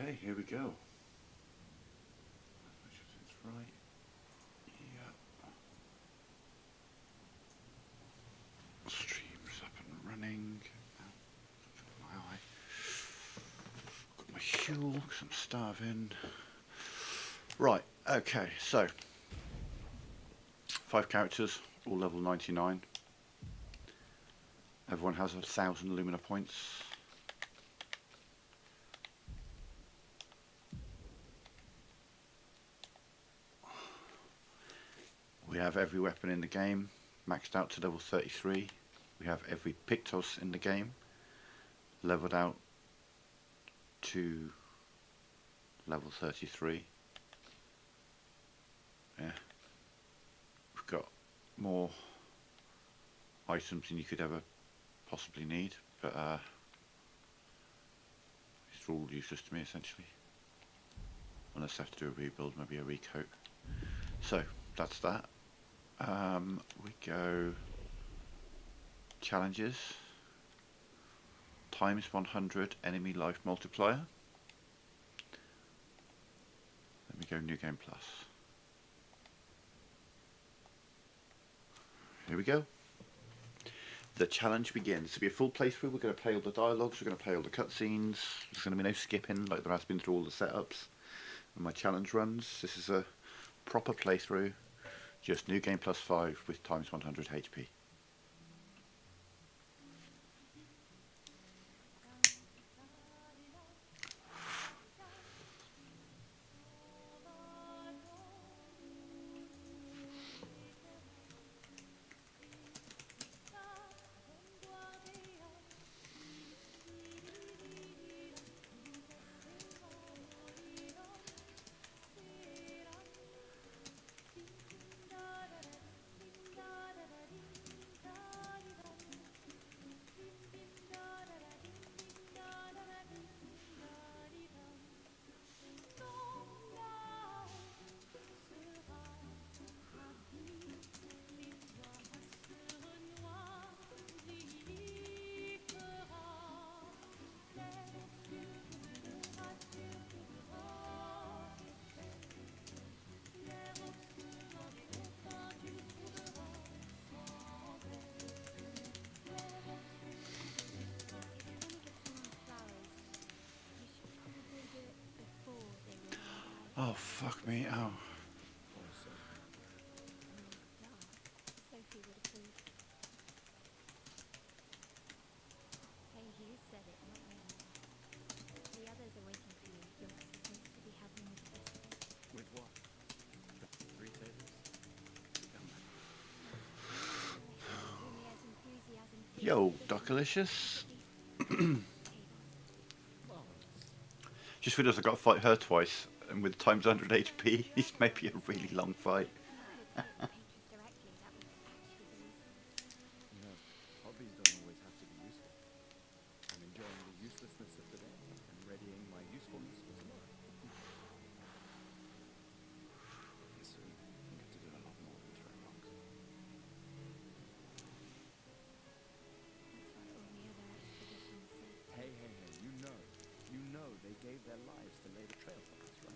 Okay, here we go. Make sure it's right. Yeah. Stream's up and running. My eye. Got my fuel because I'm starving. Right, okay, so 5 characters, all level 99. Everyone has 1,000 lumina points. We have every weapon in the game maxed out to level 33. We have every pictos in the game leveled out to level 33. Yeah, we've got more items than you could ever possibly need, but it's all useless to me essentially, unless I have to do a rebuild, maybe a recoat. So that's that. We go challenges times 100 enemy life multiplier. Then we go new game plus. Here we go. The challenge begins. To be a full playthrough, we're going to play all the dialogues, we're going to play all the cutscenes. There's going to be no skipping like there has been through all the setups and my challenge runs. This is a proper playthrough, just new game plus 5 with times 100 HP. Oh, fuck me. Oh. Yo, Docalicious. Just realised I've got to fight her twice, and with times 100 HP, it's maybe a really long fight. Hobbies don't always have to be useful. I'm enjoying the uselessness of today and readying my usefulness for tomorrow. Soon, I'm going to do a lot more than throw rocks. Hey, you know they gave their lives to lay the trail for us, right?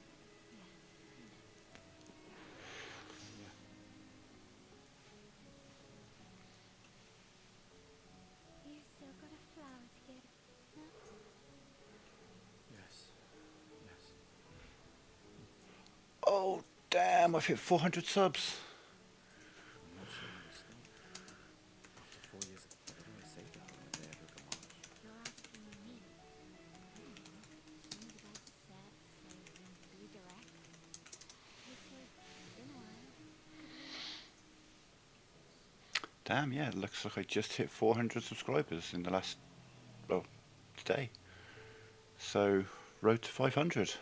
Yeah. You still got a flower to give, huh? Yes. Oh, damn, I've hit 400 subs. I'm not sure where to start. After 4 years, what do I say to her when they ever Gamage? You're asking me. I don't know. Seems about sex, so be direct. Hey, so, it's been a while. Could we... Damn, yeah, it looks like I just hit 400 subscribers in the last, well, today. So, road to 500.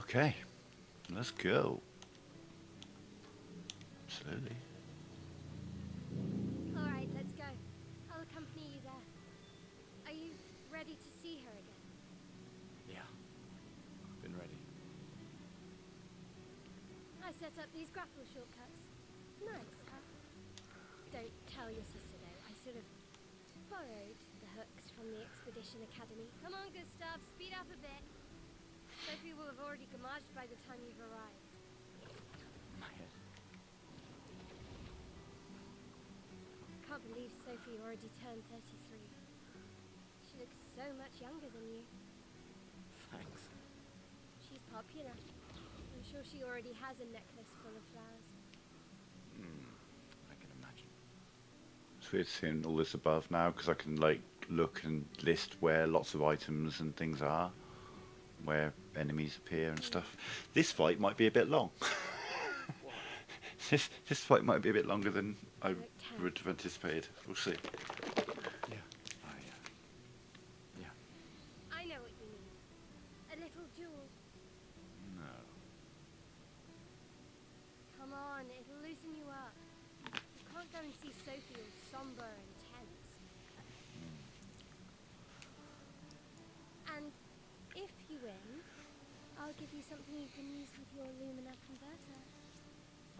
Okay, let's go. Absolutely. Alright, let's go. I'll accompany you there. Are you ready to see her again? Yeah. Been ready. I set up these grapple shortcuts. Nice, huh? Don't tell your sister though. I sort of borrowed the hooks from the Expedition Academy. Come on, Gustav, speed up a bit. Sophie will have already gamaged by the time you've arrived. My head. Can't believe Sophie already turned 33. She looks so much younger than you. Thanks. She's popular. I'm sure she already has a necklace full of flowers. I can imagine. It's weird seeing all this above now because I can like look and list where lots of items and things are, where enemies appear and stuff. This fight might be a bit long. this fight might be a bit longer than I would have anticipated. We'll see. Yeah. Yeah. I know what you mean. A little jewel. No. Come on, it'll loosen you up. You can't go and see Sophie all somber and tense. And if you win, I'll give you something you can use with your lumina converter.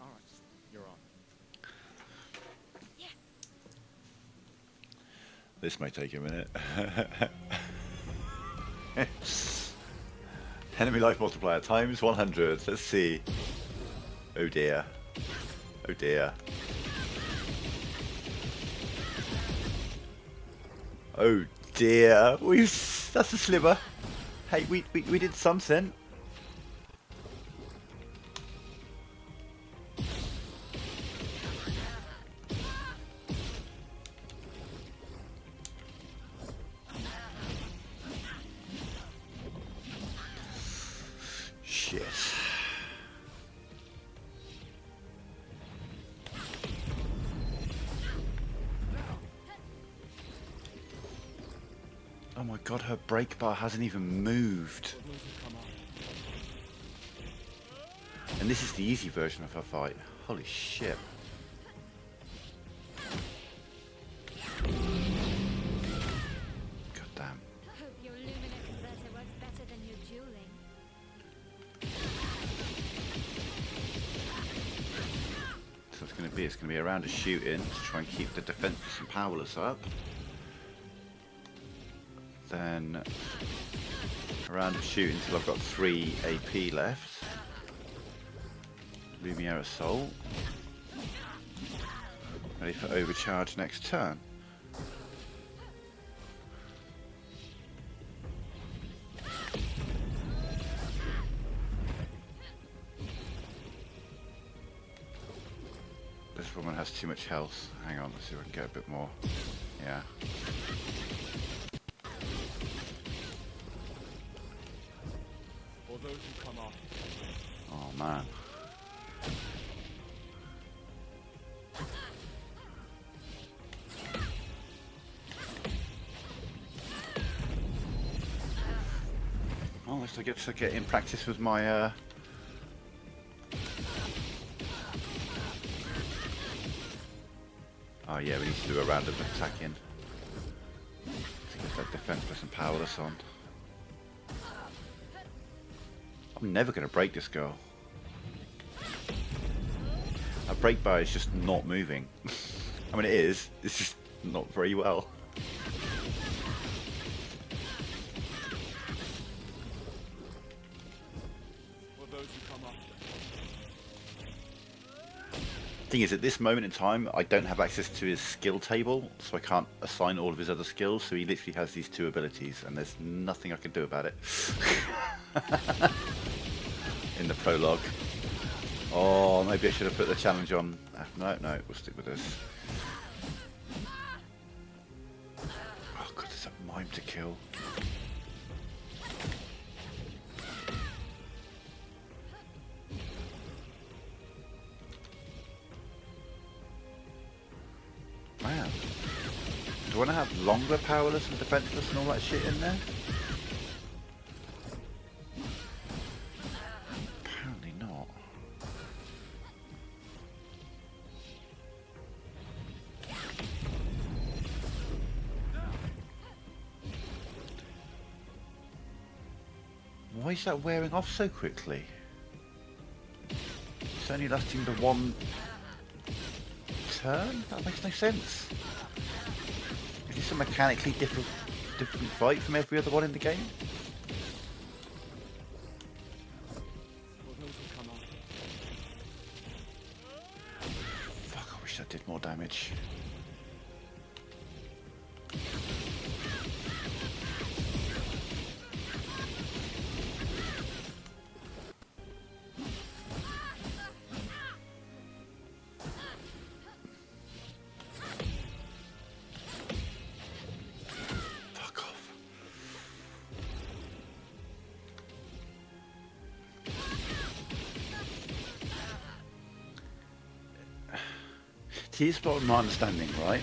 Alright, you're on. Yes! This may take a minute. Enemy life multiplier times 100. Let's see. Oh dear. Oh dear. Oh dear. That's a sliver. Hey, we did something. Shit. Oh my god, her brake bar hasn't even moved. And this is the easy version of her fight. Holy shit. God damn. Hope your lumina converter works better than your dueling. So it's going to be a round of shooting to try and keep the defenseless and powerless up. Then a round of shooting until I've got 3 AP left. Lumiere Assault. Ready for overcharge next turn. This woman has too much health. Hang on, let's see if I can get a bit more. Yeah. For those who come off. Oh man. Oh, at least I get to get in practice with my Oh yeah, we need to do a round of attacking to get that defenseless and powerless on. I'm never going to break this girl. Her brake bar is just not moving. I mean it is, it's just not very well. For those who come off. Thing is, at this moment in time, I don't have access to his skill table, so I can't assign all of his other skills, so he literally has these 2 abilities, and there's nothing I can do about it. In the prologue. Oh, maybe I should have put the challenge on. No, we'll stick with this. Oh god, there's a mime to kill. Man. Do I want to have longer powerless and defenseless and all that shit in there? Why is that wearing off so quickly? It's only lasting the one turn? That makes no sense. Is this a mechanically different fight from every other one in the game? Fuck, I wish that did more damage. Here's what my understanding, right?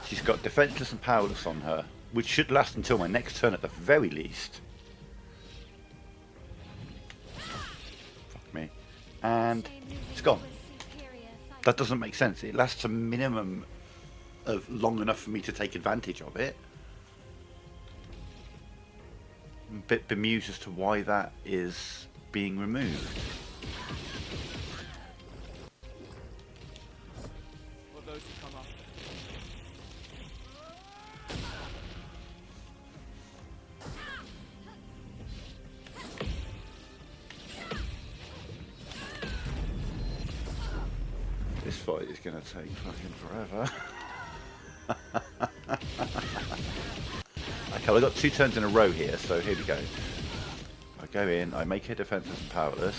She's got defenseless and powerless on her, which should last until my next turn at the very least. Fuck me. And it's gone. That doesn't make sense. It lasts a minimum of long enough for me to take advantage of it. I'm a bit bemused as to why that is being removed. This fight is going to take fucking forever. Okay, well, I've got 2 turns in a row here, so here we go. I go in, I make her defenseless and powerless.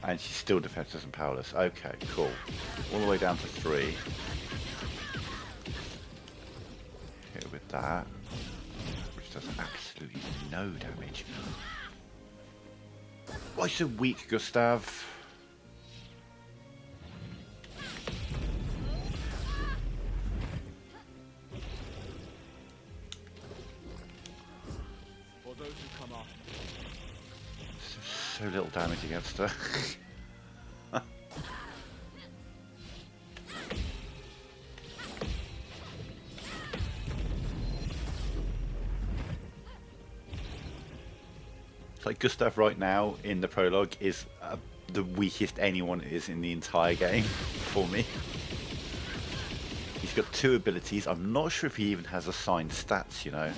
And she's still defenseless and powerless. Okay, cool. All the way down to 3. Hit her with that, which does absolutely no damage. Why so weak, Gustav? So little damage against her. It's like Gustav right now in the prologue is the weakest anyone is in the entire game for me. He's got 2 abilities. I'm not sure if he even has assigned stats, you know.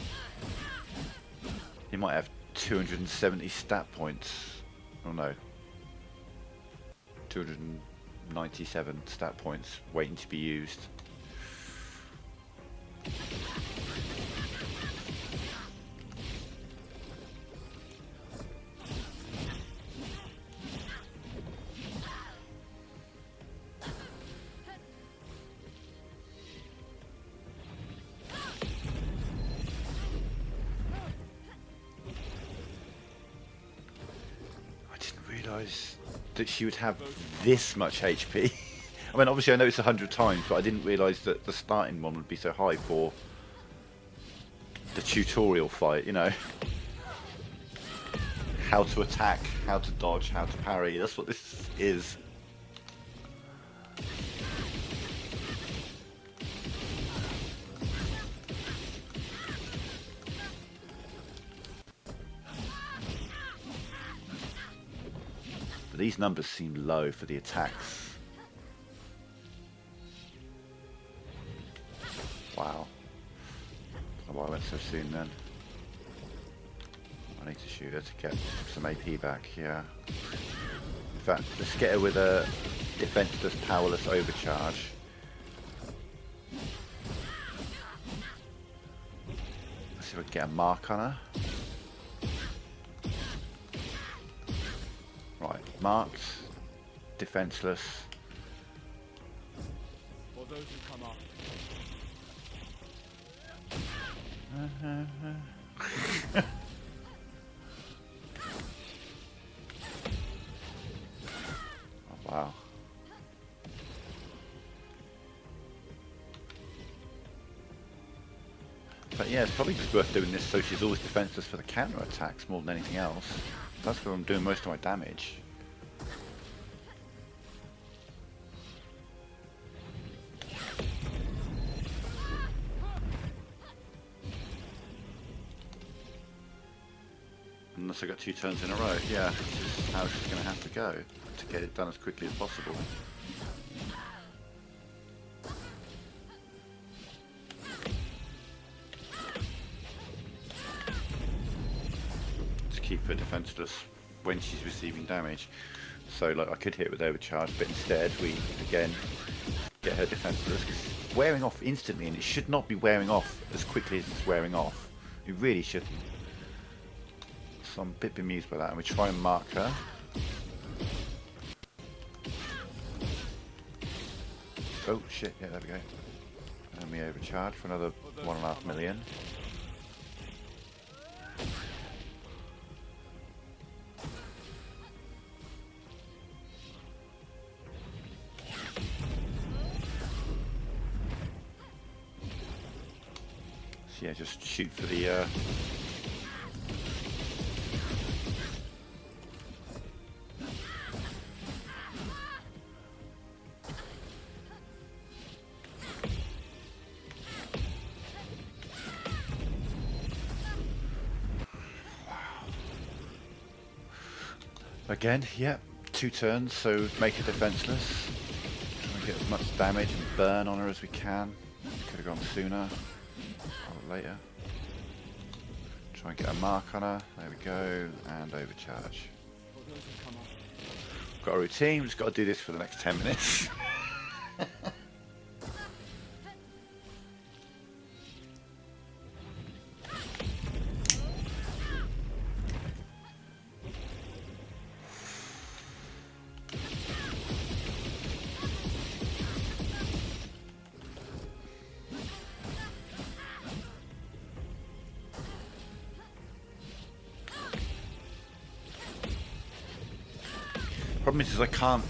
He might have 270 stat points. Oh no. 297 stat points waiting to be used. That she would have this much HP. I mean, obviously I know it's 100 times, but I didn't realise that the starting one would be so high for the tutorial fight, you know. How to attack, how to dodge, how to parry, that's what this is. These numbers seem low for the attacks. Wow. Oh, why I went so soon then. I need to shoot her to get some AP back, yeah. In fact, let's get her with a defenseless, powerless overcharge. Let's see if I can get a mark on her. Right, marked, defenseless. For those who come up. Oh, wow. But yeah, it's probably just worth doing this so she's always defenseless for the counter attacks more than anything else. That's where I'm doing most of my damage. unless I got 2 turns in a row. Yeah, this is how she's going to have to go to get it done as quickly as possible. To keep her defenseless when she's receiving damage. So like I could hit with overcharge, but instead we again get her defenseless. It's wearing off instantly, and it should not be wearing off as quickly as it's wearing off. It really shouldn't. So I'm a bit bemused by that, and we try and mark her. Oh shit, yeah, there we go. And we overcharge for another 1.5 million. So yeah, just shoot for the again, yeah, 2 turns, so make her defenseless. Try and get as much damage and burn on her as we can. Could have gone sooner or later. Try and get a mark on her. There we go, and overcharge. Got a routine, just got to do this for the next 10 minutes. Problem is I can't,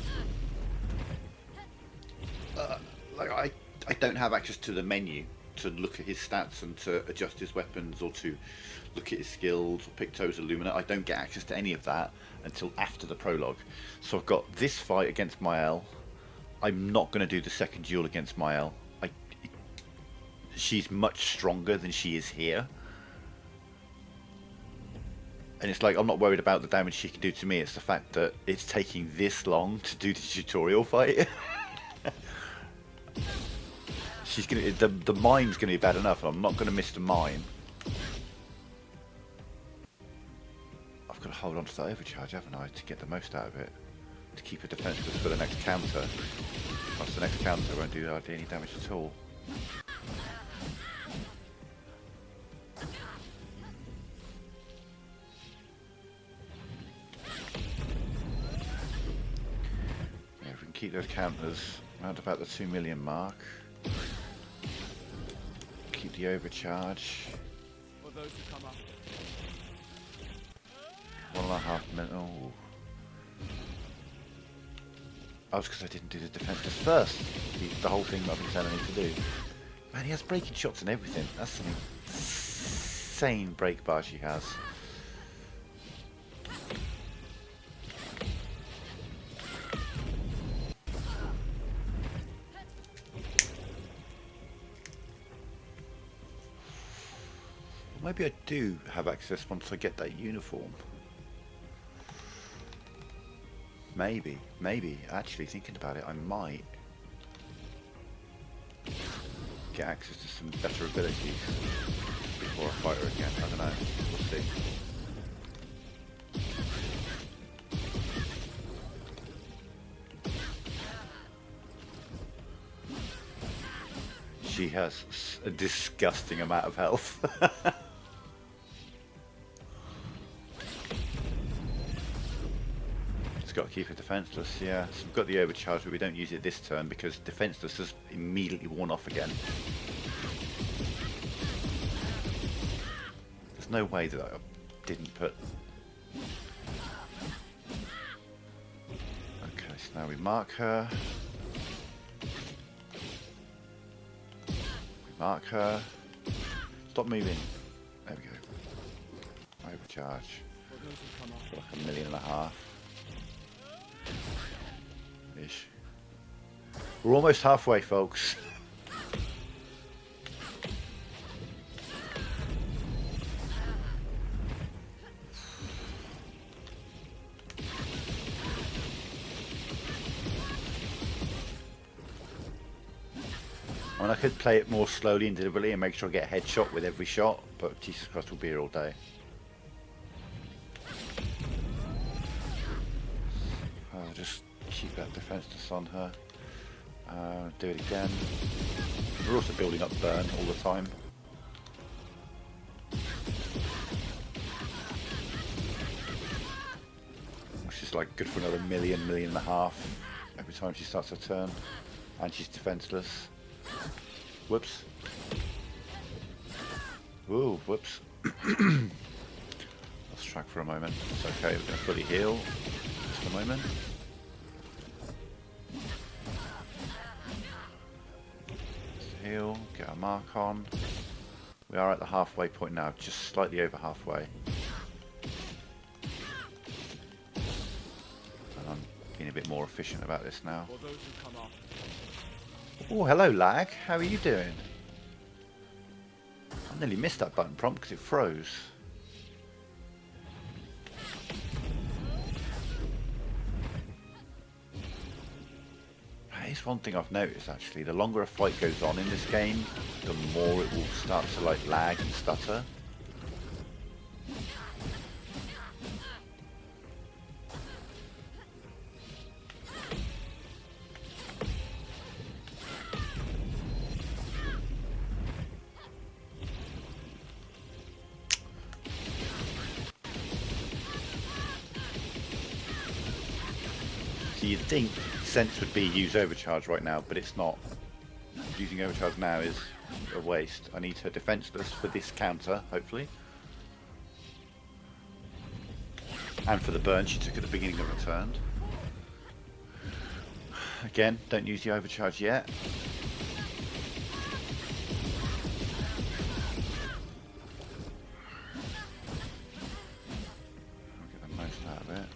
I don't have access to the menu to look at his stats and to adjust his weapons or to look at his skills or pictos or lumina. I don't get access to any of that until after the prologue. So I've got this fight against Mael. I'm not going to do the second duel against Mael. She's much stronger than she is here. And it's like, I'm not worried about the damage she can do to me, it's the fact that it's taking this long to do the tutorial fight. She's gonna, the mine's gonna be bad enough, and I'm not gonna miss the mine. I've got to hold on to that overcharge, haven't I, to get the most out of it. To keep her defenseless for the next counter. Plus the next counter won't do hardly any damage at all. Keep those counters around about the 2 million mark. Keep the overcharge. 1.5 minutes. Oh. Oh, it's because I didn't do the defenseless first. The whole thing that I've been telling him to do. Man, he has breaking shots and everything. That's an insane break bar she has. Maybe I do have access once I get that uniform. Maybe, actually thinking about it, I might get access to some better abilities before I fight her again. I don't know, we'll see. She has a disgusting amount of health. Got to keep it defenseless, yeah. So we've got the overcharge, but we don't use it this turn because defenseless has immediately worn off again. There's no way that I didn't put... Okay, so now we mark her. We mark her. Stop moving. There we go. Overcharge. For like 1.5 million. Ish. We're almost halfway, folks. I mean, I could play it more slowly and deliberately and make sure I get a headshot with every shot, but Jesus Christ, we'll be here all day. I'll just keep that defenseless on her. Do it again. We're also building up burn all the time. Which is like good for another million and a half every time she starts her turn. And she's defenseless. Whoops. Ooh, whoops. Let's track for a moment. It's okay, we're going to fully heal. Just a moment. Heal, get our mark on. We are at the halfway point now, just slightly over halfway. And I'm being a bit more efficient about this now. Oh, hello lag, how are you doing? I nearly missed that button prompt because it froze. It's one thing I've noticed actually, the longer a fight goes on in this game, the more it will start to like lag and stutter. So you'd think sense would be use overcharge right now, but it's not. Using overcharge now is a waste. I need her defenseless for this counter, hopefully. And for the burn she took at the beginning of her turn. Again, don't use the overcharge yet. I'll get the most out of it.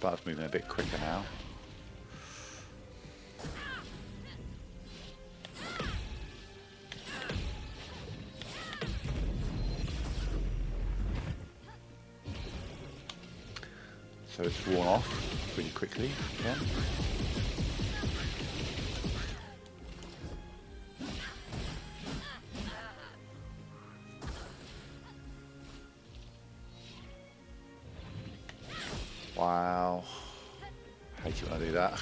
Starts moving a bit quicker now. So it's worn off really quickly again. Wow. I hate it when I do that.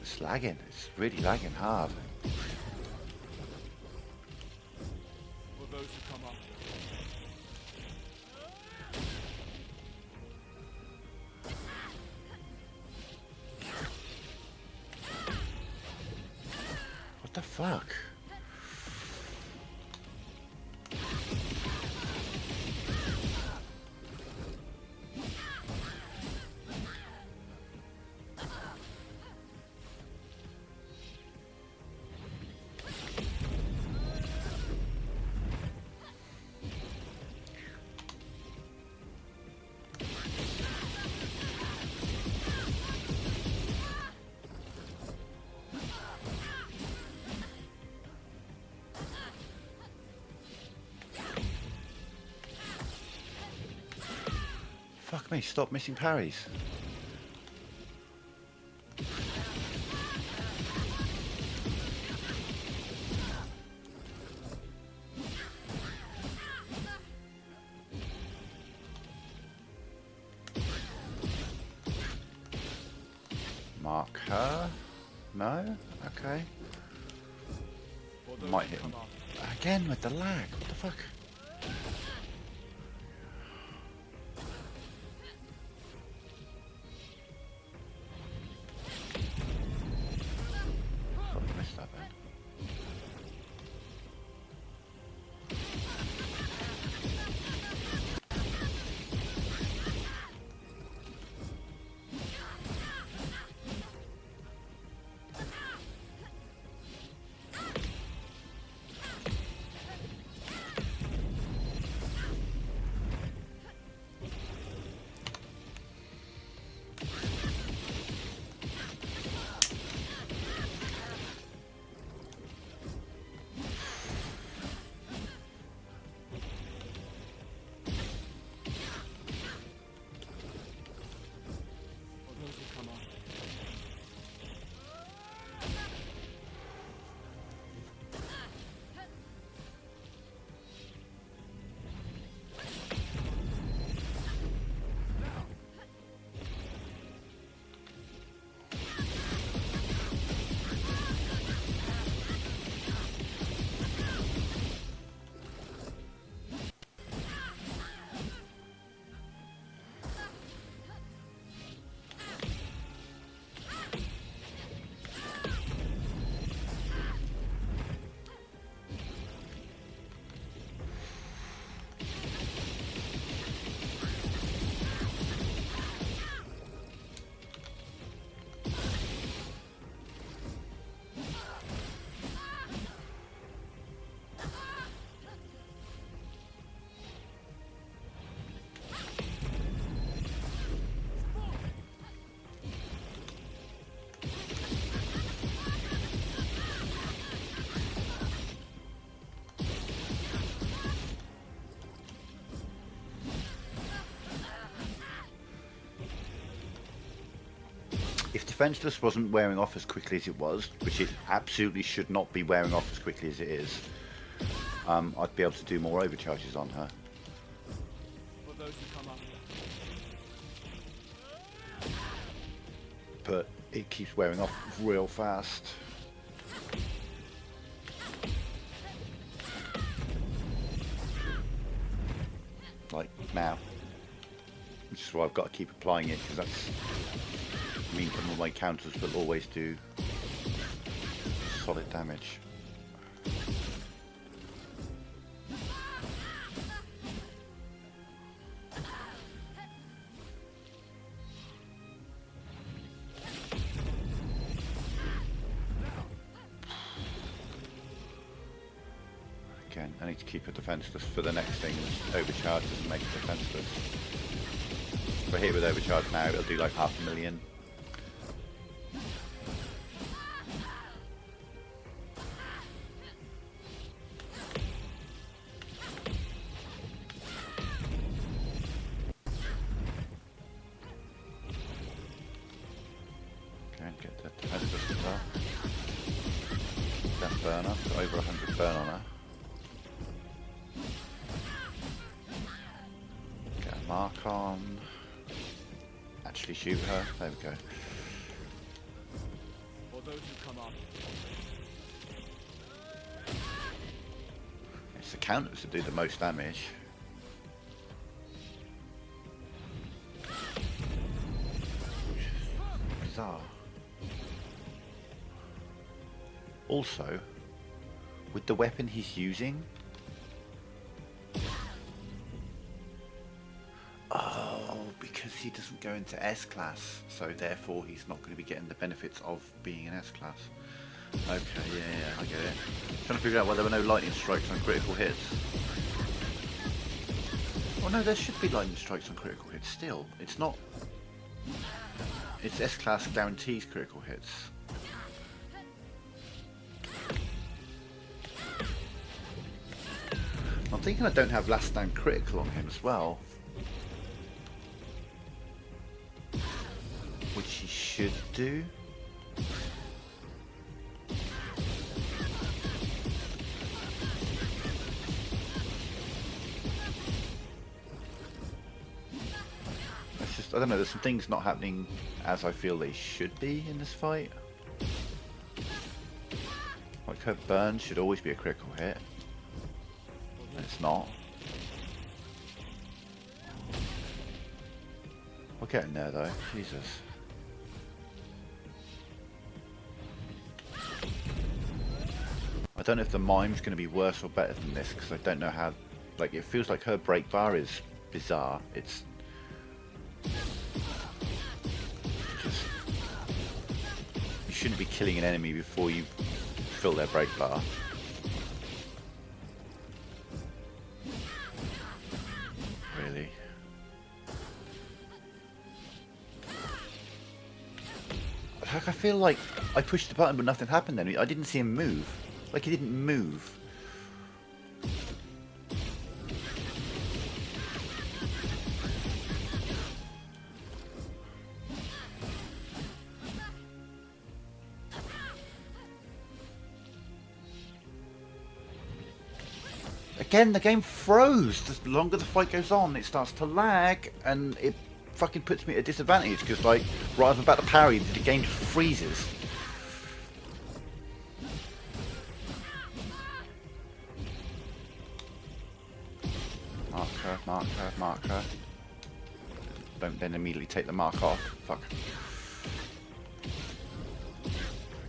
It's lagging. It's really lagging hard. For those who come up. What the fuck? Fuck me, stop missing parries. Mark her. No? Okay. Might hit him. Again with the lag. What the fuck? defenseless wasn't wearing off as quickly as it was, which it absolutely should not be wearing off as quickly as it is, I'd be able to do more overcharges on her. For those who come after. But it keeps wearing off real fast. Like now. Which is why I've got to keep applying it, because that's means some of my counters will always do solid damage. Again, I need to keep it defenseless for the next thing. Overcharge doesn't make it defenseless. If I hit it with overcharge now, it'll do like 500,000. Okay, get that defenseless as well. That burn up, got over 100 burn on her. Get a mark on. Actually shoot her. There we go. For those who come after. It's the counters that do the most damage. Bizarre. Also, with the weapon he's using, because he doesn't go into S class, so therefore he's not going to be getting the benefits of being an S class. Okay, yeah, I get it. Trying to figure out why there were no lightning strikes on critical hits. Oh no, there should be lightning strikes on critical hits still. It's not. It's S class guarantees critical hits. I'm thinking I don't have last stand critical on him as well. Which he should do. It's just, I don't know, there's some things not happening as I feel they should be in this fight. Like her burn should always be a critical hit. And it's not. We're getting there though, Jesus. I don't know if the mime's going to be worse or better than this, because I don't know how, like, it feels like her break bar is bizarre. It's just, you shouldn't be killing an enemy before you fill their break bar. Really? Like, I feel like I pushed the button but nothing happened then. I didn't see him move. Like, he didn't move. Again, the game froze. The longer the fight goes on, it starts to lag, and it fucking puts me at a disadvantage, because, like, right as I'm about to parry, the game just freezes. Marker, marker. Don't then immediately take the mark off. Fuck.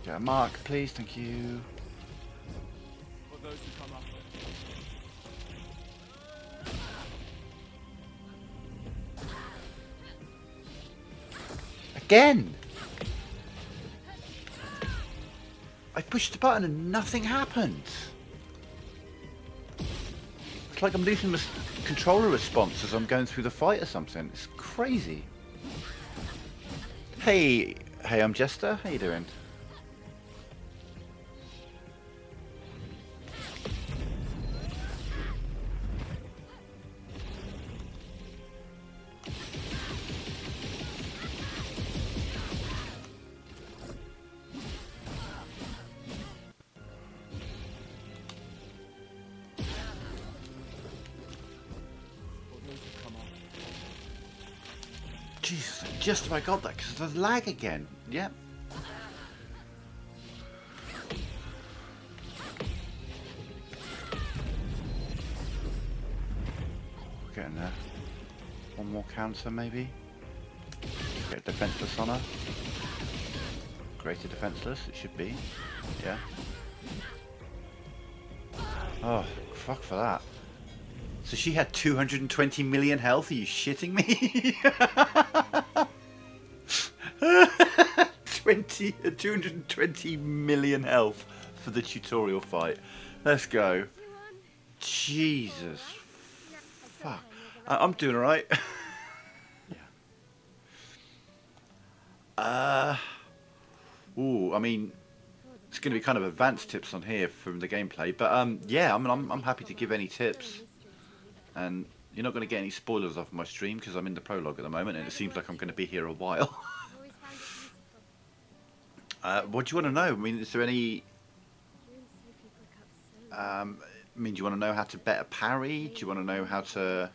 Get a mark, please, thank you. For those who come after. Again! I pushed the button and nothing happened. It's like I'm losing the controller response as I'm going through the fight or something. It's crazy. Hey, I'm Jester. How you doing? Jesus, I just about got that because of the lag again. Yep. We're getting there. One more counter maybe. Get a defenseless on her. Greater defenseless, it should be. Yeah. Oh, fuck for that. So she had 220 million health? Are you shitting me? 220 million health for the tutorial fight. Let's go. Jesus. Fuck. I'm doing alright. Ooh, I mean, it's going to be kind of advanced tips on here from the gameplay, but yeah, I mean, I'm happy to give any tips, and you're not going to get any spoilers off my stream because I'm in the prologue at the moment, and it seems like I'm going to be here a while. What do you want to know? I mean, is there any? I mean, do you want to know how to bet a parry? Do you want to know how to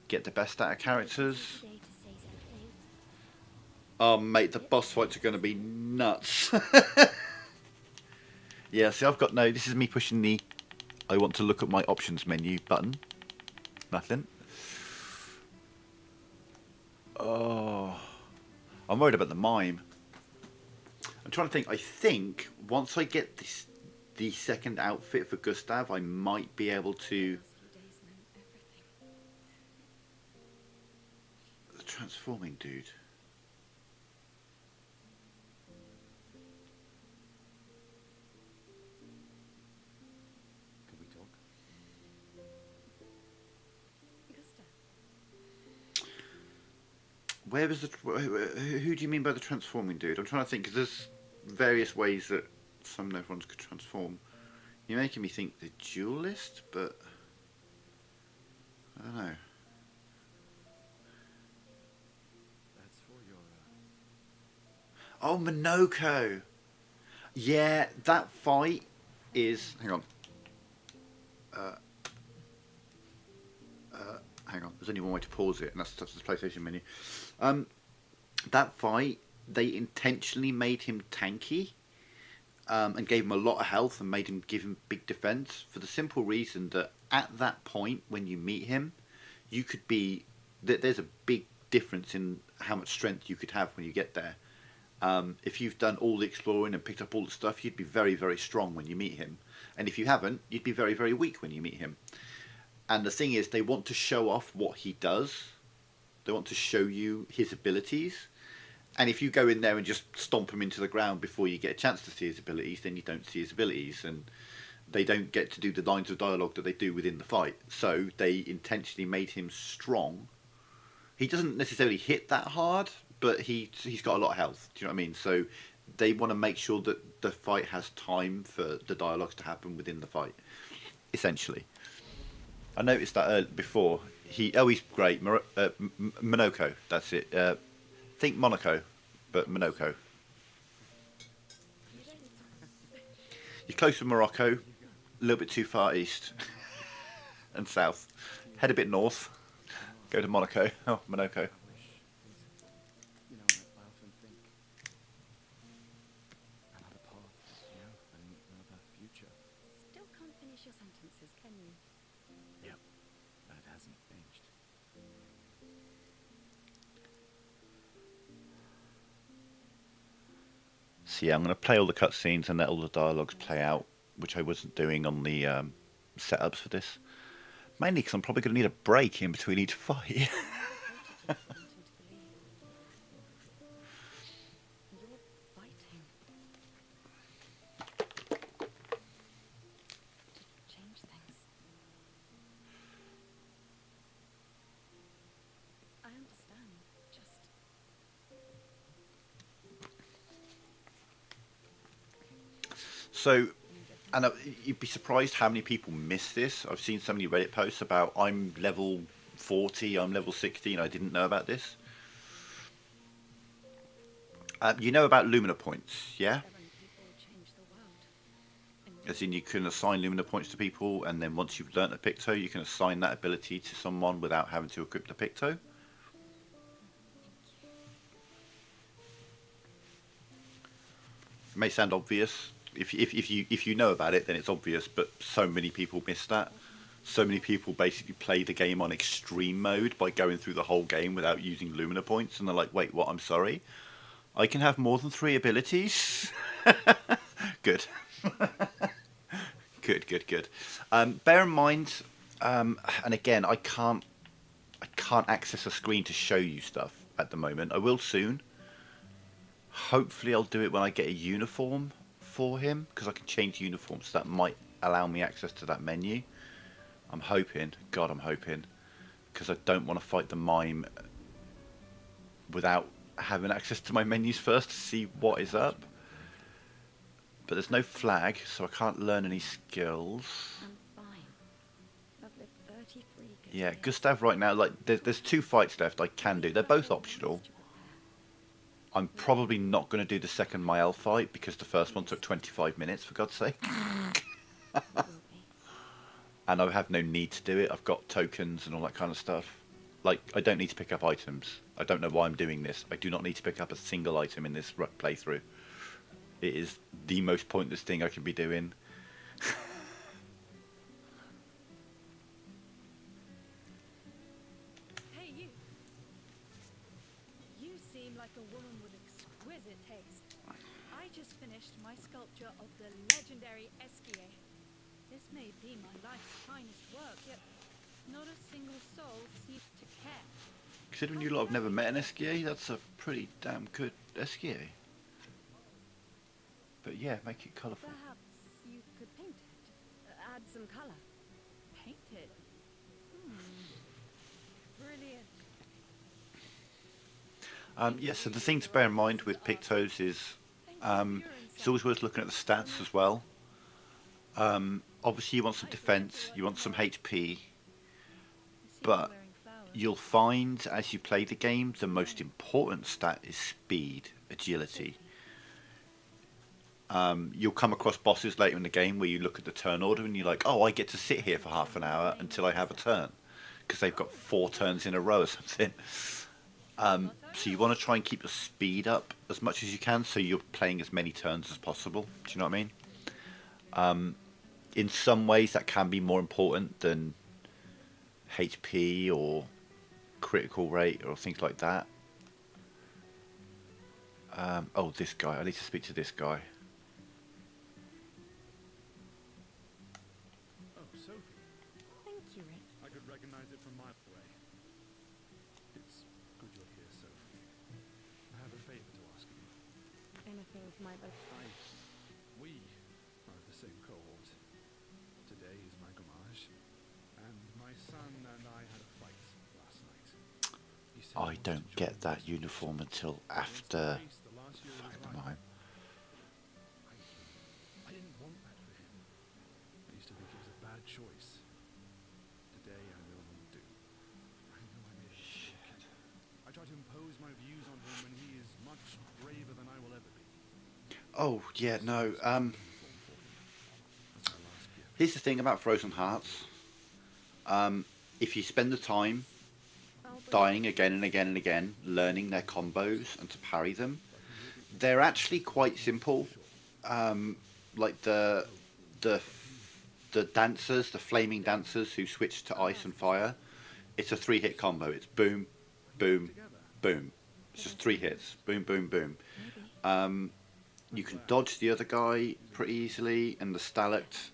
get the best out of characters? Oh, mate, the boss fights are going to be nuts. Yeah, see, I've got no... This is me pushing the I want to look at my options menu button. Nothing. Oh. I'm worried about the mime. I'm trying to think. I think once I get the second outfit for Gustav, I might be able to... The transforming dude. Where was the... Who do you mean by the transforming dude? I'm trying to think, because there's various ways that some Nevrons could transform. You're making me think the duelist, but... I don't know. That's for your... Oh, Minoko! Yeah, that fight is... Hang on. Hang on, there's only one way to pause it, and that's the PlayStation menu. That fight, they intentionally made him tanky, and gave him a lot of health and made him give him big defense for the simple reason that at that point when you meet him, you could be... There's a big difference in how much strength you could have when you get there. If you've done all the exploring and picked up all the stuff, you'd be very, very strong when you meet him. And if you haven't, you'd be very, very weak when you meet him. And the thing is, they want to show off what he does. They want to show you his abilities. And if you go in there and just stomp him into the ground before you get a chance to see his abilities, then you don't see his abilities. And they don't get to do the lines of dialogue that they do within the fight. So they intentionally made him strong. He doesn't necessarily hit that hard, but he's got a lot of health. Do you know what I mean? So they want to make sure that the fight has time for the dialogues to happen within the fight, essentially. I noticed that before. He's great. Minoko, that's it. Think Monaco, but Minoko. You're close to Morocco, a little bit too far east and south. Head a bit north, go to Monaco. Oh, Minoko. You know, I often think another path, you know, another future. Still can't finish your sentences, can you? Yep, but it hasn't changed. So yeah, I'm going to play all the cutscenes and let all the dialogues play out, which I wasn't doing on the setups for this. Mainly because I'm probably going to need a break in between each fight. You're fighting to change things. I understand. Just So, and you'd be surprised how many people miss this. I've seen so many Reddit posts about I'm level 40, I'm level 60, and I didn't know about this. You know about Lumina points, yeah? seven people change the world. And As in you can assign Lumina points to people, and then once you've learnt a picto, you can assign that ability to someone without having to equip the picto. may sound obvious. If you know about it, then it's obvious. But so many people miss that. So many people basically play the game on extreme mode by going through the whole game without using Lumina points, and they're like, "Wait, what? I'm sorry. I can have more than 3 abilities." Good. Good. Bear in mind, and again, I can't access a screen to show you stuff at the moment. I will soon. Hopefully, I'll do it when I get a uniform for him, because I can change uniforms, so that might allow me access to that menu. I'm hoping. God, I'm hoping, because I don't want to fight the mime without having access to my menus first to see what is up. But there's no flag, so I can't learn any skills. I'm fine. I've lived 33 good Yeah, years. Gustav right now, like, there's 2 fights left I can do. They're both optional. I'm probably not going to do the second Mael fight, because the first one took 25 minutes, for God's sake. Will be. And I have no need to do it. I've got tokens and all that kind of stuff. Like, I don't need to pick up items. I don't know why I'm doing this. I do not need to pick up a single item in this playthrough. It is the most pointless thing I can be doing. Hey, you. You seem like a woman with exquisite taste. I just finished my sculpture of the legendary Esquier. This may be my life's finest work, yet not a single soul seems to care. Considering you lot have never met an Esquier, that's a pretty damn good Esquier. But yeah, make it colourful. Perhaps you could paint it. Add some color. Paint it? Brilliant. Yeah, so the thing to bear in mind with Pictos is it's always worth looking at the stats as well. Obviously you want some defense, you want some HP, but you'll find as you play the game the most important stat is speed, agility. You'll come across bosses later in the game where you look at the turn order and you're like, oh, I get to sit here for half an hour until I have a turn, because they've got 4 turns in a row or something. So you want to try and keep your speed up as much as you can, so you're playing as many turns as possible. Do you know what I mean? In some ways that can be more important than HP or critical rate or things like that. Oh, this guy. I need to speak to this guy. Oh, Sophie. Thank you, Rick. I could recognize it from miles away. It's good you're here, Sophie. I have a favor to ask of you. Anything for my book. We are of the same cohort. Today is my homage, and my son and I had a fight last night. He said he I wanted don't to get join that me. uniform until Against after the race the last year of his fucking life. mime. I didn't want that for him. I used to think it was a bad choice. Today I no longer do. I know I made a mistake. I try to impose my views on him when he is much braver than I will ever be. Oh, yeah, no. That's my last gift. Here's the thing about Frozen Hearts. If you spend the time dying again and again and again, learning their combos and to parry them, they're actually quite simple. Like the dancers, the flaming dancers who switch to ice and fire, it's a 3-hit combo. It's boom, boom, boom. It's just 3 hits. Boom, boom, boom. You can dodge the other guy pretty easily, and the Stalakt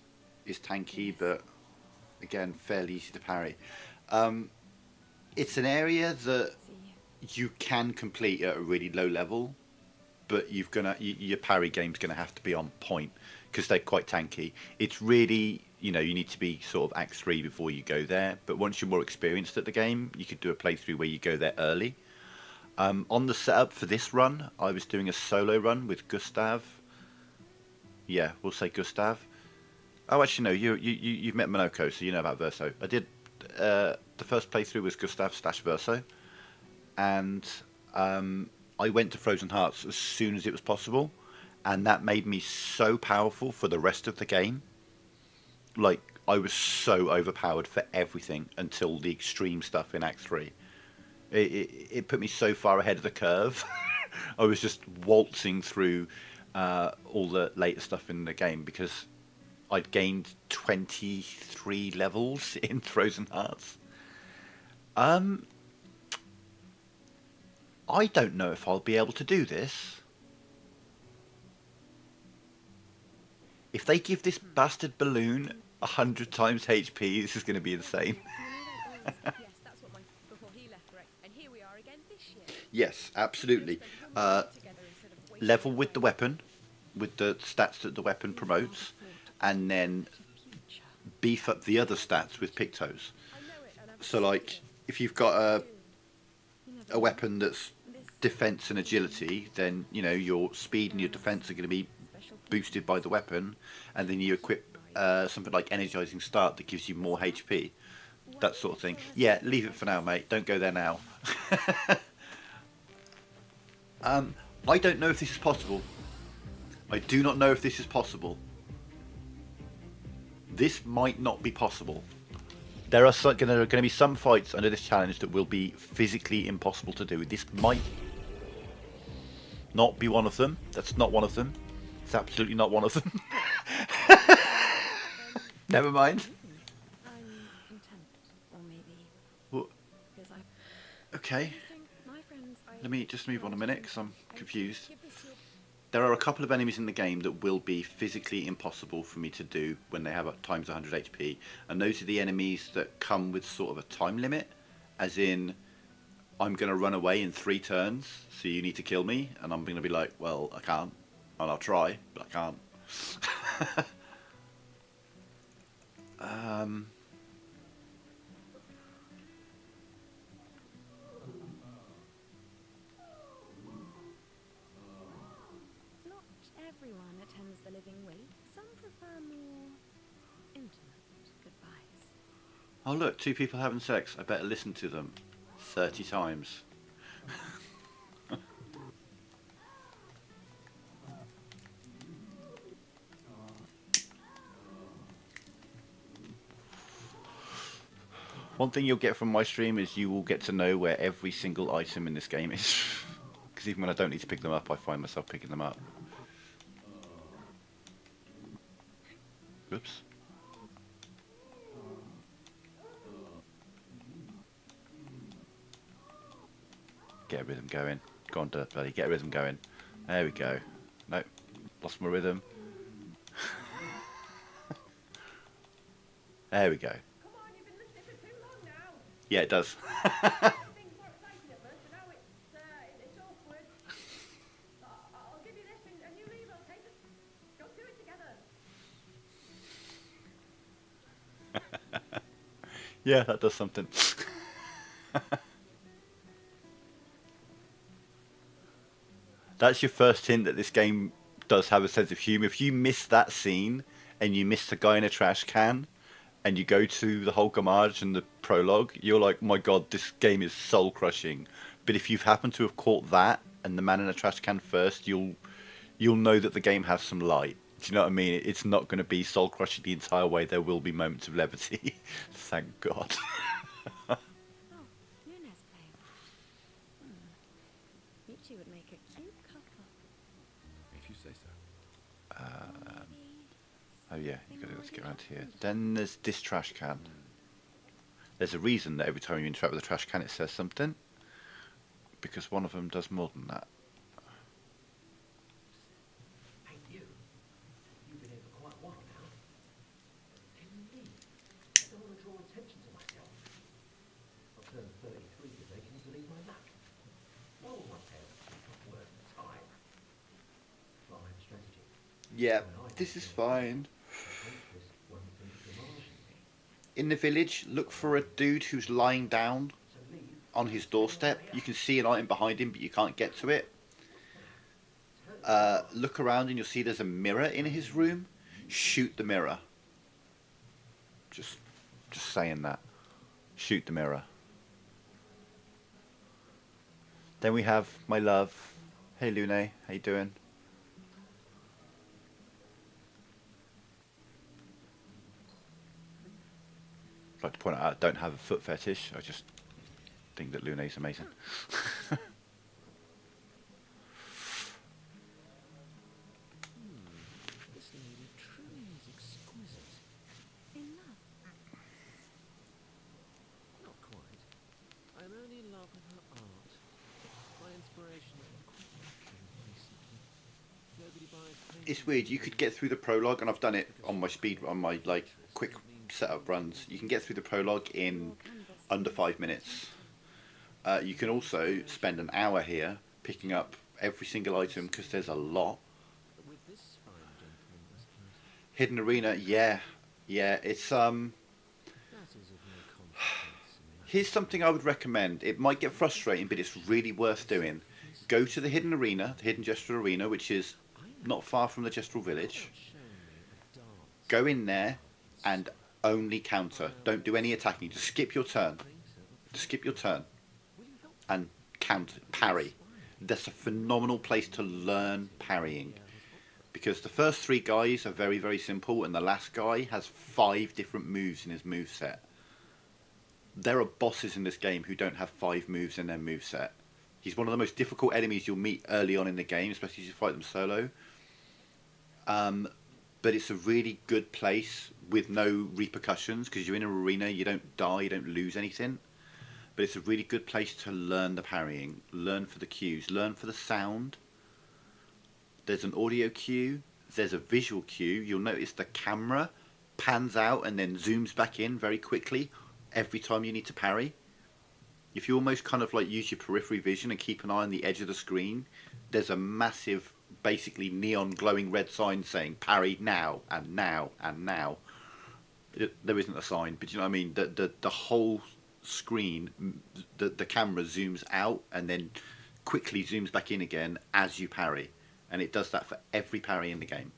is tanky, but again, fairly easy to parry. It's an area that See you. you can complete at a really low level, but your parry game's gonna have to be on point because they're quite tanky. It's really, you need to be sort of Act 3 before you go there. But once you're more experienced at the game, you could do a playthrough where you go there early. On the setup for this run, I was doing a solo run with Gustav. Yeah, we'll say Gustav. Oh, actually no, you've met Monoko, so you know about Verso. I did the first playthrough was Gustav / Verso, and I went to Frozen Hearts as soon as it was possible, and that made me so powerful for the rest of the game. Like, I was so overpowered for everything until the extreme stuff in Act 3. It put me so far ahead of the curve. I was just waltzing through all the later stuff in the game, because I'd gained 23 levels in Frozen Hearts. I don't know if I'll be able to do this. If they give this bastard balloon 100 times HP, this is going to be insane. Yes, that's what before he left, correct? And here we are again this year. Yes, absolutely. Level with the weapon, with the stats that the weapon promotes, and then beef up the other stats with pictos. So, like, if you've got a weapon that's defense and agility, then, you know, your speed and your defense are going to be boosted by the weapon, and then you equip something like energizing start that gives you more HP, that sort of thing. Yeah, leave it for now, mate. Don't go there now. I don't know if this is possible. I do not know if this is possible. This might not be possible. There are going to be some fights under this challenge that will be physically impossible to do. This might not be one of them. That's not one of them. It's absolutely not one of them. Never mind. I'm content, or maybe Well, because okay, my friends. let me just move on a minute because I'm confused. There are a couple of enemies in the game that will be physically impossible for me to do when they have times 100 HP, and those are the enemies that come with sort of a time limit, as in, I'm going to run away in 3 turns, so you need to kill me, and I'm going to be like, well, I can't, and I'll try, but I can't. Not everyone attends the living wake. Some prefer more intimate goodbyes. Oh look, 2 people having sex. I better listen to them 30 times. One thing you'll get from my stream is you will get to know where every single item in this game is. Because even when I don't need to pick them up, I find myself picking them up. Oops. Get a rhythm going. Go on, Dirt Buddy, get a rhythm going. There we go. Nope, lost my rhythm. There we go. Come on, you've been listening for too long now. Yeah, it does. Things were exciting at first, but now it's awkward. I'll give you this and you leave, okay? Just go do it together. Yeah, that does something. That's your first hint that this game does have a sense of humour. If you miss that scene and you miss the guy in a trash can and you go to the whole homage and the prologue, you're like, my god, this game is soul crushing. But if you've happened to have caught that and the man in a trash can first, you'll know that the game has some light. Do you know what I mean? It's not going to be soul crushing the entire way. There will be moments of levity. Thank God. Oh, Luna's playing. You two would make a cute couple. If you say so. Oh yeah, you got to get around here. Then there's this trash can. There's a reason that every time you interact with a trash can it says something. Because one of them does more than that. Hey, you've been here for quite a while now. Can you leave? I don't want to draw attention to myself. I've turned 33 today, can you believe my luck? All my parents not worth the time. But I have a strategy. Yeah, this is fine. This won't think of the margin. In the village, look for a dude who's lying down So leave. on his doorstep. You can see an item behind him, but you can't get to it. Look around and you'll see there's a mirror in his room. Shoot the mirror. Just saying that. Shoot the mirror. Then we have my love. Hey Lune, how you doing? I'd like to point out I don't have a foot fetish. I just think that Lune's amazing. it's weird. You could get through the prologue, and I've done it on my like quick setup runs. You can get through the prologue in under 5 minutes. You can also spend an hour here picking up every single item because there's a lot. With this fine gentleman, I suppose. Hidden arena, yeah, it's That is of no consequence in my Here's something I would recommend. It might get frustrating, but it's really worth doing. Go to the hidden arena, the hidden Gestural arena, which is not far from the Gestural village. show me a dance. Go in there and only counter. Don't do any attacking. Just skip your turn. Just skip your turn and counter, parry. That's a phenomenal place to learn parrying. Because the first 3 guys are very, very simple, and the last guy has 5 different moves in his moveset. There are bosses in this game who don't have 5 moves in their moveset. He's one of the most difficult enemies you'll meet early on in the game, especially if you fight them solo. But it's a really good place with no repercussions, because you're in an arena, you don't die, you don't lose anything. But it's a really good place to learn the parrying, learn for the cues, learn for the sound. There's an audio cue, there's a visual cue. You'll notice the camera pans out and then zooms back in very quickly every time you need to parry. If you almost kind of like use your periphery vision and keep an eye on the edge of the screen, there's a massive, basically neon glowing red sign saying parry now and now and now. There isn't a sign, but you know what I mean? The whole screen, the camera zooms out and then quickly zooms back in again as you parry. And it does that for every parry in the game.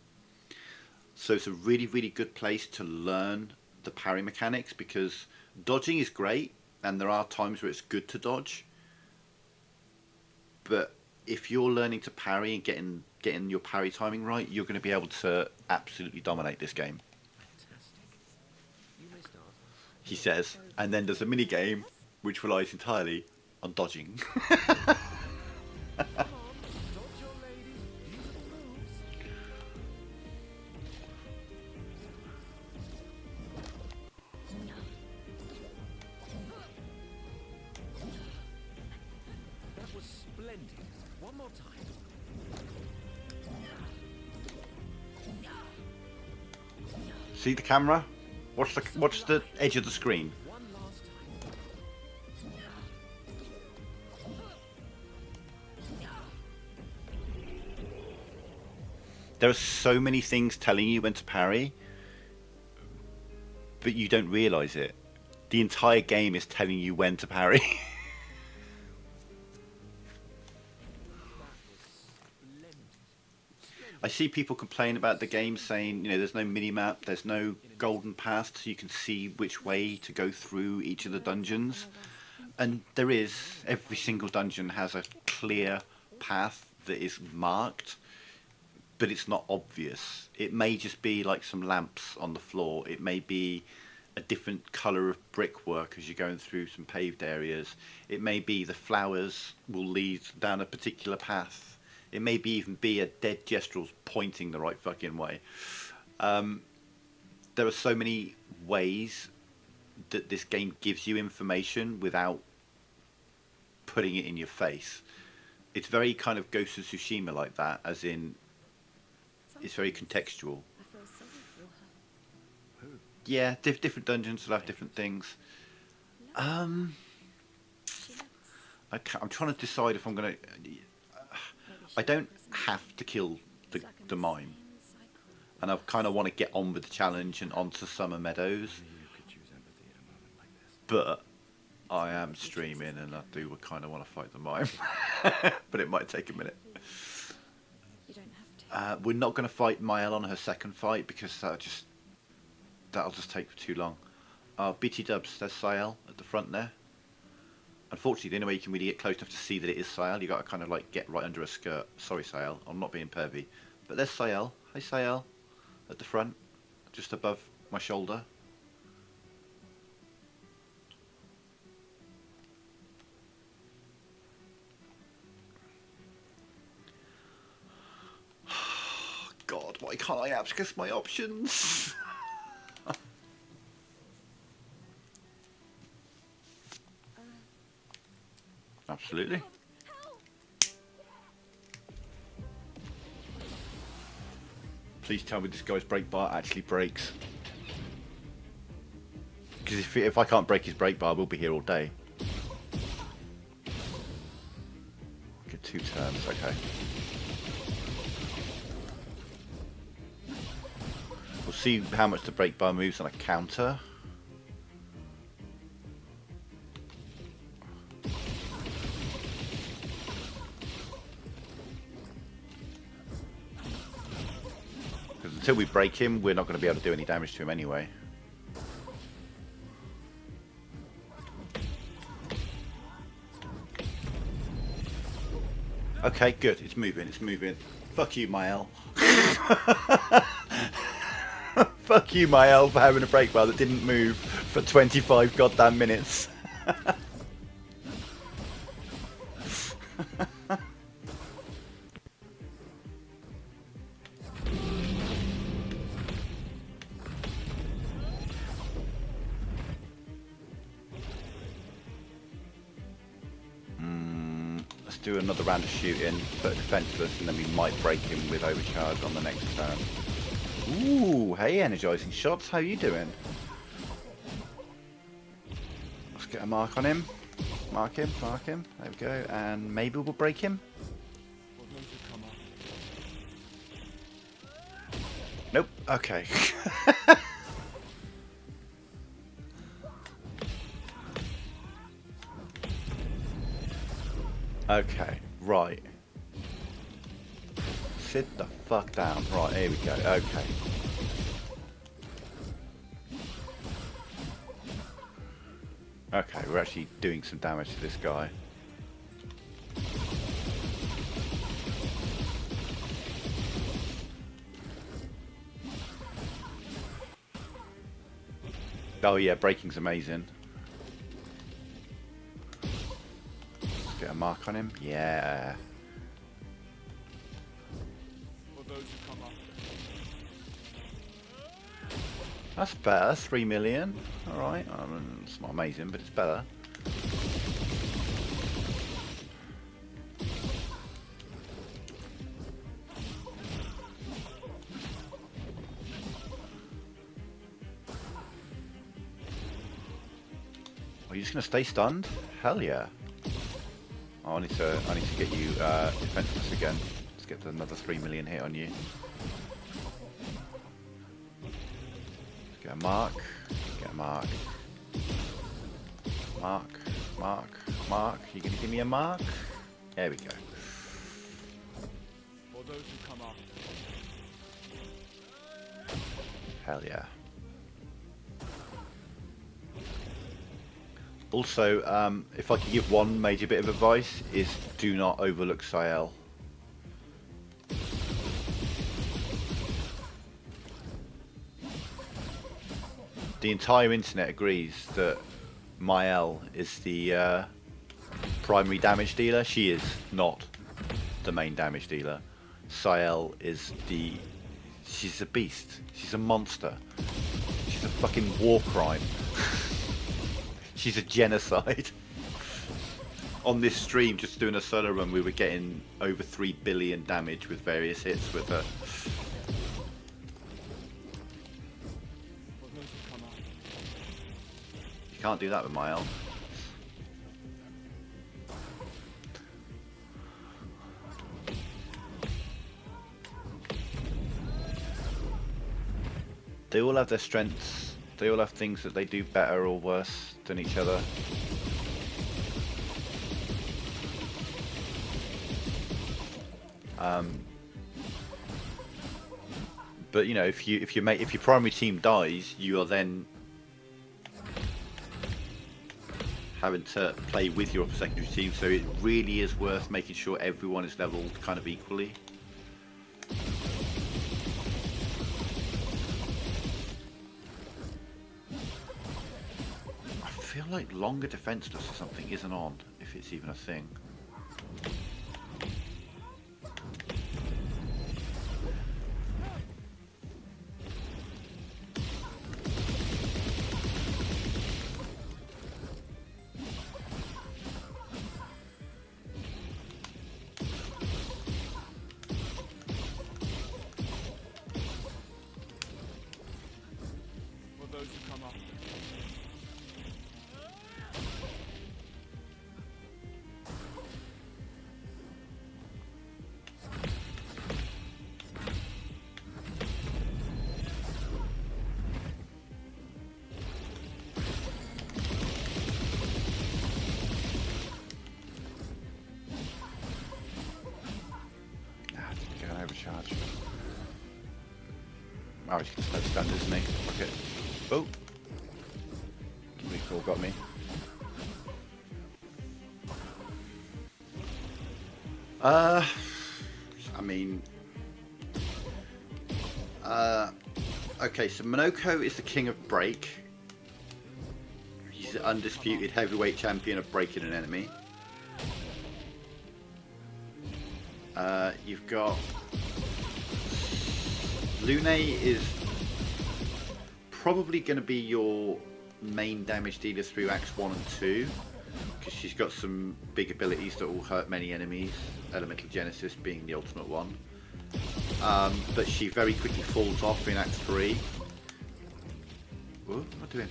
So it's a really, really good place to learn the parry mechanics, because dodging is great, and there are times where it's good to dodge. But if you're learning to parry and getting your parry timing right, you're going to be able to absolutely dominate this game. Fantastic. You may start. He says, and then there's a mini game which relies entirely on dodging. That was splendid. One more time. See the camera? Watch the edge of the screen. One last time. There are so many things telling you when to parry, but you don't realise it. The entire game is telling you when to parry. I see people complain about the game, saying, you know, there's no mini-map, there's no golden path, so you can see which way to go through each of the dungeons. And there is. Every single dungeon has a clear path that is marked, but it's not obvious. It may just be like some lamps on the floor. It may be a different colour of brickwork as you're going through some paved areas. It may be the flowers will lead down a particular path. It may be even be a dead Gestral's pointing the right fucking way. There are so many ways that this game gives you information without putting it in your face. It's very kind of Ghost of Tsushima like that, as in it's very contextual. I feel sorry for her. Yeah, different dungeons will have different things. She looks. I'm trying to decide if I'm going to... I don't have to kill the mime, and I kind of want to get on with the challenge and onto Summer Meadows, You could choose empathy at a moment like this. but I am streaming and I do kind of want to fight the mime, but it might take a minute. You don't have to. We're not going to fight Mael on her second fight because that'll just take too long. BT Dubs, there's Sael at the front there. Unfortunately, the only way you can really get close enough to see that it is Sael, you got to kind of like get right under a skirt. Sorry, Sael, I'm not being pervy, but there's Sael. Hi, Sael, at the front, just above my shoulder. God, why can't I access my options? Absolutely. Please tell me this guy's brake bar actually breaks. Because if I can't break his brake bar, we'll be here all day. Get 2 turns, okay. We'll see how much the brake bar moves on a counter. Because until we break him, we're not going to be able to do any damage to him anyway. Okay, good. It's moving. It's moving. Fuck you, Mael. Fuck you, Mael, for having a brake bar that didn't move for 25 goddamn minutes. Do another round of shooting, put a defenseless, and then we might break him with overcharge on the next turn. Ooh, hey, energizing shots, how you doing? Let's get a mark on him. Mark him, mark him. There we go, and maybe we'll break him. Nope, okay. Okay, right. Sit the fuck down. Right, here we go. Okay. Okay, we're actually doing some damage to this guy. Oh yeah, braking's amazing. Get a mark on him. Yeah. That's better. 3 million. Alright. It's not amazing, but it's better. Are you just going to stay stunned? Hell yeah. Oh, I need to get you defenseless again. Let's get another 3 million hit on you. Get a mark. Get a mark. Mark. Mark. Mark. You gonna give me a mark? There we go. For those who come after. Hell yeah. Also, if I could give one major bit of advice, is do not overlook Sael. The entire internet agrees that Mael is the primary damage dealer. She is not the main damage dealer. Sael is the... she's a beast. She's a monster. She's a fucking war crime. She's a genocide. On this stream, just doing a solo run, we were getting over 3 billion damage with various hits with her. You can't do that with Mael. They all have their strengths. They all have things that they do better or worse than each other. But you know, if your primary team dies, you are then having to play with your secondary team. So it really is worth making sure everyone is leveled kind of equally. I feel like longer defenseless or something isn't on, if it's even a thing. Oh, he's just no stand, isn't he? Okay. Oh! Recall got me. I mean... okay, so Monoko is the king of break. He's the undisputed heavyweight champion of breaking an enemy. You've got... Lune is probably going to be your main damage dealer through Acts 1 and 2, because she's got some big abilities that will hurt many enemies, Elemental Genesis being the ultimate one. But she very quickly falls off in Act 3. What am I doing?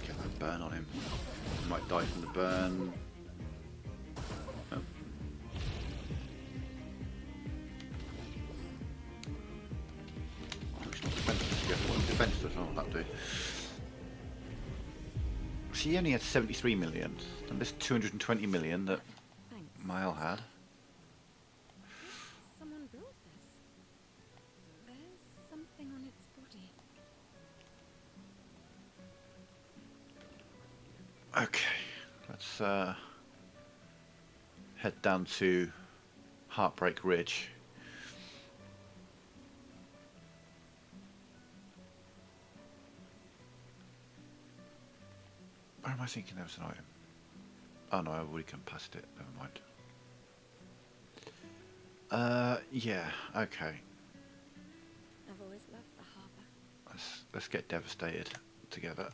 Get that burn on him. I might die from the burn. Oh. Oh, it's not defenseless yet. What defenseless? Oh, that'll do. She only had 73 million, and this 220 million that Thanks. Mael had. Someone built this. There's something on its body. Okay, let's head down to Heartbreak Ridge. Where am I thinking there was an item? Oh no, I've already come past it, never mind. Yeah, okay. I've always loved the harbour. Let's get devastated together.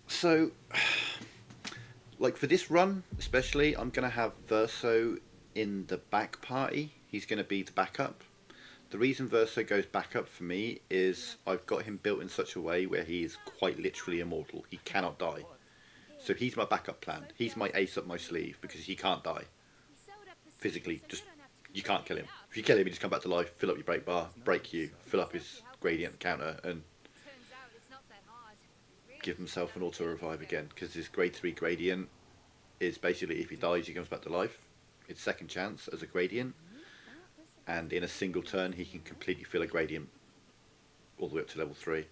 So, like for this run especially, I'm going to have Verso in the back party. He's going to be the backup. The reason Verso goes backup for me is I've got him built in such a way where he is quite literally immortal. He cannot die. So he's my backup plan. He's my ace up my sleeve because he can't die. Physically, just you can't kill him. If you kill him, he just come back to life, fill up your break bar, break you, fill up his gradient counter, and give himself an auto revive again. Because his grade 3 gradient is basically if he dies, he comes back to life. It's second chance as a gradient, and in a single turn, he can completely fill a gradient all the way up to level 3.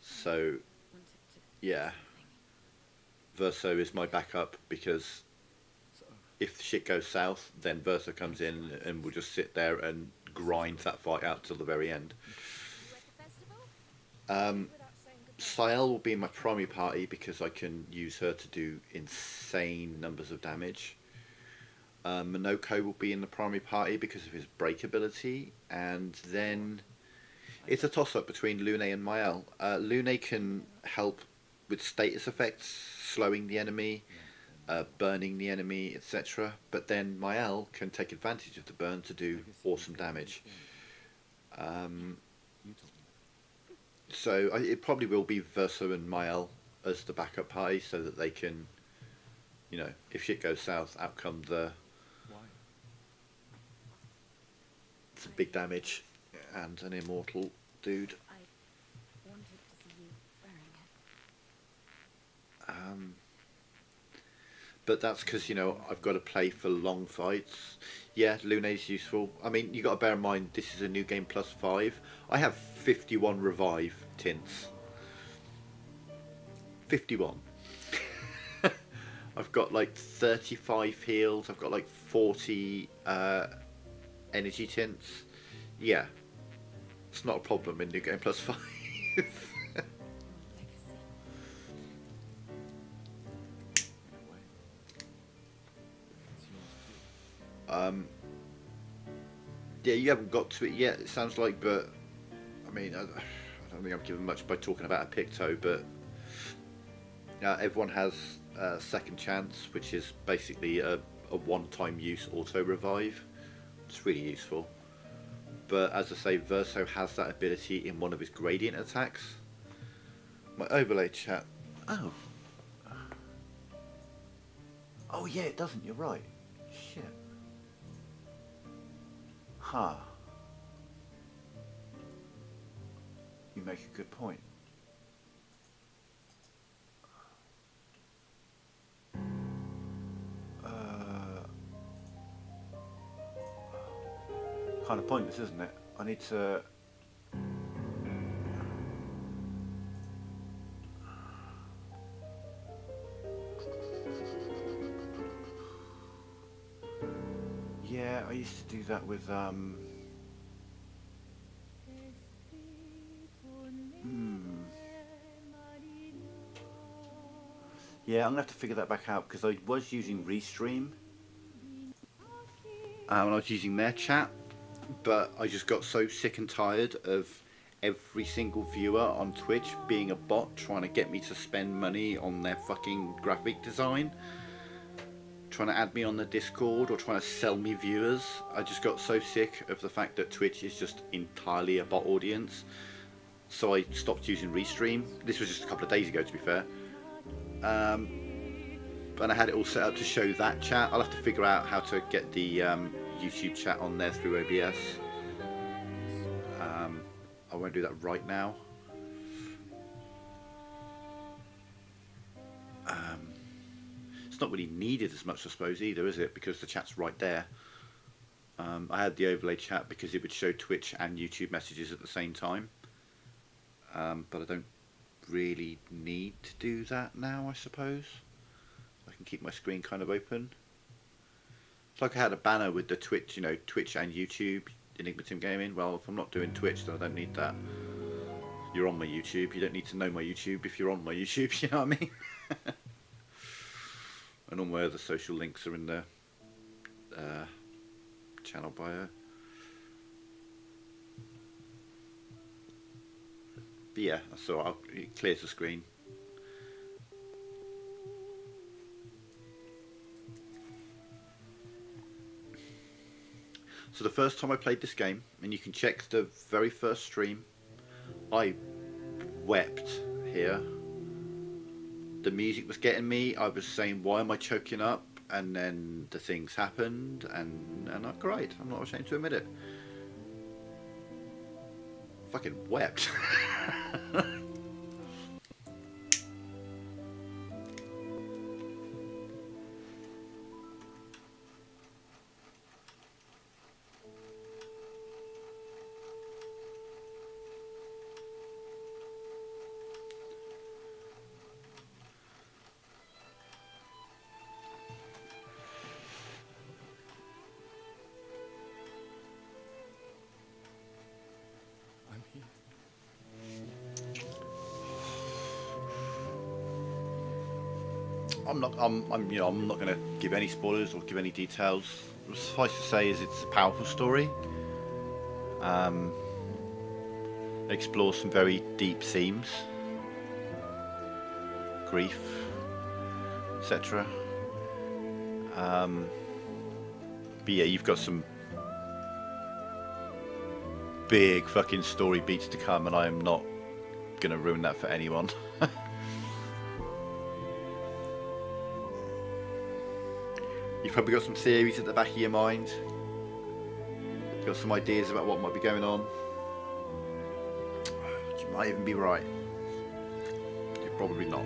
So, yeah. Verso is my backup because if shit goes south, then Verso comes in and will just sit there and grind that fight out till the very end. Sael will be in my primary party because I can use her to do insane numbers of damage. Monoko will be in the primary party because of his break ability, and then it's a toss-up between Lune and Mael. Lune can help with status effects, slowing the enemy, burning the enemy, etc. But then Mael can take advantage of the burn to do awesome damage. So it probably will be Verso and Mael as the backup party so that they can, you know, if shit goes south, out come the some big damage and an immortal dude. I wanted to see you wearing it. But that's because, you know, I've got to play for long fights. Yeah, Lune's useful. I mean, you got to bear in mind, this is a new game plus 5. I have 51 revive tints. 51. I've got like 35 heals. I've got like 40 energy tints. Yeah, it's not a problem in new game plus 5. Yeah, you haven't got to it yet, it sounds like, but I mean, I don't think I'm giving much by talking about a picto, but everyone has a second chance, which is basically a one-time use auto revive. It's really useful. But as I say, Verso has that ability in one of his gradient attacks. My overlay chat. Oh. Oh yeah, it doesn't, you're right. Shit. Huh. You make a good point. Kind of pointless, isn't it? I need to. Yeah, I used to do that with Yeah, I'm gonna have to figure that back out because I was using Restream when I was using their chat, but I just got so sick and tired of every single viewer on Twitch being a bot trying to get me to spend money on their fucking graphic design, trying to add me on the Discord or trying to sell me viewers. I just got so sick of the fact that Twitch is just entirely a bot audience, so I stopped using Restream. This was just a couple of days ago, to be fair. And I had it all set up to show that chat. I'll have to figure out how to get the YouTube chat on there through OBS. I won't do that right now. It's not really needed as much, I suppose, either, is it? Because the chat's right there. I had the overlay chat because it would show Twitch and YouTube messages at the same time. But I don't really need to do that now, I suppose. I can keep my screen kind of open. It's like I had a banner with the Twitch, you know, Twitch and YouTube, Enigma Team Gaming. Well, if I'm not doing Twitch, then I don't need that. You're on my YouTube. You don't need to know my YouTube if you're on my YouTube, you know what I mean? And all my other social links are in the channel bio. But yeah, so it clears the screen. So the first time I played this game, and you can check the very first stream, I wept here. The music was getting me. I was saying, why am I choking up? And then the things happened, and I cried. I'm not ashamed to admit it. Fucking wept. I'm here. I'm not going to give any spoilers or give any details. Suffice to say is it's a powerful story. It explores some very deep themes, grief, etc. But yeah, you've got some big fucking story beats to come, and I am not going to ruin that for anyone. You've probably got some theories at the back of your mind. You've got some ideas about what might be going on. You might even be right. You're probably not.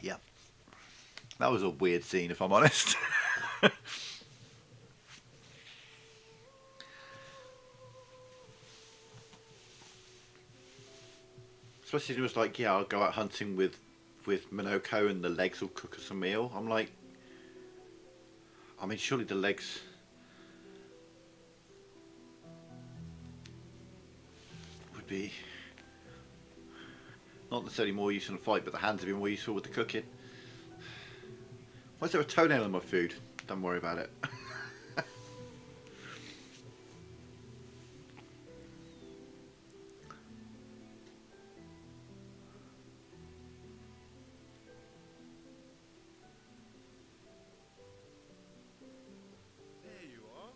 Yeah. That was a weird scene, if I'm honest. Especially if it was like, yeah, I'll go out hunting with Minoko and the legs will cook us a meal. I'm like, I mean, surely the legs would be Not necessarily more useful in a fight, but the hands have been more useful with the cooking. Why is there a toenail in my food? Don't worry about it. There you are.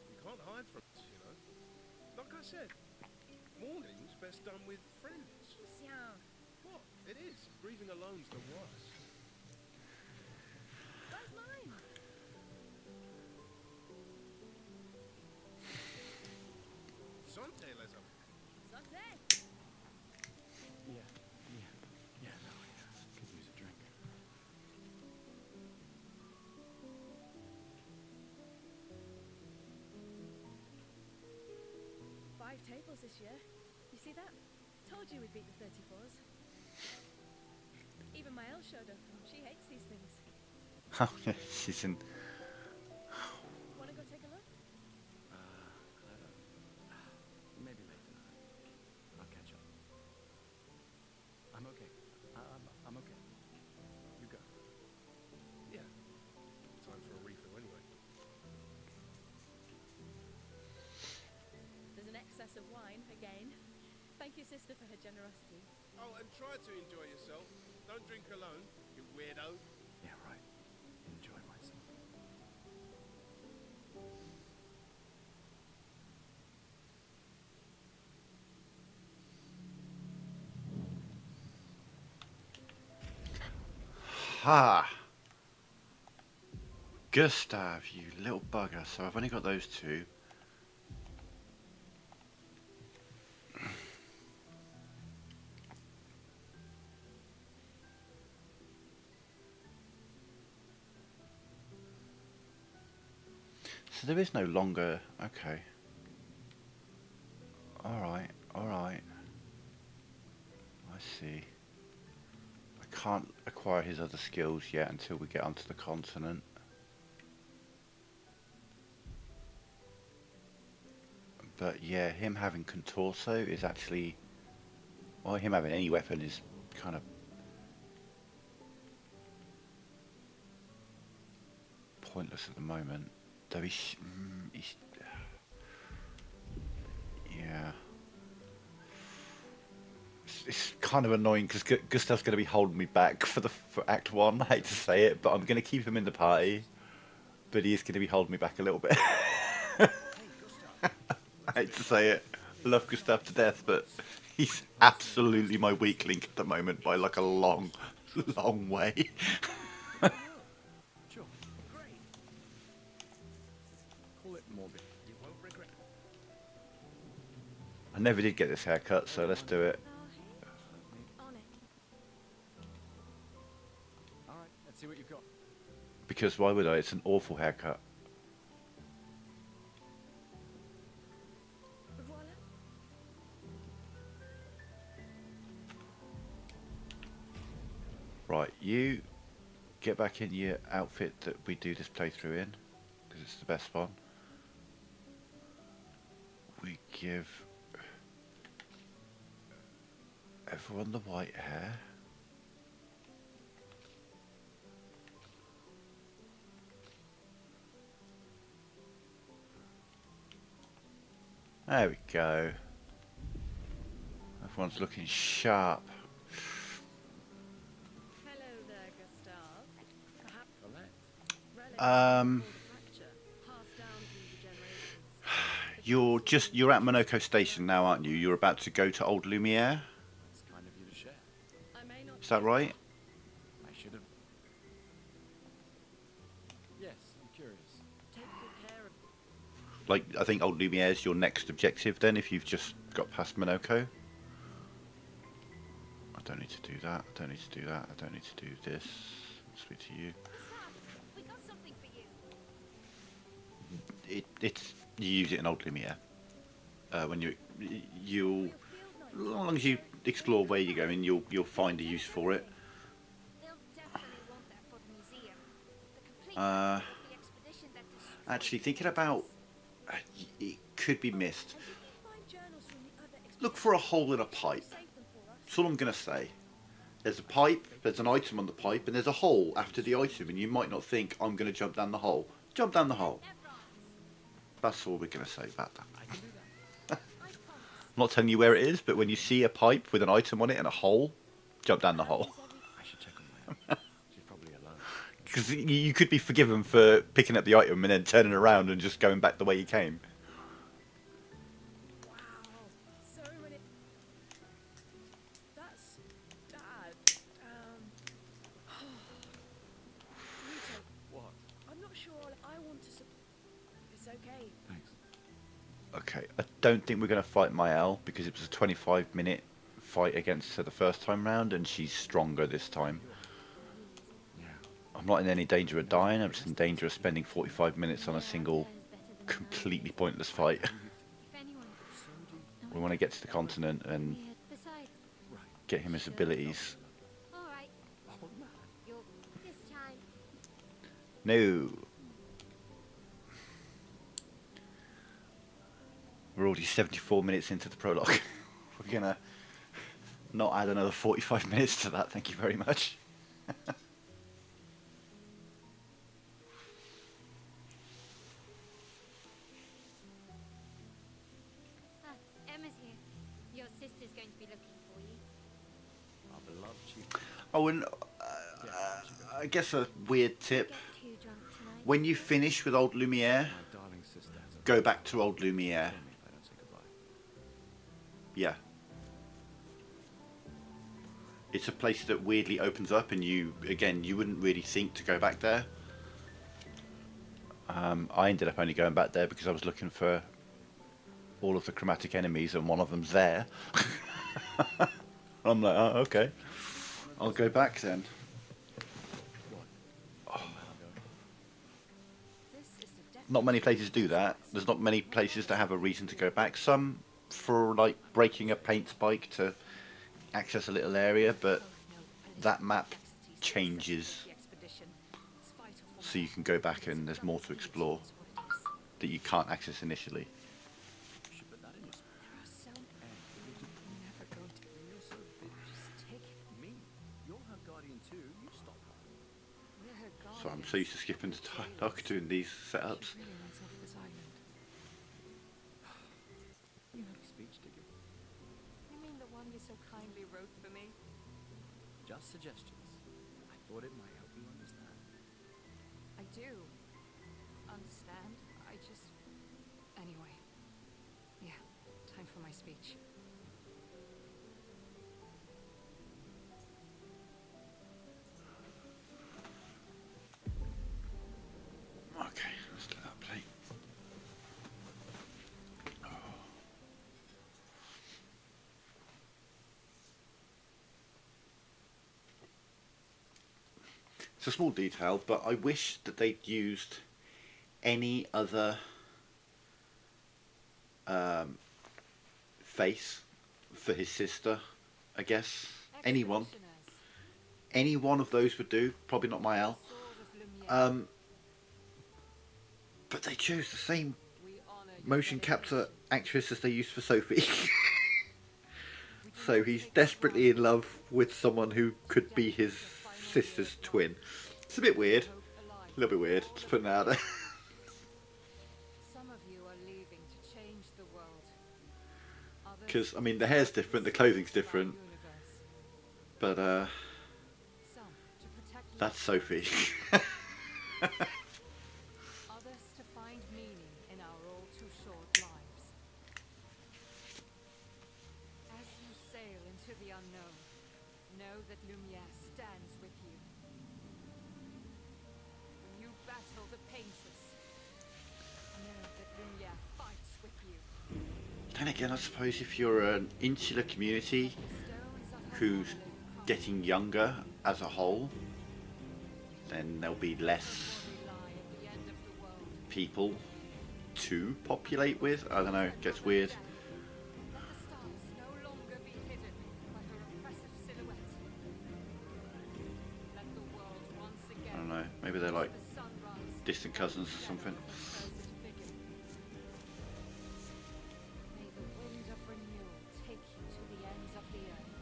You can't hide from it, you know. Like I said, morning's best done with friends. Lucien, What? It is. Breathing alone's the worst. where's mine? Santé, les amis. Santé. Yeah, no, I could use a drink. Five tables this year. You see that? Told you we'd beat the 34s. Even my Elle showed up, and she hates these things. Oh, yeah, she's in. Wanna go take a look? Maybe later. I'll catch up. I'm okay. I'm okay. You go. Yeah. Time for a refill anyway. There's an excess of wine, again. Thank you, sister, for her generosity. Oh, and try to enjoy yourself. Don't drink alone, you weirdo. Yeah, right. Enjoy myself. Ha! Gustav, you little bugger. So I've only got those two. So there is no longer. Okay. Alright, alright. I see. I can't acquire his other skills yet until we get onto the continent. But yeah, him having Contorso is actually... Well, him having any weapon is kind of... pointless at the moment. Though he's... yeah. It's kind of annoying because Gustav's going to be holding me back for Act 1. I hate to say it, but I'm going to keep him in the party. But he is going to be holding me back a little bit. I hate to say it. I love Gustav to death, but he's absolutely my weak link at the moment by like a long, long way. Sure. Great. Call it morbid. You won't regret it. I never did get this haircut, so let's do it. Oh, hey. On it. All right, let's see what you've got. Because why would I? It's an awful haircut. Voila. Right, you get back in your outfit that we do this playthrough in, because it's the best one. We give everyone the white hair. There we go. Everyone's looking sharp. Hello there, Gustav. Perhaps Colette. relics of the fracture, passed down through the generations. You're at Monoko Station now, aren't you? You're about to go to Old Lumiere. It's kind of you to share. I may not Is that right? I should have. Yes, I'm curious. take good care of Like, I think Old Lumiere is your next objective then, if you've just got past Monoko. I don't need to do that, I don't need to do that, I don't need to do this. Speak to you. Gustav, we got something for you. It's you use it in Old Lumiere. When you'll, as long as you explore where you're going, you'll find a use for it. They'll definitely want that for the museum. The complete record of the expedition that destroyed Actually, thinking about it could be missed. And did you find journals from the other Look for a hole in a pipe. Save them for us. That's all I'm going to say. There's a pipe, there's an item on the pipe, and there's a hole after the item, and you might not think, I'm going to jump down the hole. Jump down the hole. That's all we're going to say about that. I can do that. I'm not telling you where it is, but when you see a pipe with an item on it and a hole, jump down the hole. I should check on my aunt. She's probably alone. Because you could be forgiven for picking up the item and then turning around and just going back the way you came. Wow, so many. That's bad. Rito, What? I'm not sure I want to. It's okay. Thanks. Okay, I don't think we're going to fight Mael because it was a 25-minute fight against her the first time round, and she's stronger this time. Yeah. I'm not in any danger of dying, I'm just in danger of spending 45 minutes on a single completely pointless fight. If anyone, We want to get to the continent and besides, get him his abilities. all right, Oh man. you'll this time. No. We're already 74 minutes into the prologue. We're going to not add another 45 minutes to that, thank you very much. Ah, Emma's here. Your sister's going to be looking for you. Our beloved chief. Oh, and I guess a weird tip. Get too drunk tonight. When you finish with Old Lumiere, My darling sister has a go back to Old Lumiere. kill me if I don't say goodbye. Yeah. It's a place that weirdly opens up, and you wouldn't really think to go back there. I ended up only going back there because I was looking for all of the chromatic enemies, and one of them's there. I'm like, oh, okay. I'll go back then. This is the Not many places do that. There's not many places that have a reason to go back. Some for like breaking a paint spike to access a little area, but that map changes so you can go back and there's more to explore that you can't access initially. You should put that in your speech. There are so never going to. You're so big. Just take it. Me? You're her guardian too. You stop her. We're her guardians. So I'm so used to skipping the dialogue doing these setups. She really wants off this island. You have a speech, did you? You mean the one you so kindly wrote for me? Just suggestions. I thought it might help you understand. I do understand. I just. Anyway. Yeah, time for my speech. Okay, let's let that play. It's a small detail, but I wish that they'd used any other face for his sister, I guess. Anyone. Executioners, Any one of those would do. Probably not Mael. Sword of Lumiere. But they chose the same We honor your motion capture dedication. actress as they used for Sophie. So he's desperately in love with someone who could be his sister's twin. It's a bit weird. Hope alive. A little bit weird. Just putting it out there. Some of you are leaving to change the world. Others Because, I mean, the hair's different, the clothing's to our different. universe. But, Some to protect that's life. Sophie. Others to find meaning in our all too short lives. As you sail into the unknown, know that Lumiere stands with you. When you battle the Painters, know that Lumiere fights with you. Then again, I suppose if you're an insular community The stones of her who's monolith come getting younger as a whole, then there'll be less before we lie at the end of the world. people to populate with. I don't know, it gets weird. Let the stars no longer be hidden by her oppressive silhouette. Let the world once I again don't know, maybe they're like the sunrise distant cousins or something. of her cursed figure. May the wind of renewal take you to the ends of the earth.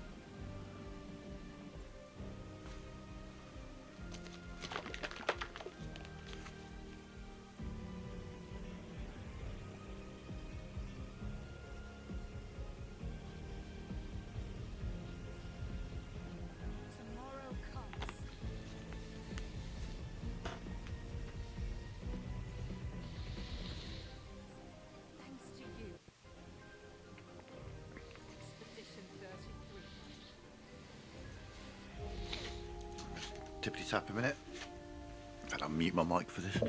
tippity tap a minute. In fact, I'll mute my mic for this.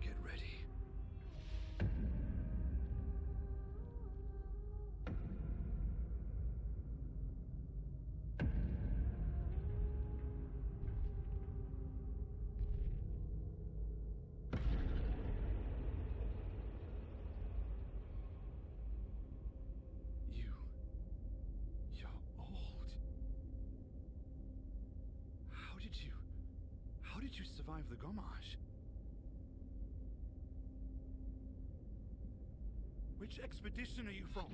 Get ready. You're old. How did you survive the Gomage? Which expedition are you from?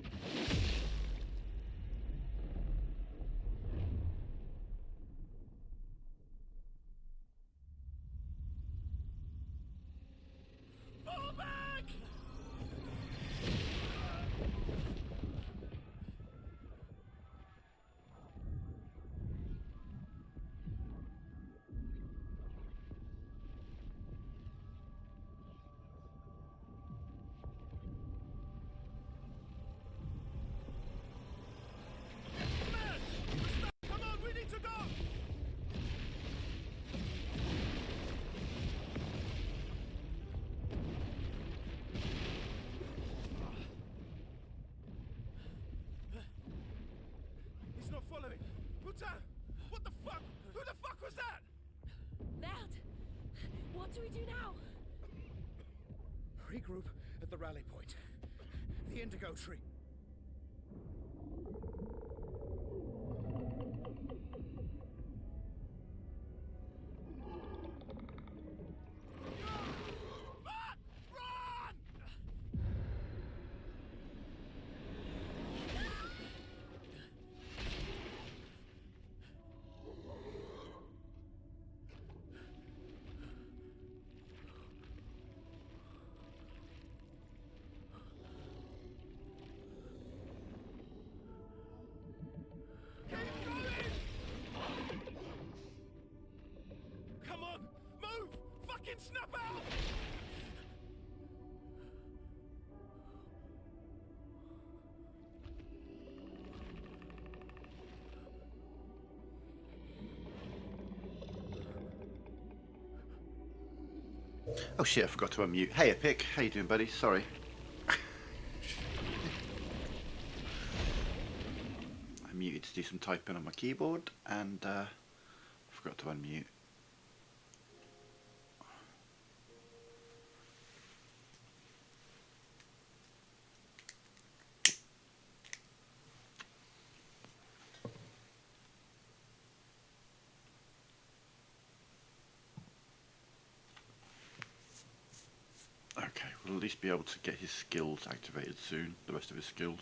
Fall back! Come on, we need to go! He's not following. Putain! What the fuck? Who the fuck was that? Merde! What do we do now? Regroup at the rally point. The Indigo Tree. Fuck! Run! Keep going! Come on, move! Fucking snap out! Oh shit, I forgot to unmute. Hey Epic, how you doing, buddy? Sorry. I muted to do some typing on my keyboard and forgot to unmute. Okay, we'll at least be able to get his skills activated soon, the rest of his skills.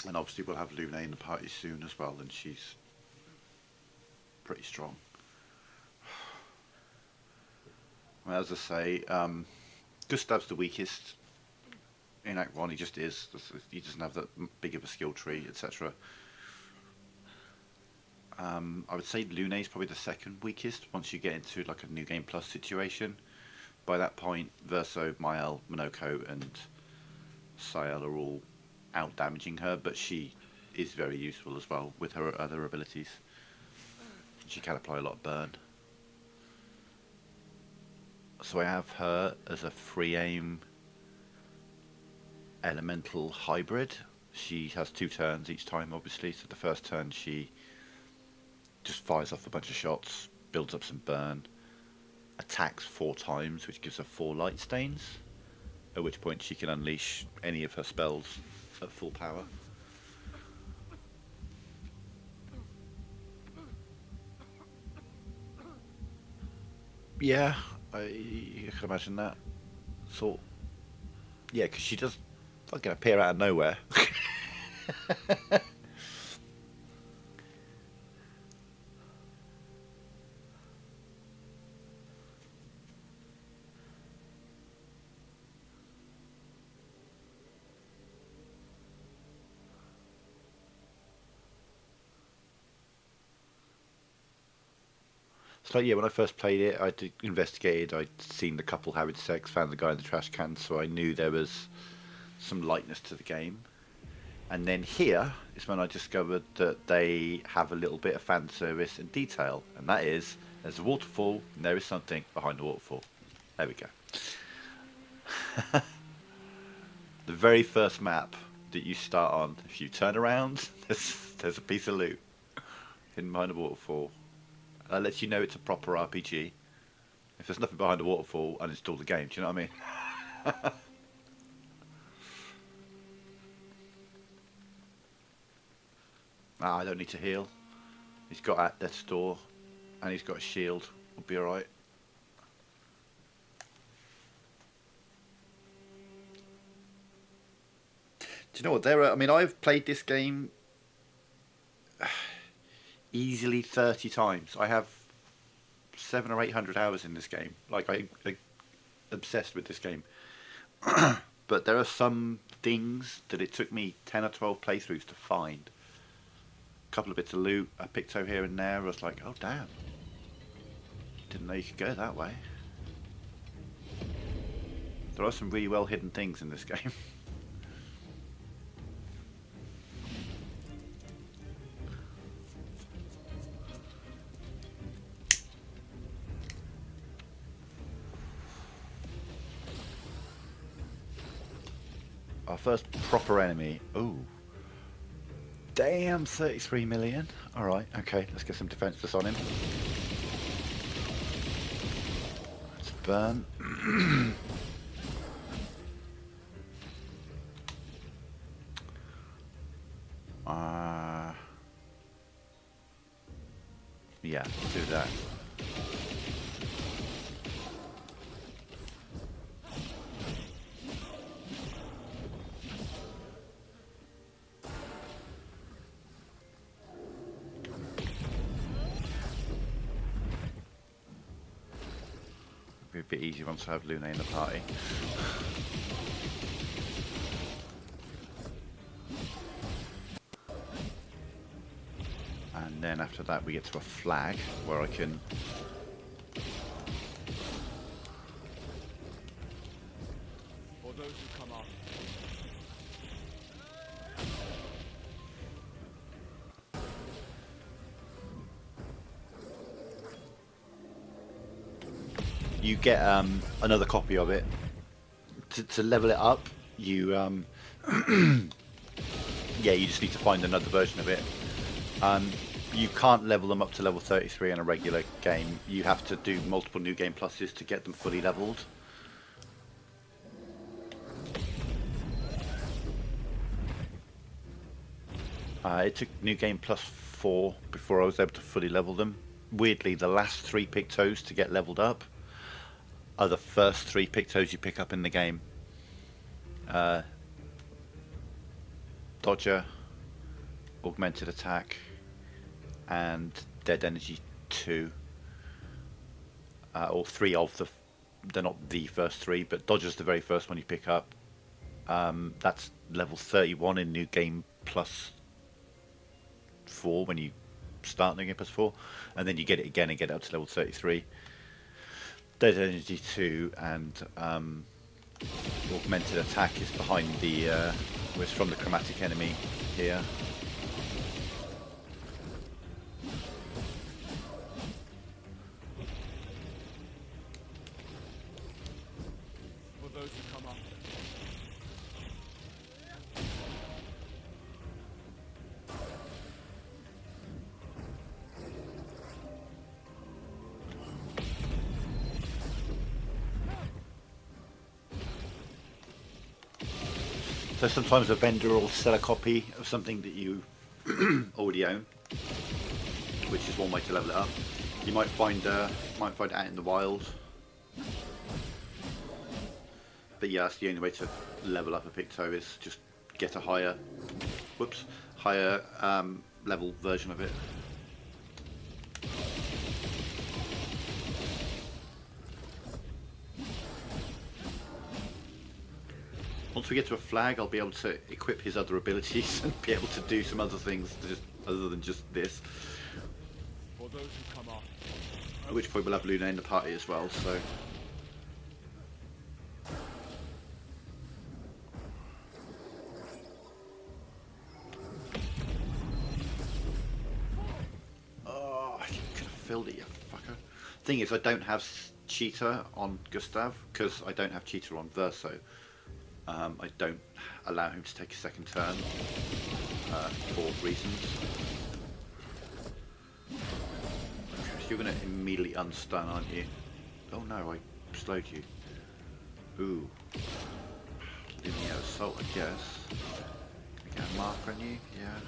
And obviously we'll have Luna in the party soon as well, and she's pretty strong. Well, as I say, Gustav's the weakest in Act 1, he just is. He doesn't have that big of a skill tree, etc. I would say Luna is probably the second weakest once you get into like a New Game Plus situation. By that point, Verso, Mael, Monoko and Sayel are all out damaging her, but she is very useful as well with her other abilities. She can apply a lot of burn. So I have her as a free aim elemental hybrid. She has 2 turns each time, obviously. So the first turn she just fires off a bunch of shots, builds up some burn, attacks 4 times, which gives her 4 light stains, at which point she can unleash any of her spells at full power. Yeah, you can imagine that. Thought, yeah, because she does fucking appear out of nowhere. So yeah, when I first played it, I investigated. I'd seen the couple having sex, found the guy in the trash can, so I knew there was some lightness to the game. And then here is when I discovered that they have a little bit of fan service and detail, and that is there's a waterfall and there is something behind the waterfall. There we go. The very first map that you start on, if you turn around, there's a piece of loot hidden behind the waterfall. That lets you know it's a proper RPG. If there's nothing behind the waterfall, uninstall the game. Do you know what I mean? I don't need to heal. He's got at death's door, and he's got a shield. We'll be alright. Do you know what? I mean, I've played this game easily 30 times. I have 700 or 800 hours in this game. Like, I obsessed with this game. But there are some things that it took me 10 or 12 playthroughs to find. A couple of bits of loot, a picto here and there. I was like, oh damn, didn't know you could go that way. There are some really well hidden things in this game. Our first proper enemy. Ooh. Damn, 33 million. Alright, okay, let's get some defenseless on him. Let's burn. Yeah, do that. Be a bit easier once I have Luna in the party. And then after that we get to a flag where I can For those who come after. you get another copy of it. To level it up, you yeah, you just need to find another version of it. You can't level them up to level 33 in a regular game. You have to do multiple New Game Pluses to get them fully leveled. It took New Game Plus 4 before I was able to fully level them. Weirdly, the last 3 pictos to get leveled up are the first 3 pictos you pick up in the game. Dodger, Augmented Attack, and Dead Energy 2. Or 3 of the... They're not the first 3, but Dodger's the very first one you pick up. That's level 31 in New Game Plus 4 when you start New Game Plus 4. And then you get it again and get it up to level 33. Dead Energy 2 and augmented attack is behind the, was from the chromatic enemy here. For those who come after. So sometimes a vendor will sell a copy of something that you already own, which is one way to level it up. You might find it out in the wild, but yeah, that's the only way to level up a picto is just get a higher, higher level version of it. Once we get to a flag, I'll be able to equip his other abilities and be able to do some other things other than just this. For those who come after. At which point we'll have Luna in the party as well, so... Oh, I could have filled it, you fucker. Thing is, I don't have cheater on Gustav, because I don't have cheater on Verso. I don't allow him to take a second turn for reasons. You're going to immediately unstun, aren't you? Oh no, I slowed you. Ooh. Lumina assault, I guess. Can we get a mark on you? Yeah.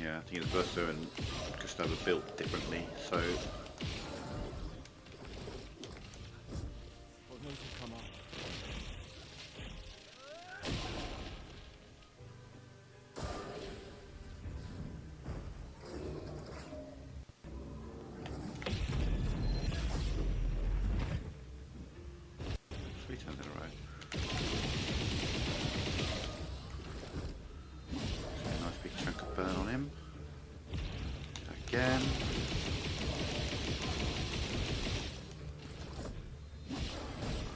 Yeah, I think it's Verso and Gustav are built differently, so... For those who come after. Three turns in a row. So a nice big chunk of burn on him. Again.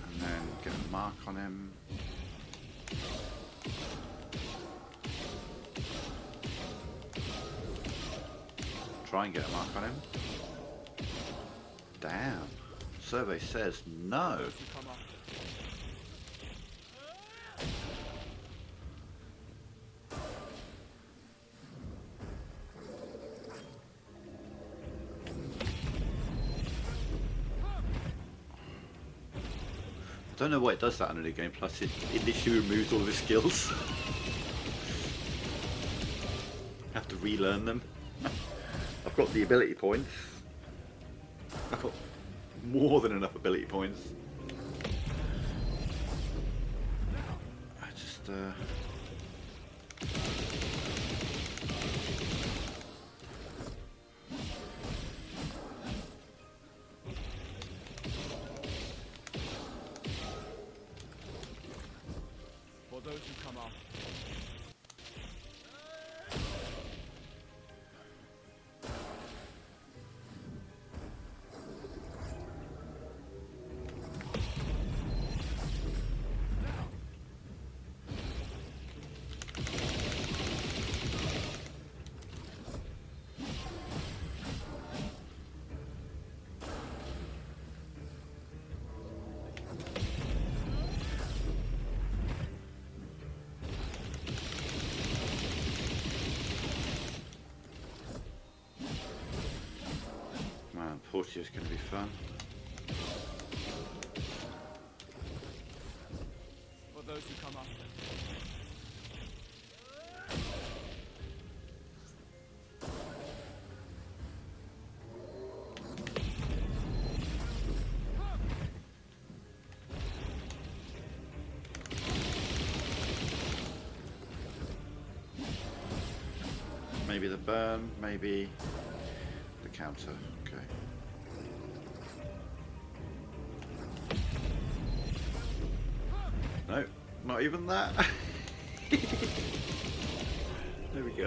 And then get a mark on him. Try and get a mark on him. Damn. Survey says no. Those who come after. I don't know why it does that on a new game, plus it literally removes all of his skills. Have to relearn them. I've got the ability points. I've got more than enough ability points. I just For those who come after. man, Portio's going to be fun. For those who come after. Maybe the burn, maybe the counter. Okay. No, not even that. There we go.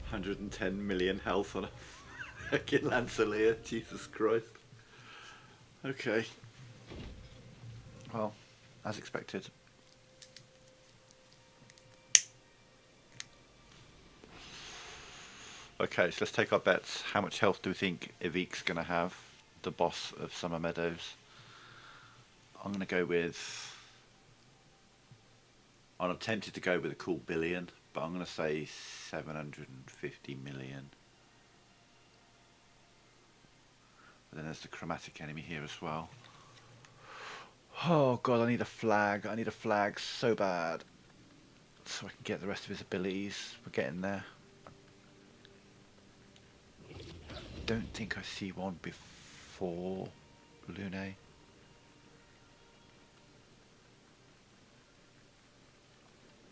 110 million health on a fucking Lancelier. Jesus Christ. Okay. Well, as expected. Okay, so let's take our bets. How much health do we think Evik's going to have? The boss of Summer Meadows. I'm going to go with... I'm tempted to go with a cool billion, but I'm going to say 750 million. But then there's the chromatic enemy here as well. Oh god, I need a flag. I need a flag so bad. So I can get the rest of his abilities. We're getting there. Don't think I see one before Lune.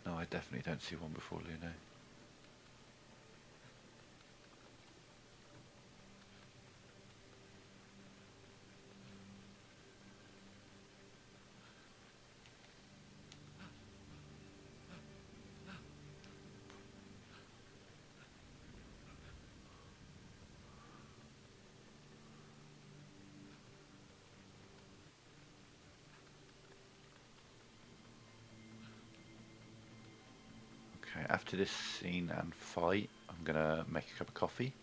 No, I definitely don't see one before Lune. Okay, after this scene and fight, I'm gonna make a cup of coffee.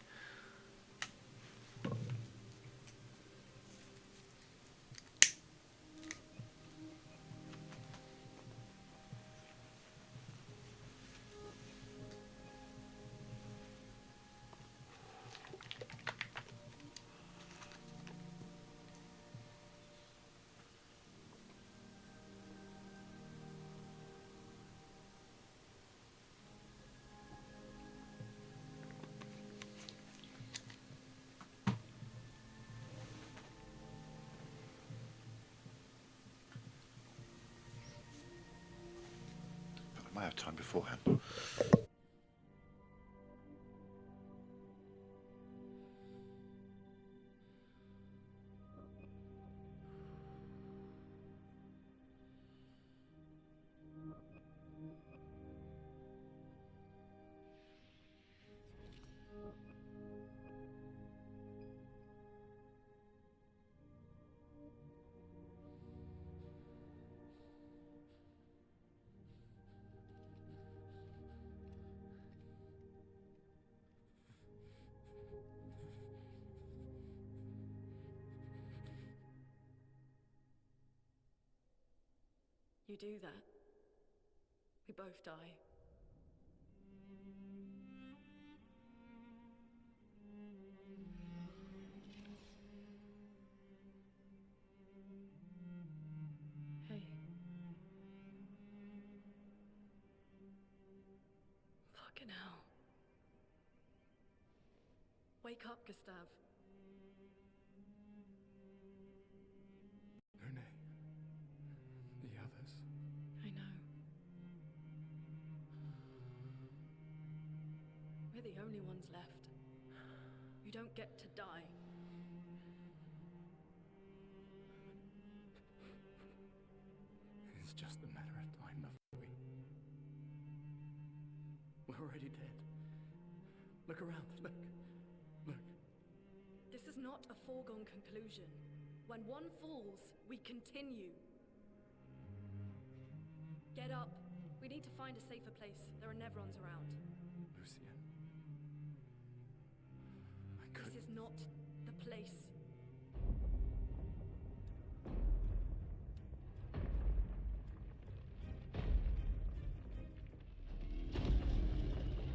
But I might have time beforehand. You do that, we both die. Hey. Fucking hell. Wake up, Gustav. Lune. The others. I know. We're the only ones left. You don't get to die. It's just a matter of time before we're already dead. Look around. Look. Look. This is not a foregone conclusion. When one falls, we continue. Get up. We need to find a safer place. There are Nevrons around. Lucian. I could. This is not the place.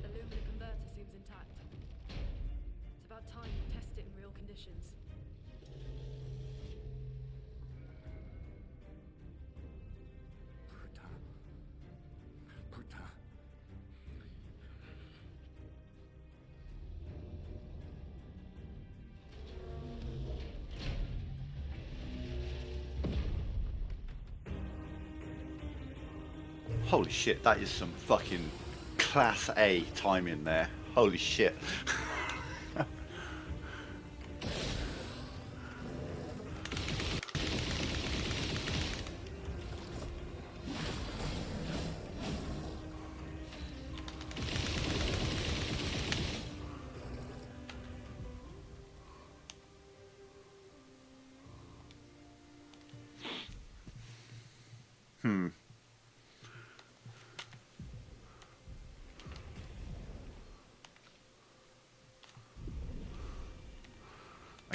The lumina converter seems intact. It's about time we test it in real conditions. Putain. Putain. Holy shit, that is some fucking class A timing there. Holy shit.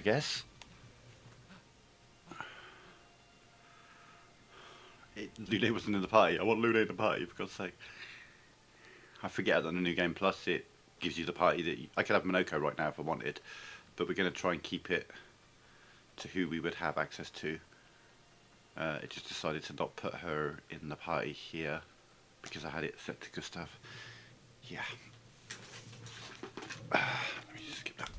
guess. Lune wasn't in the party. I want Lune in the party, for God's sake. I forget that on the new game plus it gives you the party that I could have Monoko right now if I wanted, but we're going to try and keep it to who we would have access to. It just decided to not put her in the party here because I had it set to Gustav. Yeah. Let me just skip that.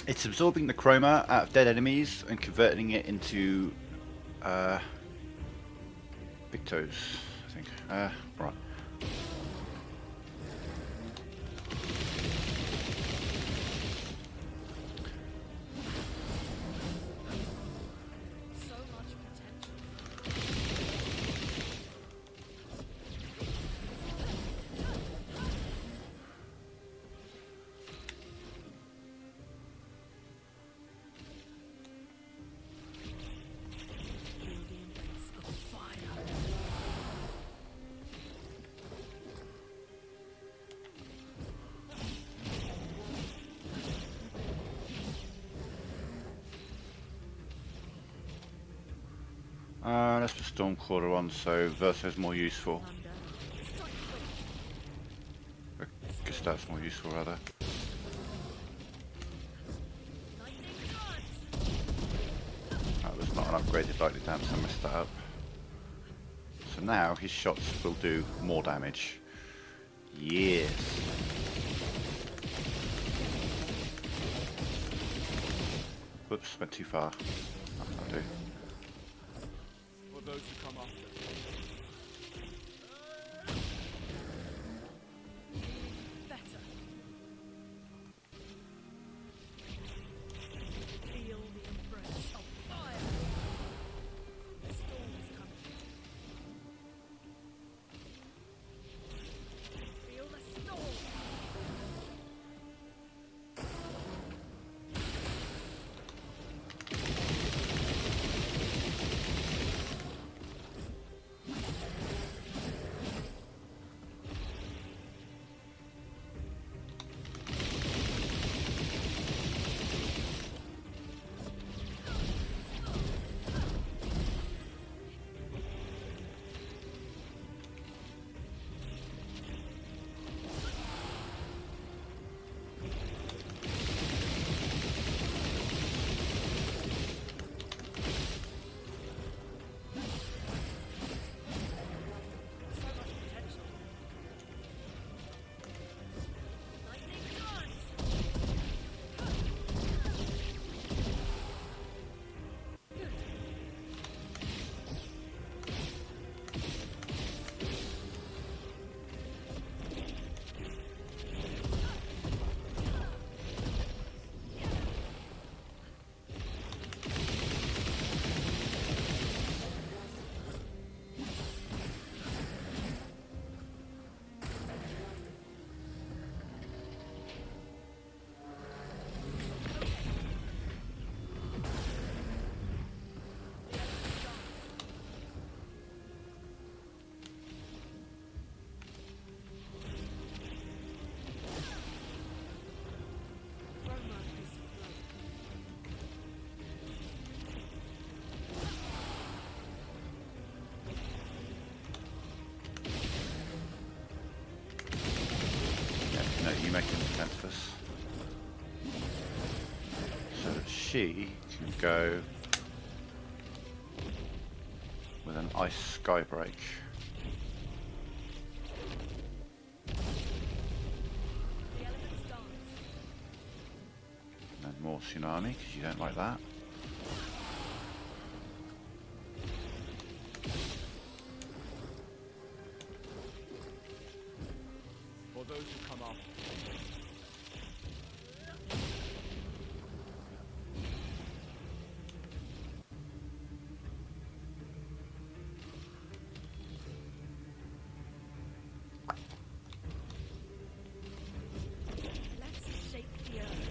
It's absorbing the chroma out of dead enemies and converting it into pictos, I think. Right. So much potential. Feel the embrace of fire. Let's put Stormcaller on so Verso's more useful. Gustav's more useful rather. That was not an upgraded lightning dance, I messed that up. So now his shots will do more damage. Yes. Whoops, went too far. That'll do. For those who come after. Better. Feel the embrace of fire. The storm is coming. Feel the storm. So much potential. Lightning dance. Roma is flowing. Yeah, no, you make him defenseless. So that she can go with an ice skybreak. The elements dance. And then more tsunami, because you don't like that. For those who come after. Let's shake the earth.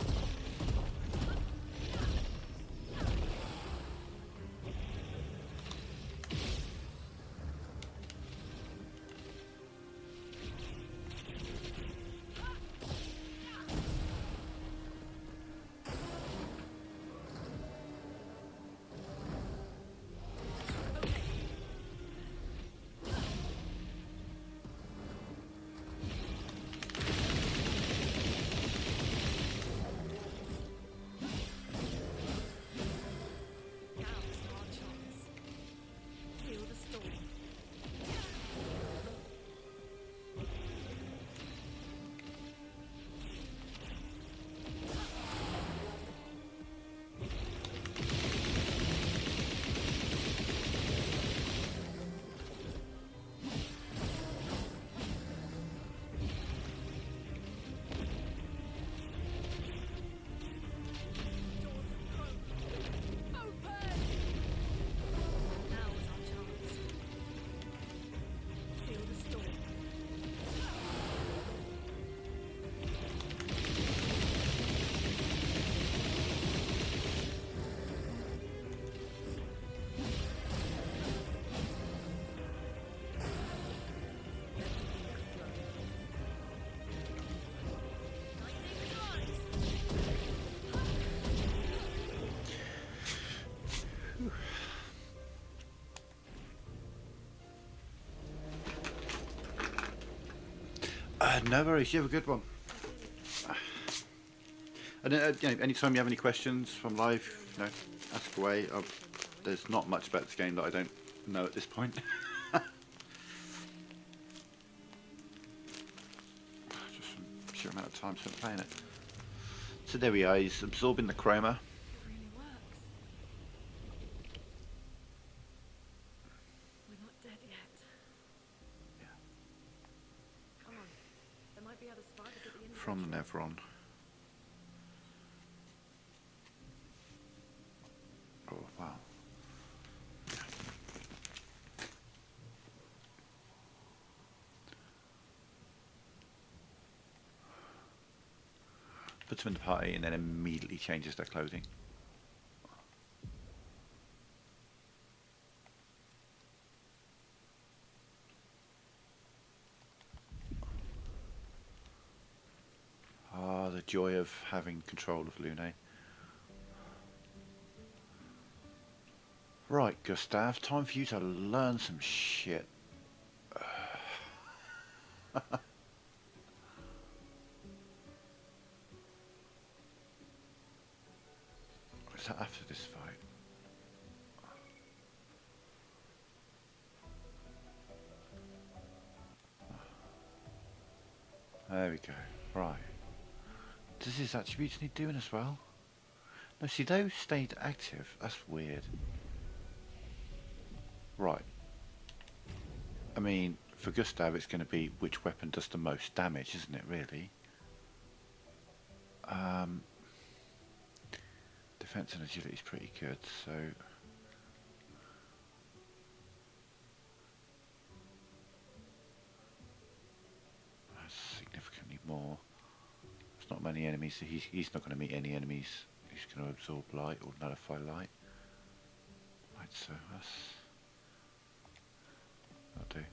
No worries. You have a good one. And anytime you have any questions from live, ask away. There's not much about this game that I don't know at this point. Just some sheer amount of time spent playing it. So there we are. He's absorbing the chroma. It really works. We're not dead yet. Yeah. Come on. There might be other survivors at the end of From the trail. Nevron. Oh wow. Puts them in the party and then immediately changes their clothing. Ah, the joy of having control of Lune. Right, Gustav, time for you to learn some shit. Is that after this fight? There we go. Right. Does his attributes need doing as well? No, see, those stayed active. That's weird. Right. I mean, for Gustav, it's going to be which weapon does the most damage, isn't it, really? Defense and agility is pretty good, so... That's significantly more. There's not many enemies, so he's not going to meet any enemies who's going to absorb light or nullify light. Right, so that'll do.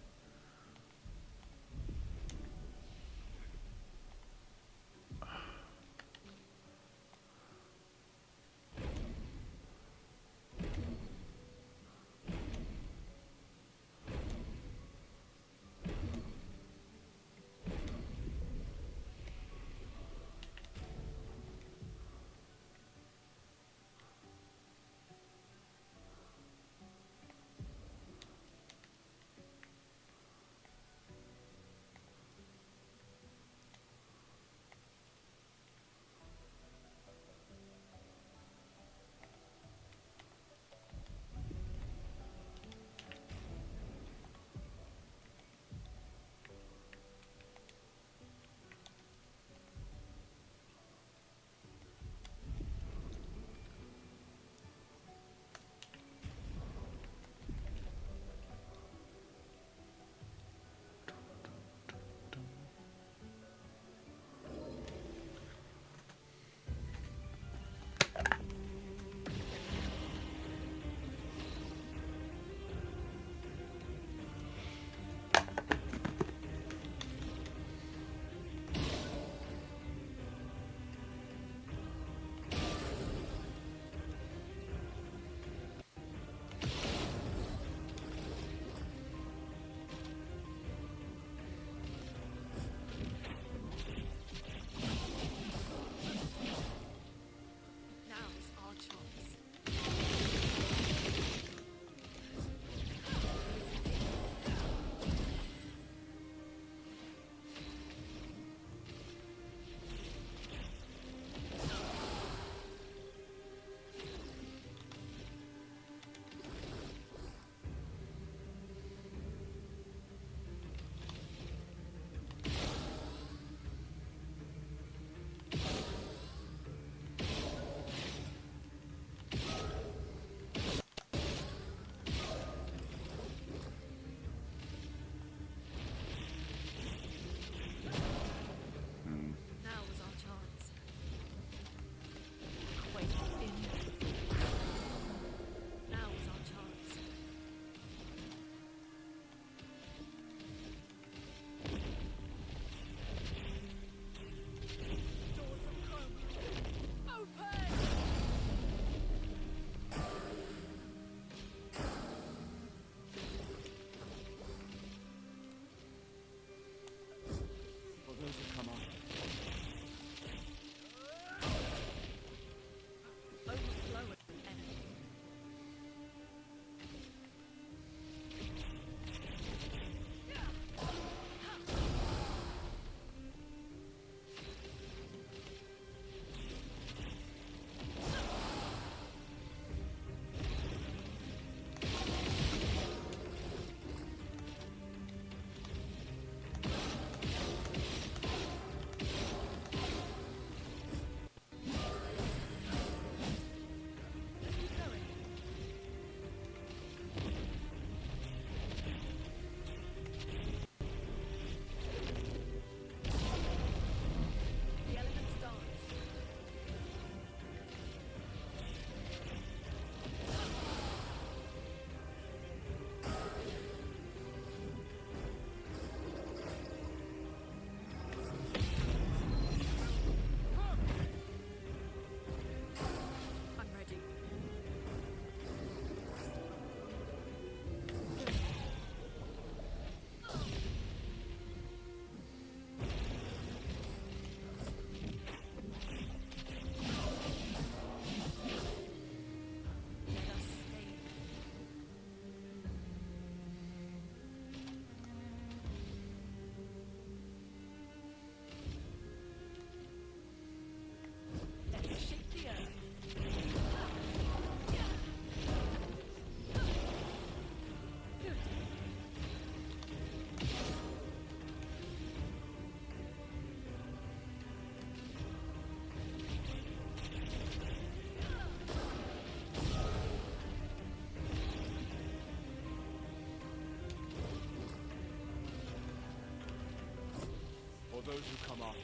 those who come after.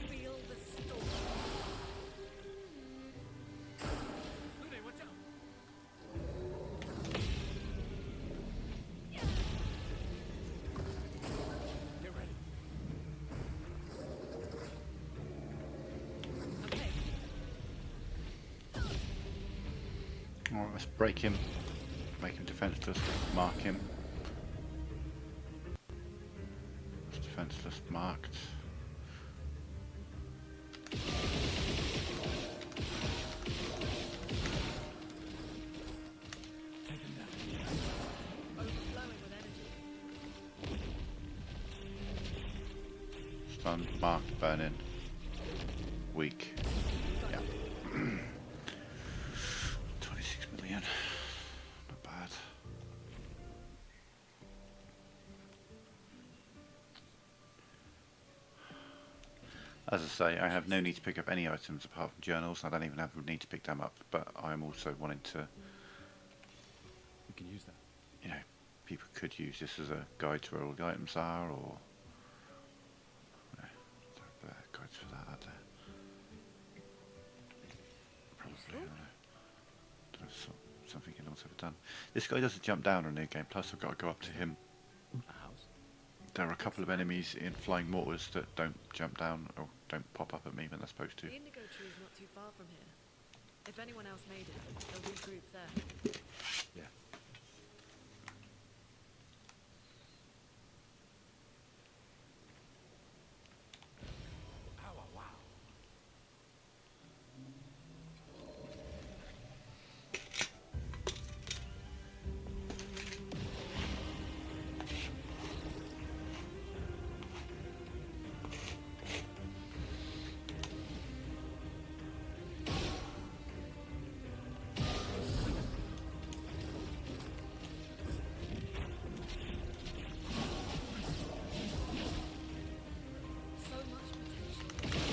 Feel the storm. Lune, watch out! Get ready. Okay. Alright, let's break him. Make him defenseless. Mark him. It's defenseless, marked. Overflowing with energy. Stunned, marked, burning. Weak. Yeah. 26 million. Not bad. As I say, I have no need to pick up any items apart from journals. I don't even have need to pick them up, but I'm also wanting to, We can use that. you know, people could use this as a guide to where all the items are, or there are guides for that out there. Probably, I don't know. Don't know, something anyone's ever done. This guy doesn't jump down on a new game, plus I've got to go up to him. A house? There are a couple of enemies in flying mortars that don't jump down or don't pop up at me when they're supposed to. The indigo tree is not too far from here. If anyone else made it, they'll regroup there. Yeah. Ow, wow. So much potential.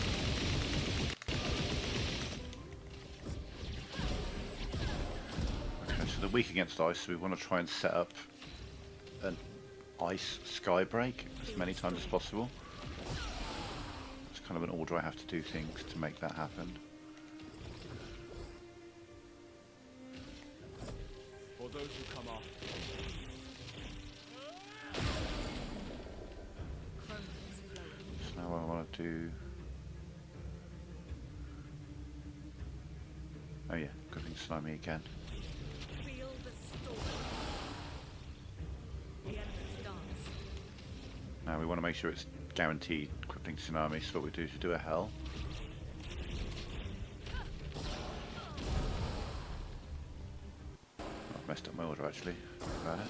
Okay, so they're weak against ice, so we want to try and set up an ice sky break as many times as possible. It's kind of an order I have to do things to make that happen. For those who come after. Chrome is flowing. So now I want to do... Oh yeah, gripping slimy again. Feel the storm. The elements dance. Now we want to make sure it's guaranteed crippling tsunami, so what we do is we do a hell. I've messed up my order actually. About it.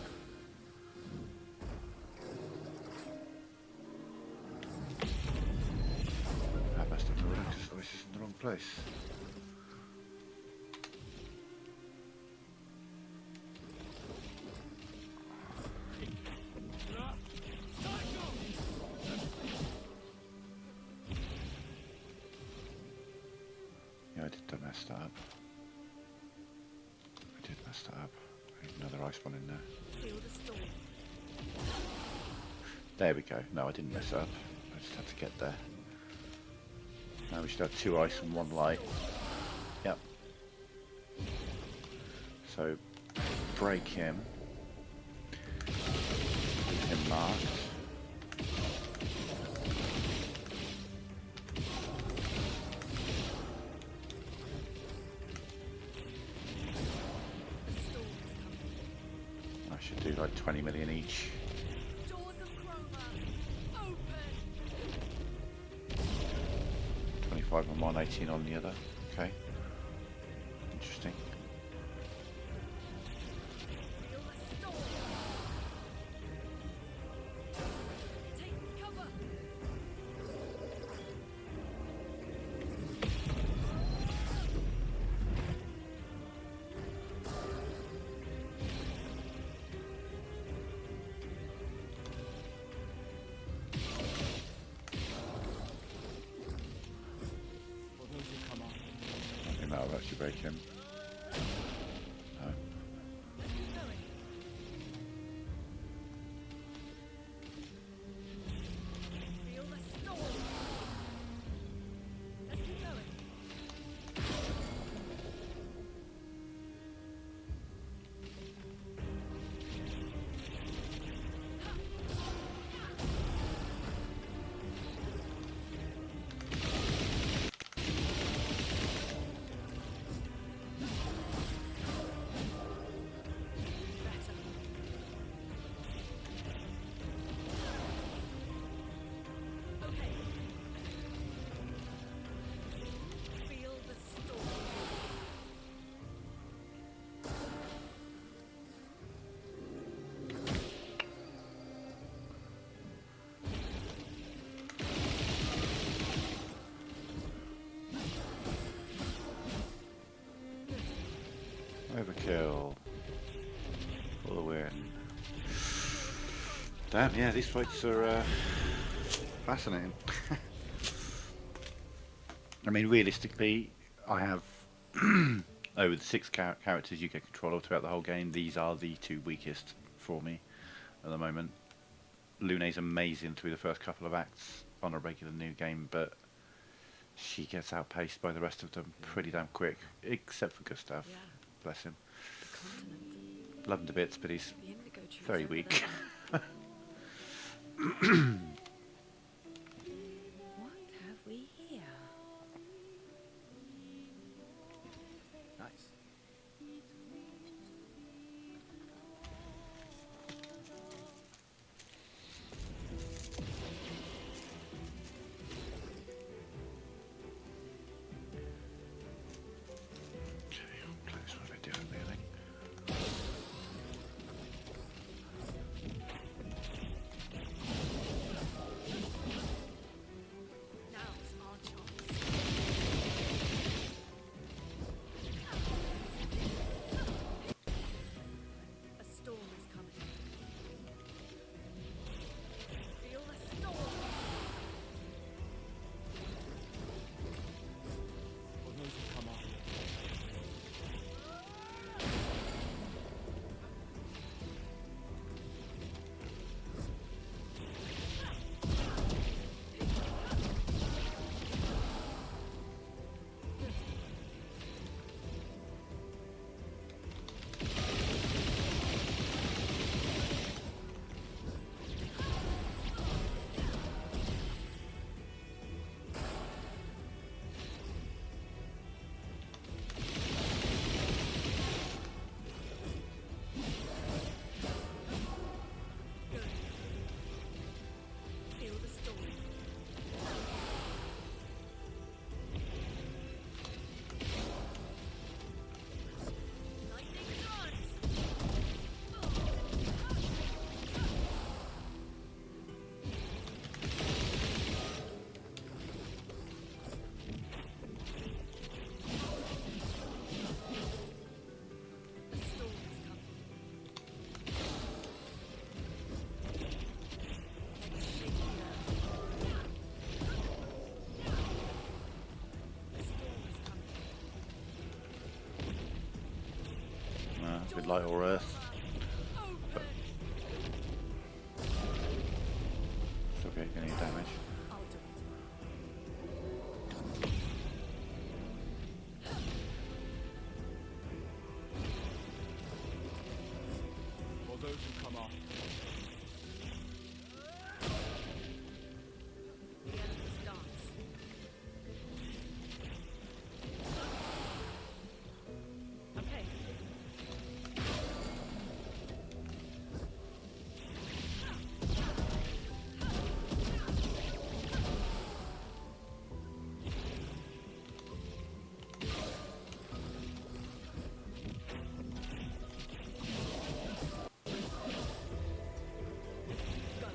I've messed up my order because the voice is in the wrong place. Yeah, I did mess that up. I did mess that up. I need another ice one in there. Feel the storm. There we go. No, I didn't mess it up. I just had to get there. Now we should have 2 ice and 1 light. Yep. So, break him. Leave him marked. The storm is coming. I should do like 20 million each. Doors of chroma. Open. 25 on one, 18 on the other. Okay. Interesting. Feel the storm. Take cover. actually break him. No. Let's keep going. Feel the storm. Let's keep going. Better. Okay. Feel the storm. Overkill. For the win. Damn, yeah, these fights are fascinating. I mean, realistically, I have over the 6 characters you get control of throughout the whole game. These are the 2 weakest for me at the moment. Luna's amazing through the first couple of acts on a regular new game, but she gets outpaced by the rest of them pretty damn quick, except for Gustav. Yeah. Bless him. The continent. Love him to bits, but he's The indigo trees very over weak. there. What have we here? Nice. Okay, I'll play this one a bit differently, I think. Now's our chance. A storm is coming. Feel the storm. For those who come after. Good. Feel the storm. Lightning strikes. A storm is coming. Let's shake the earth. A storm is coming. A bit light or earth. Open. It's okay, any damage. I'll do it. For those who come after. The elements dance. Okay. Go.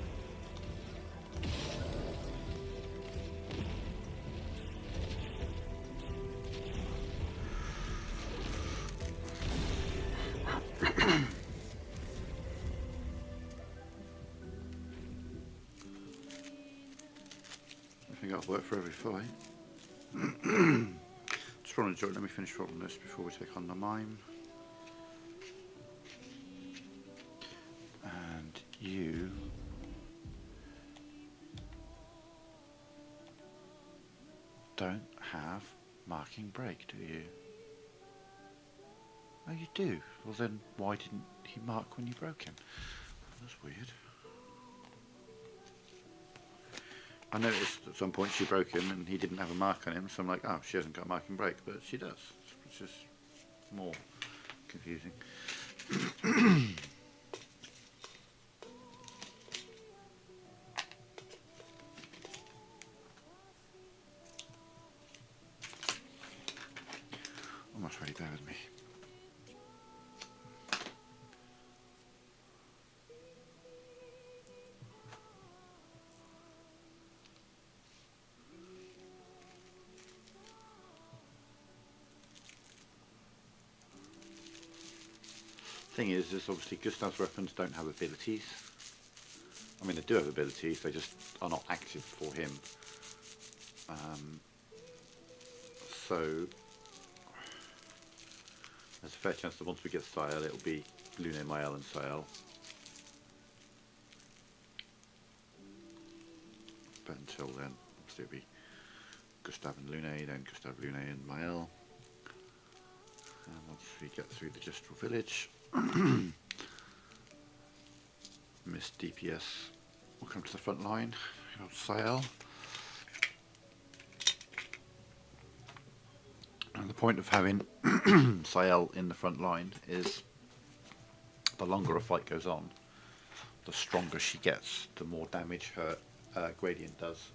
I think that'll work for every fight. Just want to enjoy. Let me finish rolling this before we take on the mime. And you don't have marking break, do you? Oh, you do? Well then, why didn't he mark when you broke him? That's weird. I noticed at some point she broke him and he didn't have a mark on him, so I'm like, oh, she hasn't got a marking break, but she does, which is more confusing. Almost ready, bear with me. Thing is obviously Gustav's weapons don't have abilities. I mean, they do have abilities, they just are not active for him. So there's a fair chance that once we get Sael, it'll be Lune, Mael and Sael. But until then, obviously it'll be Gustav and Lune, then Gustav, Lune and Mael. And once we get through the Gestral village, Miss DPS will come to the front line. Sael. And the point of having Sael in the front line is the longer a fight goes on, the stronger she gets, the more damage her gradient does.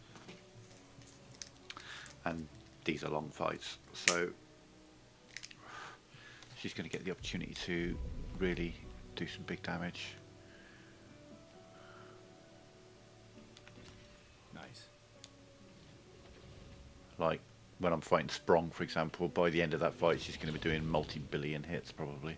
And these are long fights, so she's going to get the opportunity to really do some big damage. Nice. Like when I'm fighting Sprong, for example, by the end of that fight she's going to be doing multi-billion hits probably.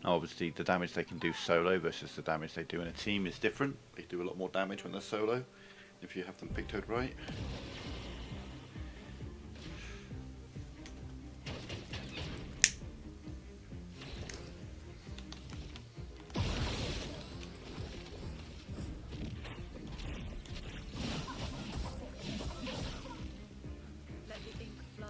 Now obviously the damage they can do solo versus the damage they do in a team is different. They do a lot more damage when they're solo, if you have them pictoed right. Let the ink flow.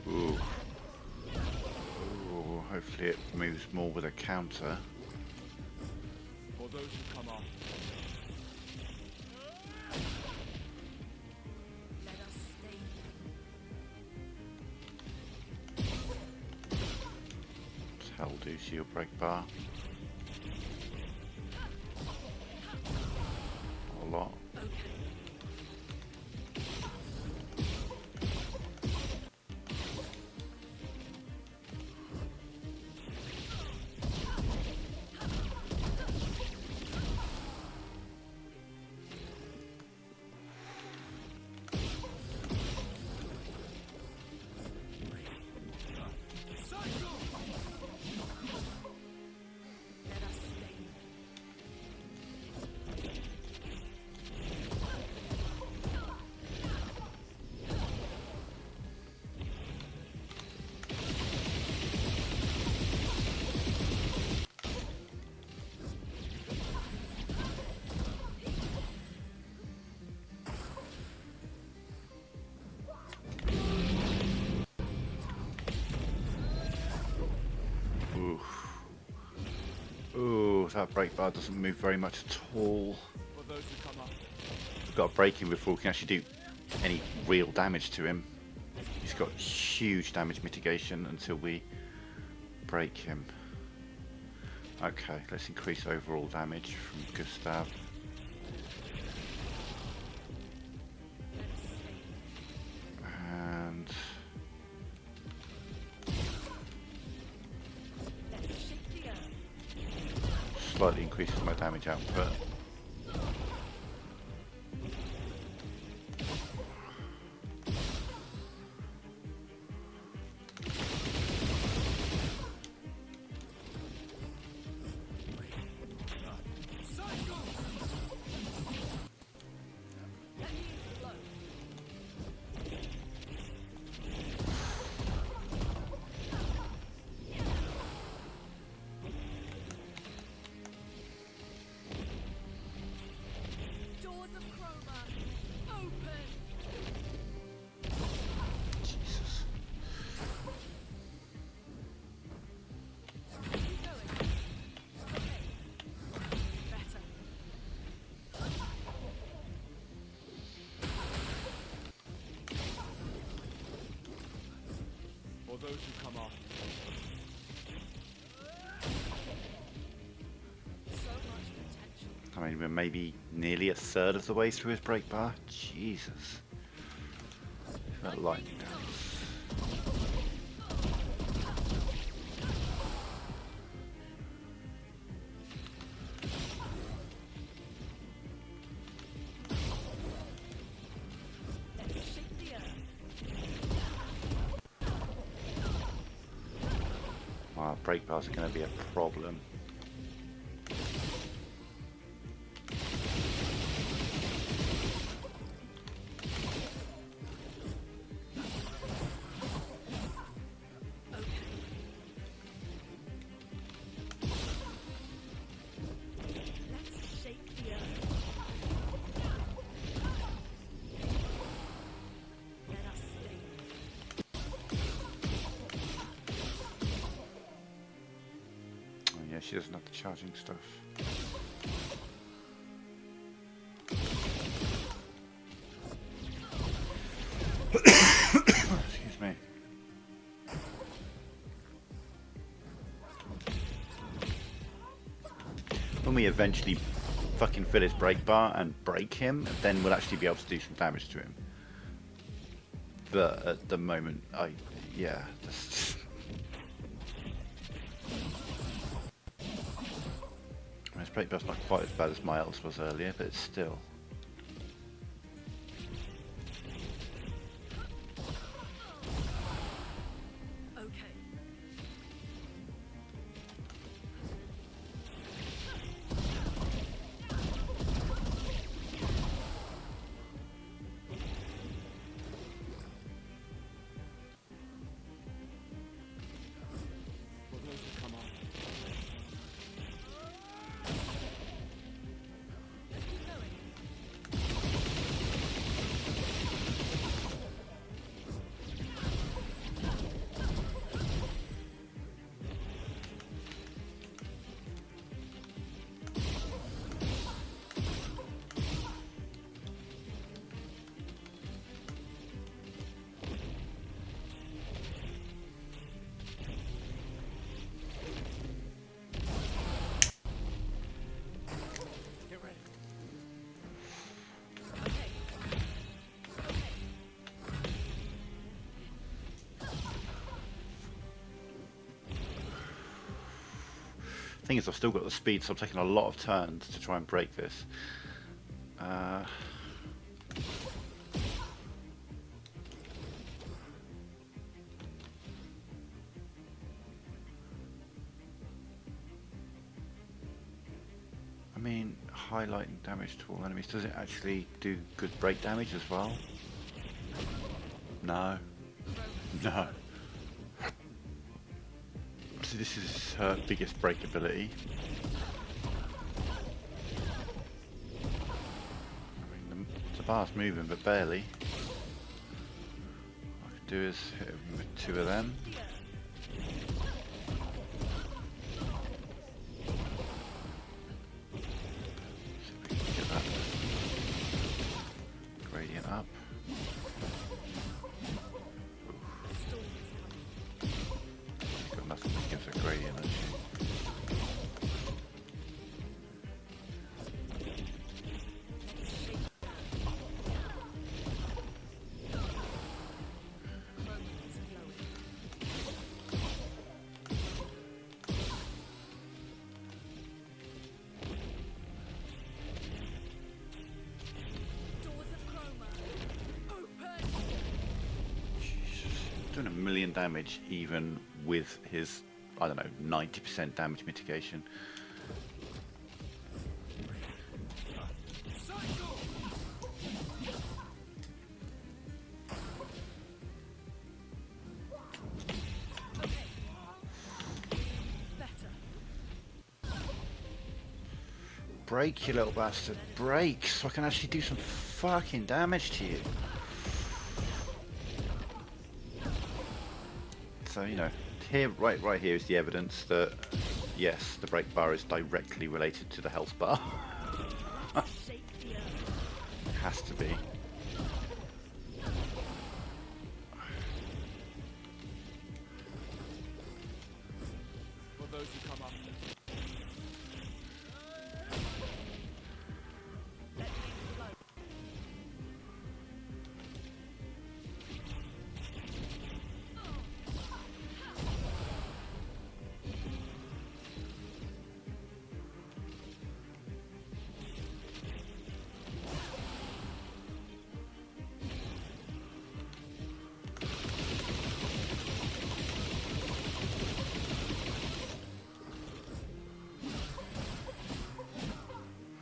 Ooh. Ooh, hopefully it moves more with a counter. For those who come after, Let us stay Hell do shield break bar. A lot. Let us stay. Oof. Ooh, that break bar doesn't move very much at all. for those who come after, We've got to break him before we can actually do any real damage to him. He's got huge damage mitigation until we break him. Okay, let's increase overall damage from Gustav. And increases my damage output. Doors of Chroma, open! Jesus. Keep going. Okay. Better. For those who come after me, So much potential. I mean, we're maybe nearly a third of the way through his break bar. Jesus. That lightning damage. Let's shake the earth. Wow, break bars are going to be a problem. Let's shake the earth. Let us stay. Oh yeah, she doesn't have the charging stuff. Excuse me. When we eventually fucking fill his break bar and break him, then we'll actually be able to do some damage to him. But at the moment, yeah, that's his break bar's not quite as bad as my else was earlier, but it's still. Okay. for those who come after me, Let's keep going. get ready. Okay. Okay. Thing is, I've still got the speed, so I'm taking a lot of turns to try and break this. I mean, highlighting damage to all enemies, does it actually do good break damage as well? No. No. So this is her biggest break ability. I mean, the bar's moving, but barely. What I could do is hit him with two of them. See if we can get that gradient up. Got nothing that gives a gradient, actually. doing 1,000,000 damage even with his, I don't know, 90% damage mitigation. Break, you little bastard. Break, so I can actually do some fucking damage to you. So, you know, here, right here is the evidence that, yes, the break bar is directly related to the health bar. Has to be. For those who come up.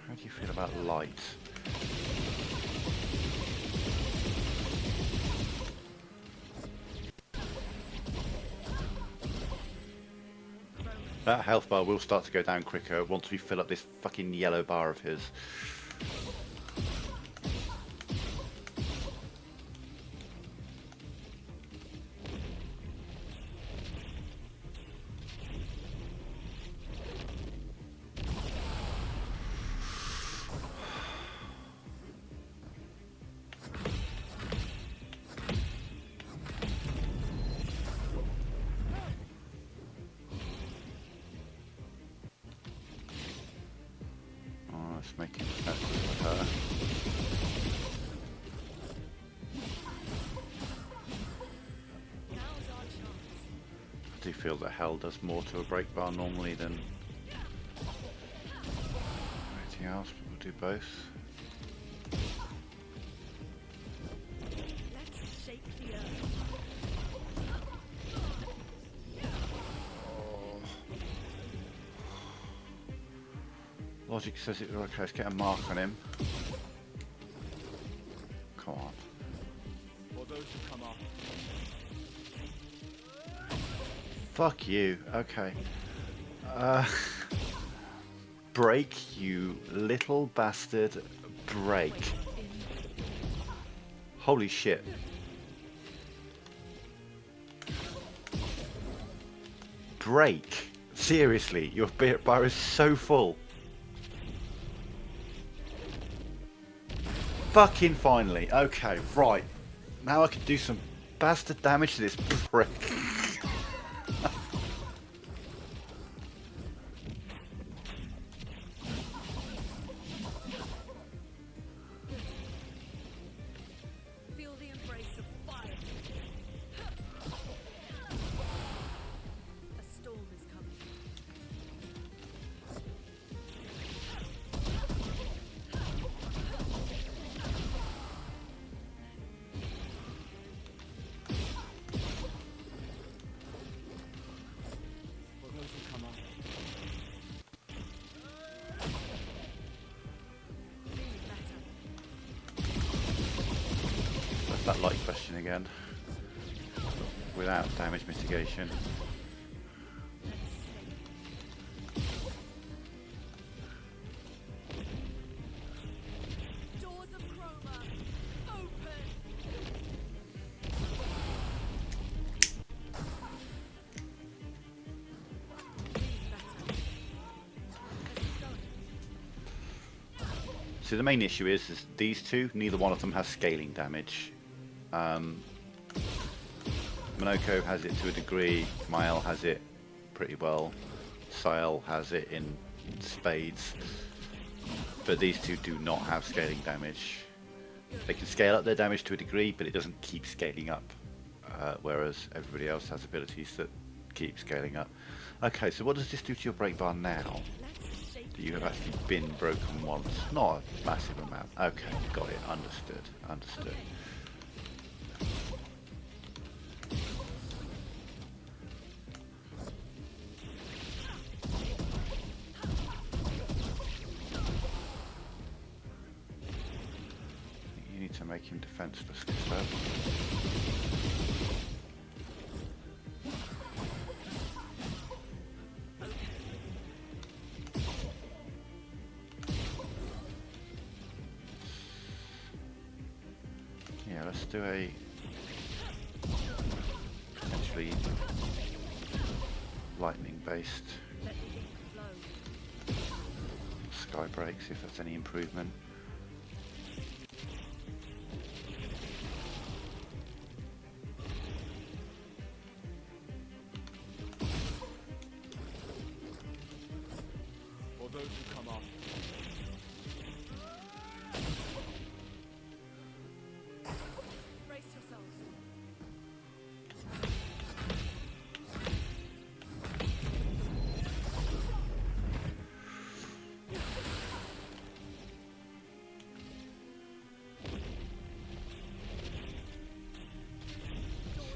How do you feel about light? That health bar will start to go down quicker once we fill up this fucking yellow bar of his. Let's make it better for her. I do feel that hell does more to a break bar normally than anything else, but we'll do both. Let's shake the earth. Logic says it. Okay, let's get a mark on him. Come on. For those who come up. Fuck you. Okay. Break, you little bastard. Break. Holy shit. Break. Seriously, your bar is so full. Fucking finally. Okay, right. Now I can do some bastard damage to this prick. Feel the embrace of fire. A storm is coming. For those who come up. Feeling better. That's that light question again. Without damage mitigation. Doors of chroma, open! So the main issue is these two, neither one of them has scaling damage. Monoko has it to a degree, Mael has it pretty well, Sael has it in spades, but these two do not have scaling damage. They can scale up their damage to a degree, but it doesn't keep scaling up, whereas everybody else has abilities that keep scaling up. Okay, so what does this do to your break bar now? That you have actually been broken once. Not a massive amount. Okay, got it. Understood. Understood. to make him defenseless, Gustav. Yeah, let's do a potentially lightning-based sky break, see if that's any improvement. For those who come after. Brace yourselves.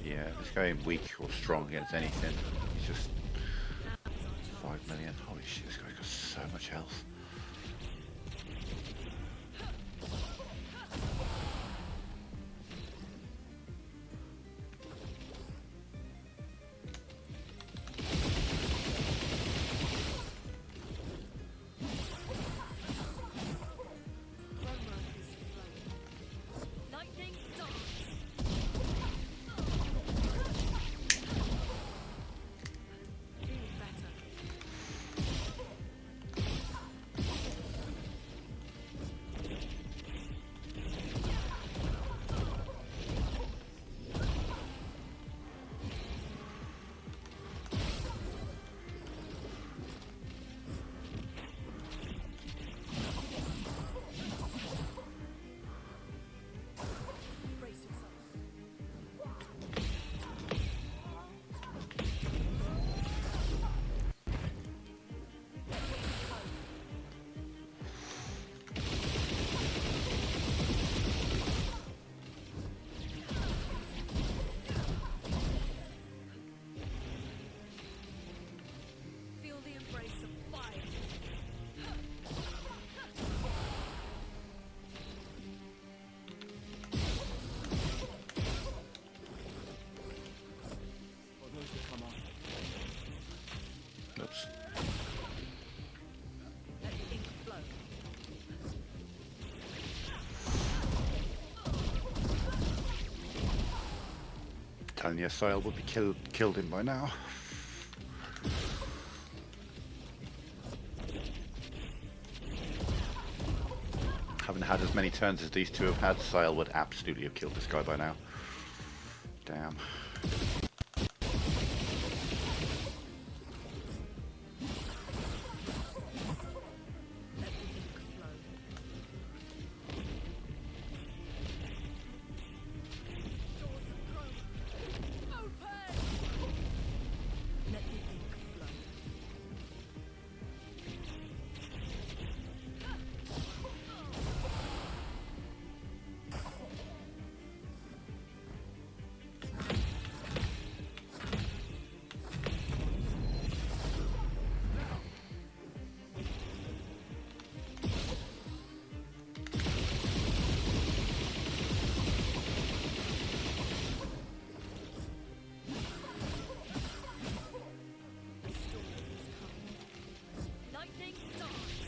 Yeah, this guy ain't weak or strong against anything. He's just 5 million. Holy shit, this guy's got so much health. Lightning dance. Feeling better. Brace yourselves. Feel the embrace of fire. For those who come after. Oops. Let the ink flow. Telling you, Sile would be killed him by now. Haven't had as many turns as these two have had, Sile would absolutely have killed this guy by now. Damn. Let the ink flow. Doors of chrome. Open! Let the ink flow. The storm is coming. Lightning dance.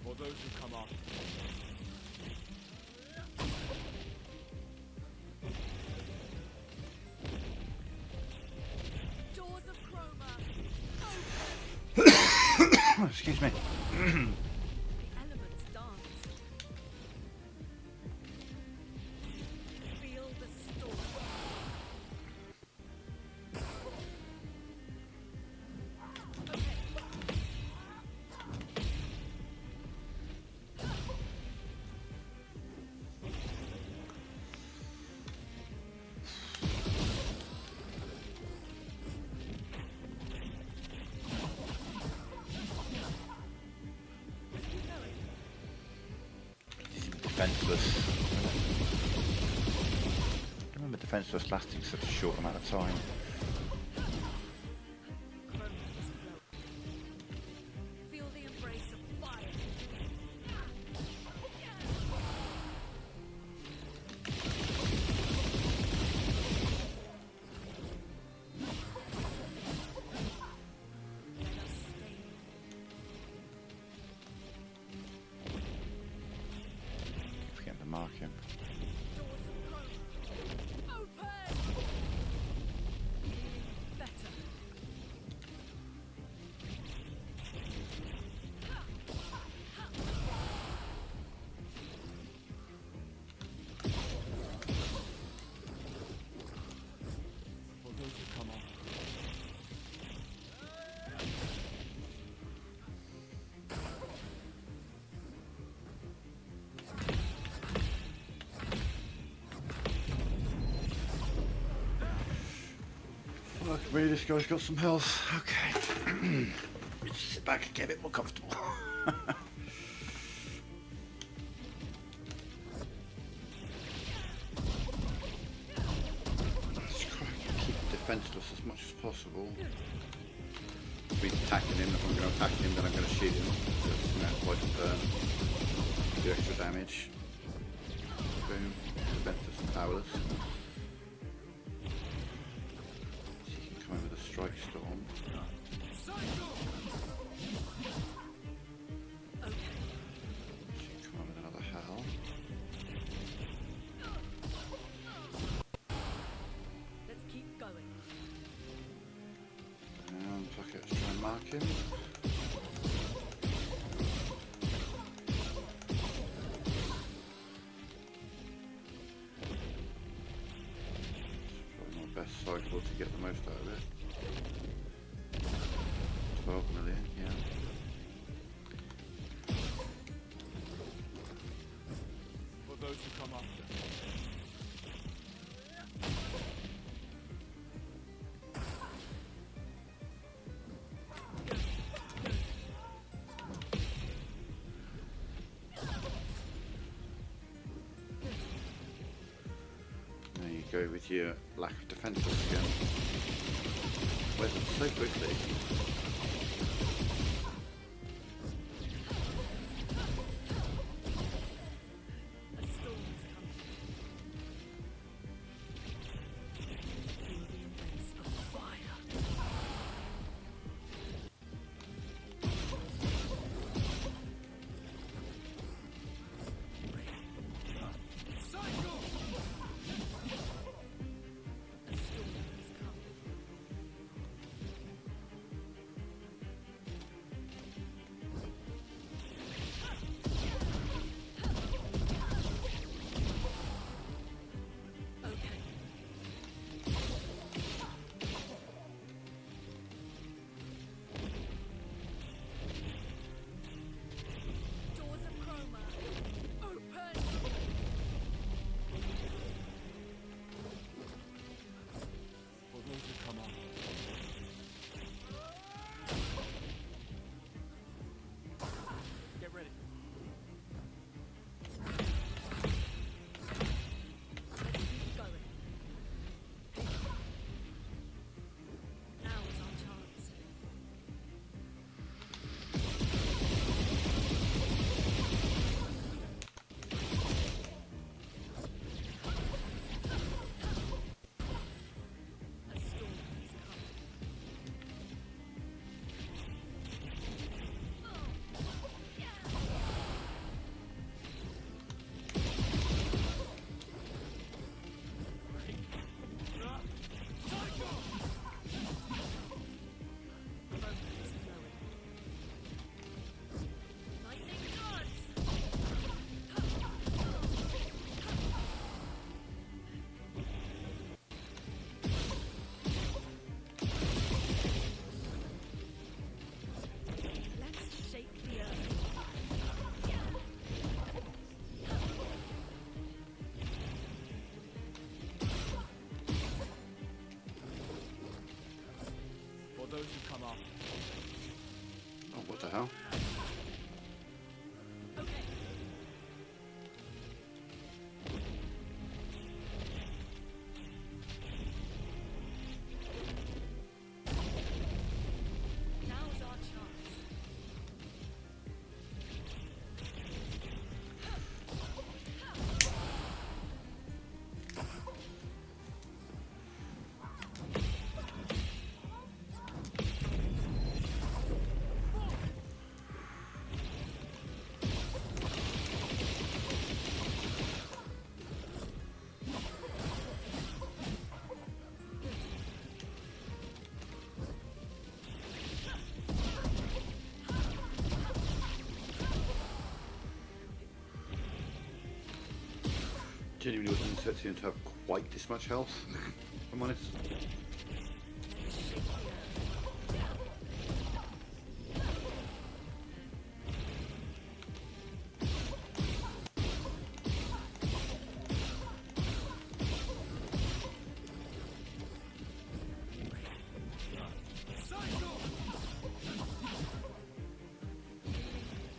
For those who come after. Doors of chroma. Open! Excuse me. The elements dance. Feel the storm. defenseless. I remember defenseless lasting such a short amount of time. Feel the embrace of fire. Let us stay. Forgetting to mark him. Open! Better. For those who come on. Fuck me, this guy's got some health. Okay. Let's sit back and get a bit more comfortable. Let's try and keep him defenseless as much as possible. If he's attacking him, if I'm going to attack him, then I'm going to shoot him. Just, you know, quite do extra damage. Boom. Defenseless and powerless. He can come in with a strike storm. She can come in with another howl. Let's keep going. Fuck it, let's try and mark him. Probably my best cycle to get the most out of it. 12 million, yeah. For those who come after. There you go with your lack of defenses again. Weathered so quickly. A storm is coming. Feel the embrace of fire. A storm is coming. Okay. Doors of chroma. Open! For those who come on. Get ready. Let's keep going. Now is our chance. A storm is coming. Momentum is flowing. Lightning darts! Let's shake the earth. For those who come after. Oh, what the hell? Okay. Genuinely wasn't expecting him to have quite this much health, if I'm honest.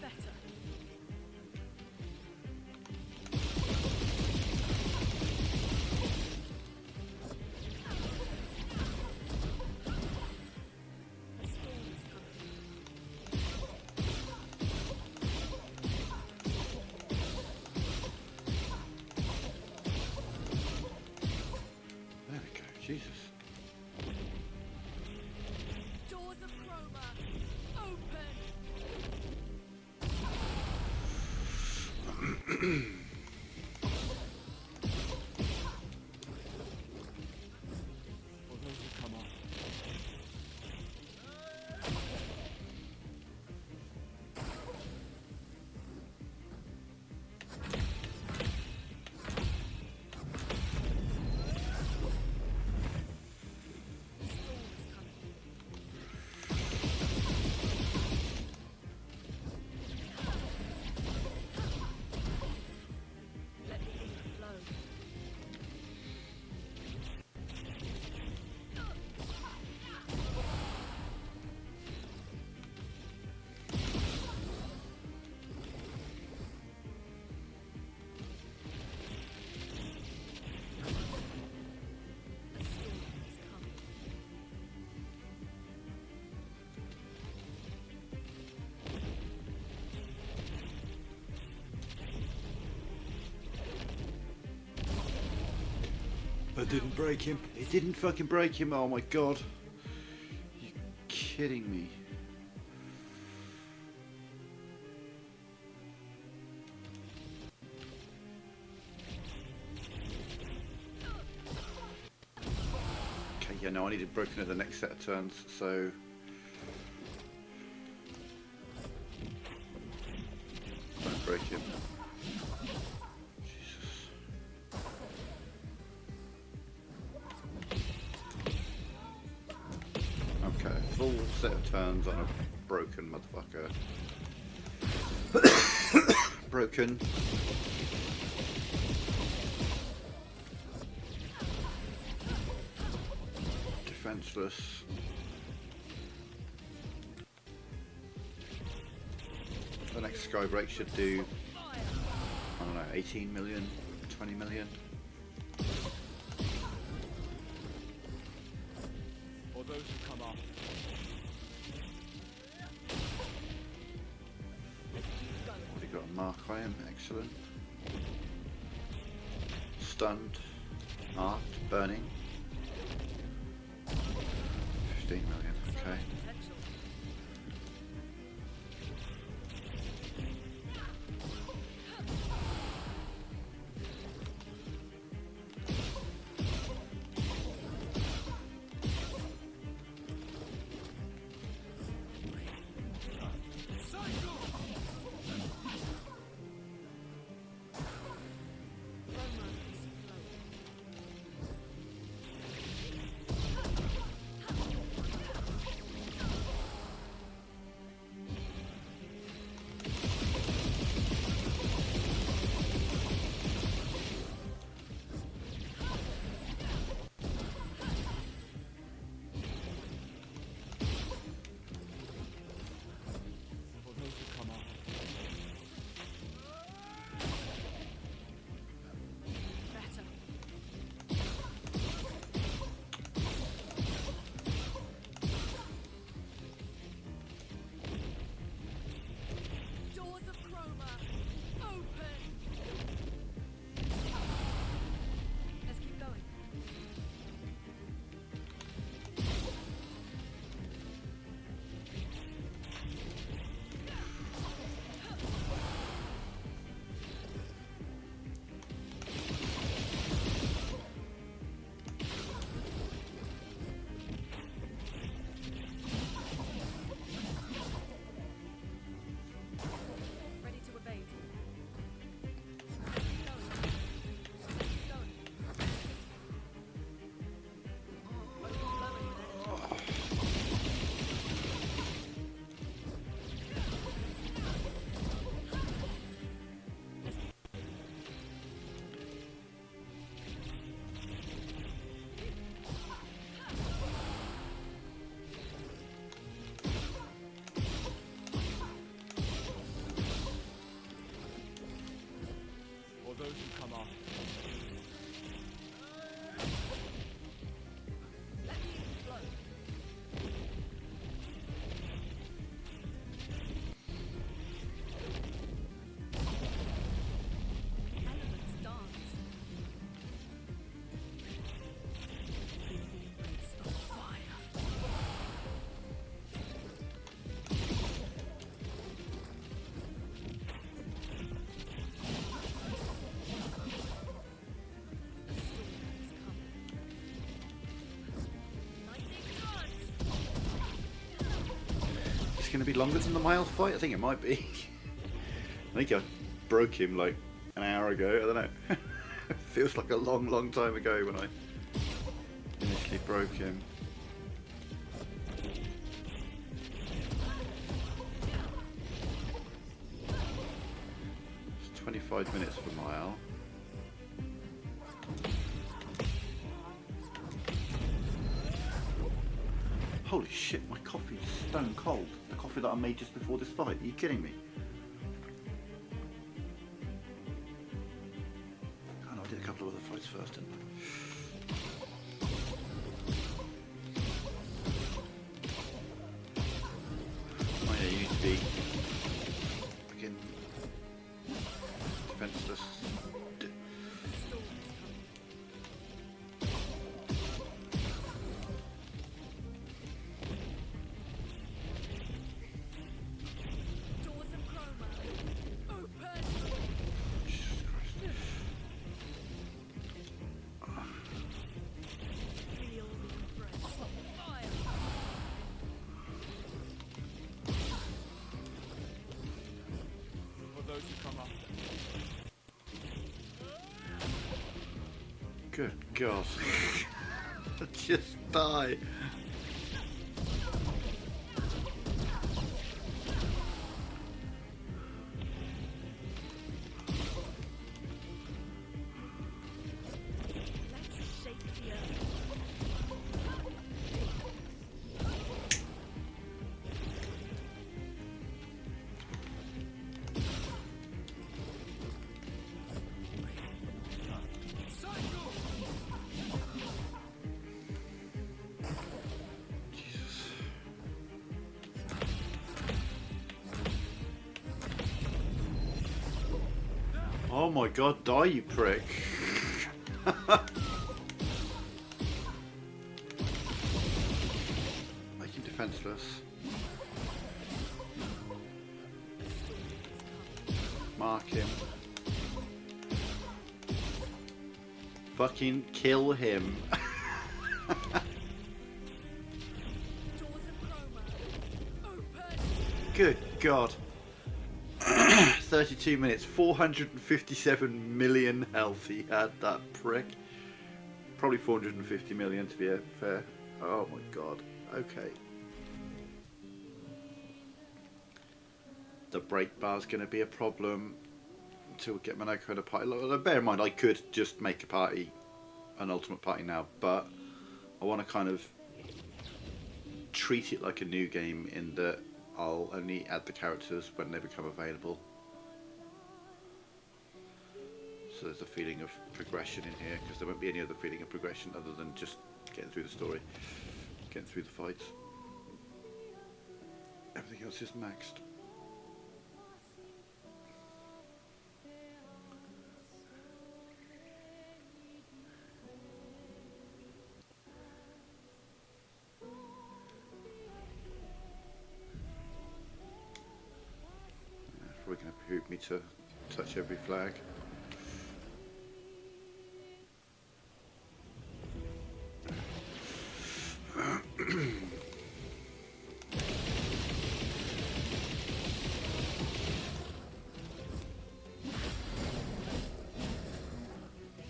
Better. A storm is coming. There we go, Jesus. Doors of Chroma, open! For those who come on. A storm is coming. Let the ether flow. A storm is coming. I didn't break him. It didn't fucking break him. Oh my god. You kidding me? Okay, yeah, no, I needed broken at the next set of turns, so. Don't break him. Jesus. Okay, full set of turns on a broken motherfucker. Broken. Defenseless. The next Skybreak should do, I don't know, 18 million, 20 million. For those who come after. Already got a mark on him, excellent. Stunned, marked, burning. 15 million, okay. Potential. Chroma is flowing. going to be longer than the Miles fight? I think it might be. I think I broke him like an hour ago. I don't know. It feels like a long, long time ago when I initially broke him. It's 25 minutes for Mile. Holy shit, my coffee's stone cold. The coffee that I made just before this fight. Are you kidding me? Oh no, I did a couple of other fights first, didn't I? Oh yeah, you need to be freaking defenseless. Doors of chroma. Open! Jesus Christ. Feel the impress. Fire! For those who come after. Good God. Just die. Let's shake the earth. Jesus. Oh my God, die you prick. Make him defenseless. Mark him. Fucking kill him. Doors of chroma. Open! Good God. 32 minutes, 457 million health he had, that prick. Probably 450 million to be fair. Oh my God. Okay. The break bar's going to be a problem until we get Monaco in a party. Look, bear in mind, I could just make a party, an ultimate party now, but I want to kind of treat it like a new game in that I'll only add the characters when they become available. So there's a feeling of progression in here, because there won't be any other feeling of progression other than just getting through the story, getting through the fights. Everything else is maxed. Probably going to behoove me to touch every flag.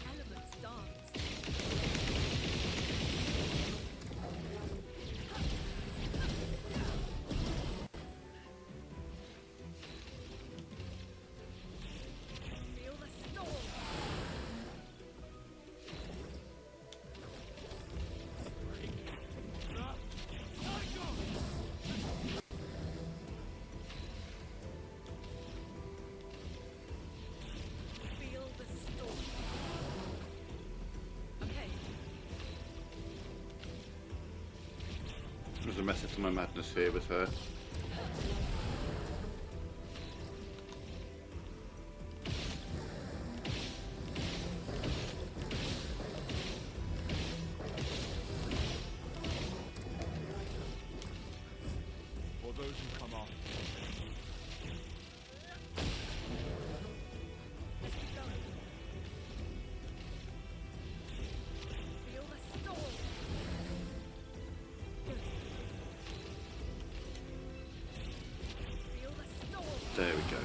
Elements dance. Feel the storm. Feel the storm. Okay. There's a method to my madness here with her. For those who come after. Let's keep going. Feel the storm. Good. There we go.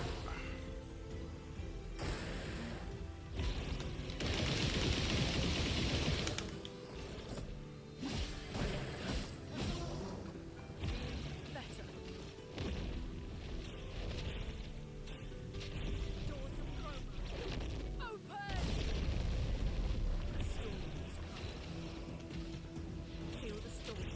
Better. Doors of chroma. Open! A storm is coming. Feel the storm.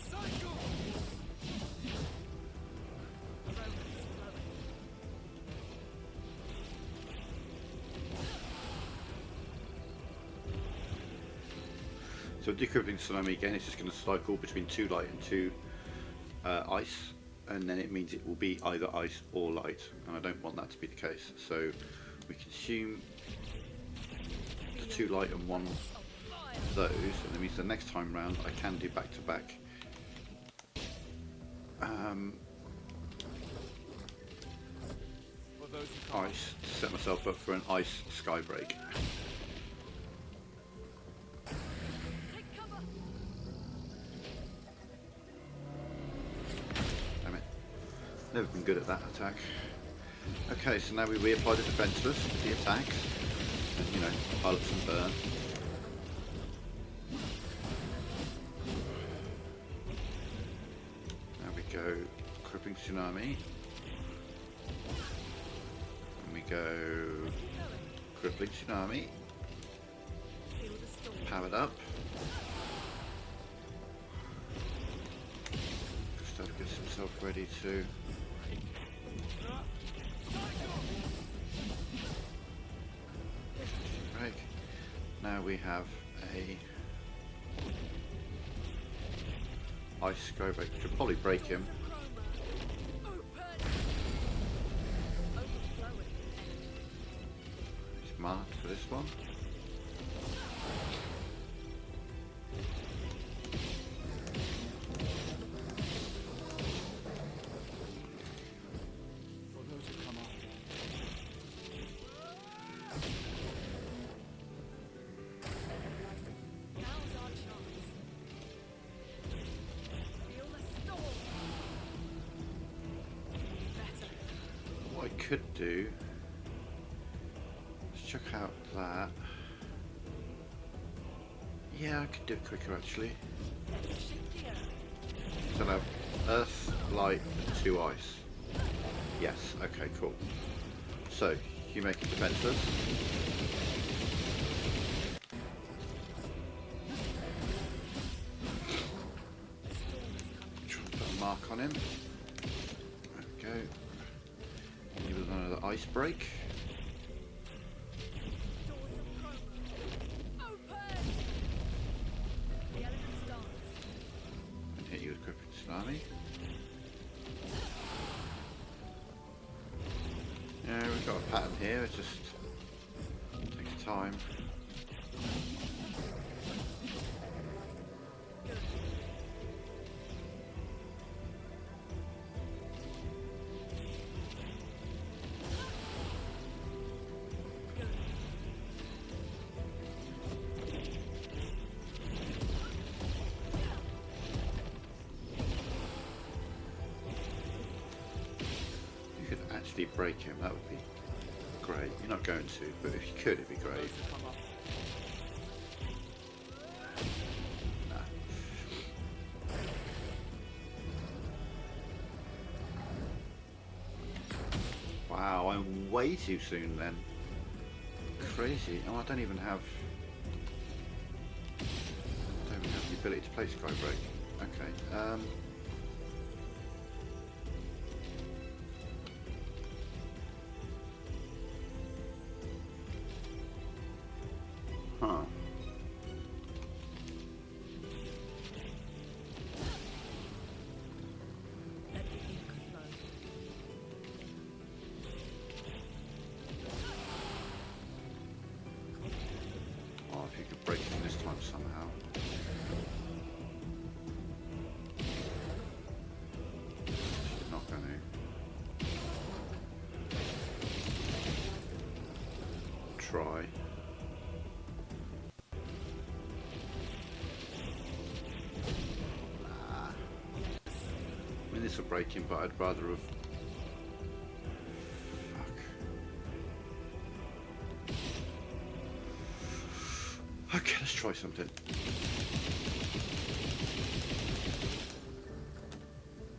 Cycle! Aroma is flowing. So decrypting tsunami again, it's just going to cycle between 2 light and 2 ice, and then it means it will be either ice or light, and I don't want that to be the case. So we consume the 2 light and 1 of those, and that means the next time round I can do back to back. Ice to set myself up for an ice sky break. Take cover! Damn it. Never been good at that attack. Okay, so now we reapply the defenseless with the attacks. And, you know, pile up some burn. Now we go crippling tsunami. And we go crippling tsunami. Feel the storm. Powered up. Gustav gets himself ready to break. Now we have a ice sky break, which will probably break him. Chroma. Open! Overflowing. He's marked for this one. For those who come after, Now's our chance. Feel the storm. Better. What I could do is check out that. Yeah, I could do it quicker actually. Shift the earth. So I'll have earth, light, and 2 ice. Yes, okay, cool. So, you make it defenseless. Try and put a mark on him. There we go. Give it another ice break. Doors of chroma. Open! The elements dance. And hit you with crippling tsunami. Yeah, we've got a pattern here, it just takes time. You could actually break him, that would be great. You're not going to, but if you could, it'd be great. those who come after. Wow, I'm way too soon then. Crazy. Oh, I don't even have the ability to play Sky Break. Okay. Huh. Let the ink flow. Oh, if you could break him this time somehow. She's not going to. Try. think this will break him, but I'd rather have... Fuck. Okay, let's try something.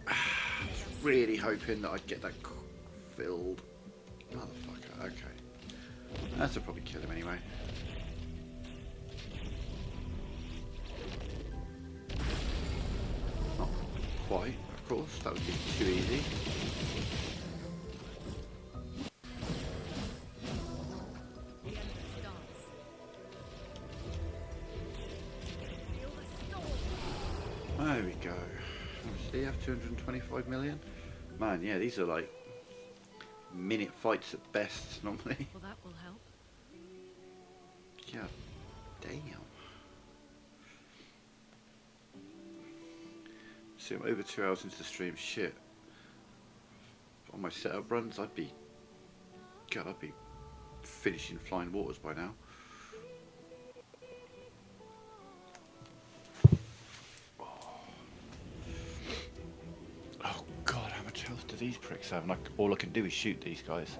I was really hoping that I'd get that filled. Motherfucker, okay. That'll probably kill him anyway. Not quite, of course, that would be too easy. There we go. Does he have 225 million? Man, yeah, these are like minute fights at best normally. Well, that will help. Yeah, damn. See, I'm over 2 hours into the stream. Shit. On my setup runs, I'd be finishing Flying Waters by now. Oh god, how much health do these pricks have? And all I can do is shoot these guys.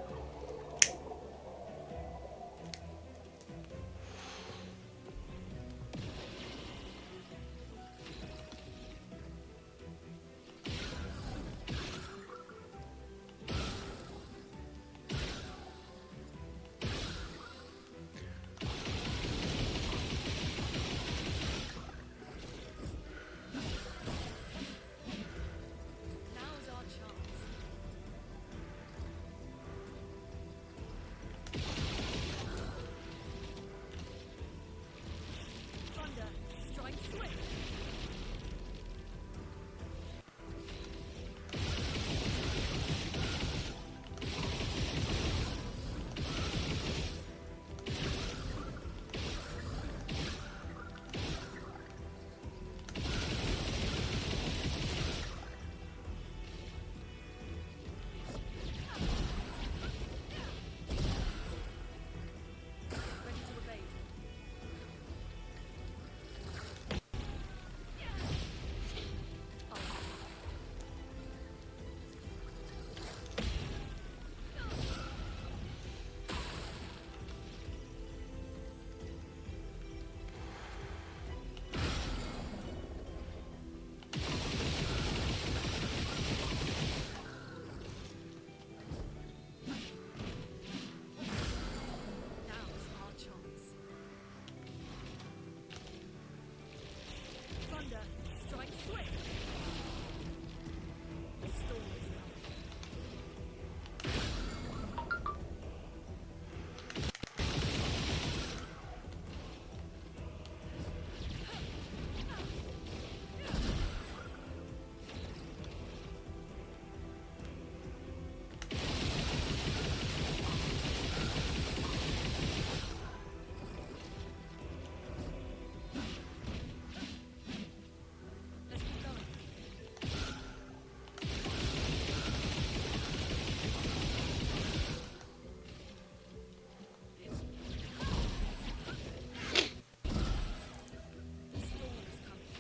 Now's our chance. Thunder, strike swift. Ready to evade. Now's our chance. Thunder, strike swift. The storm is coming. Let's keep going. The storm is coming.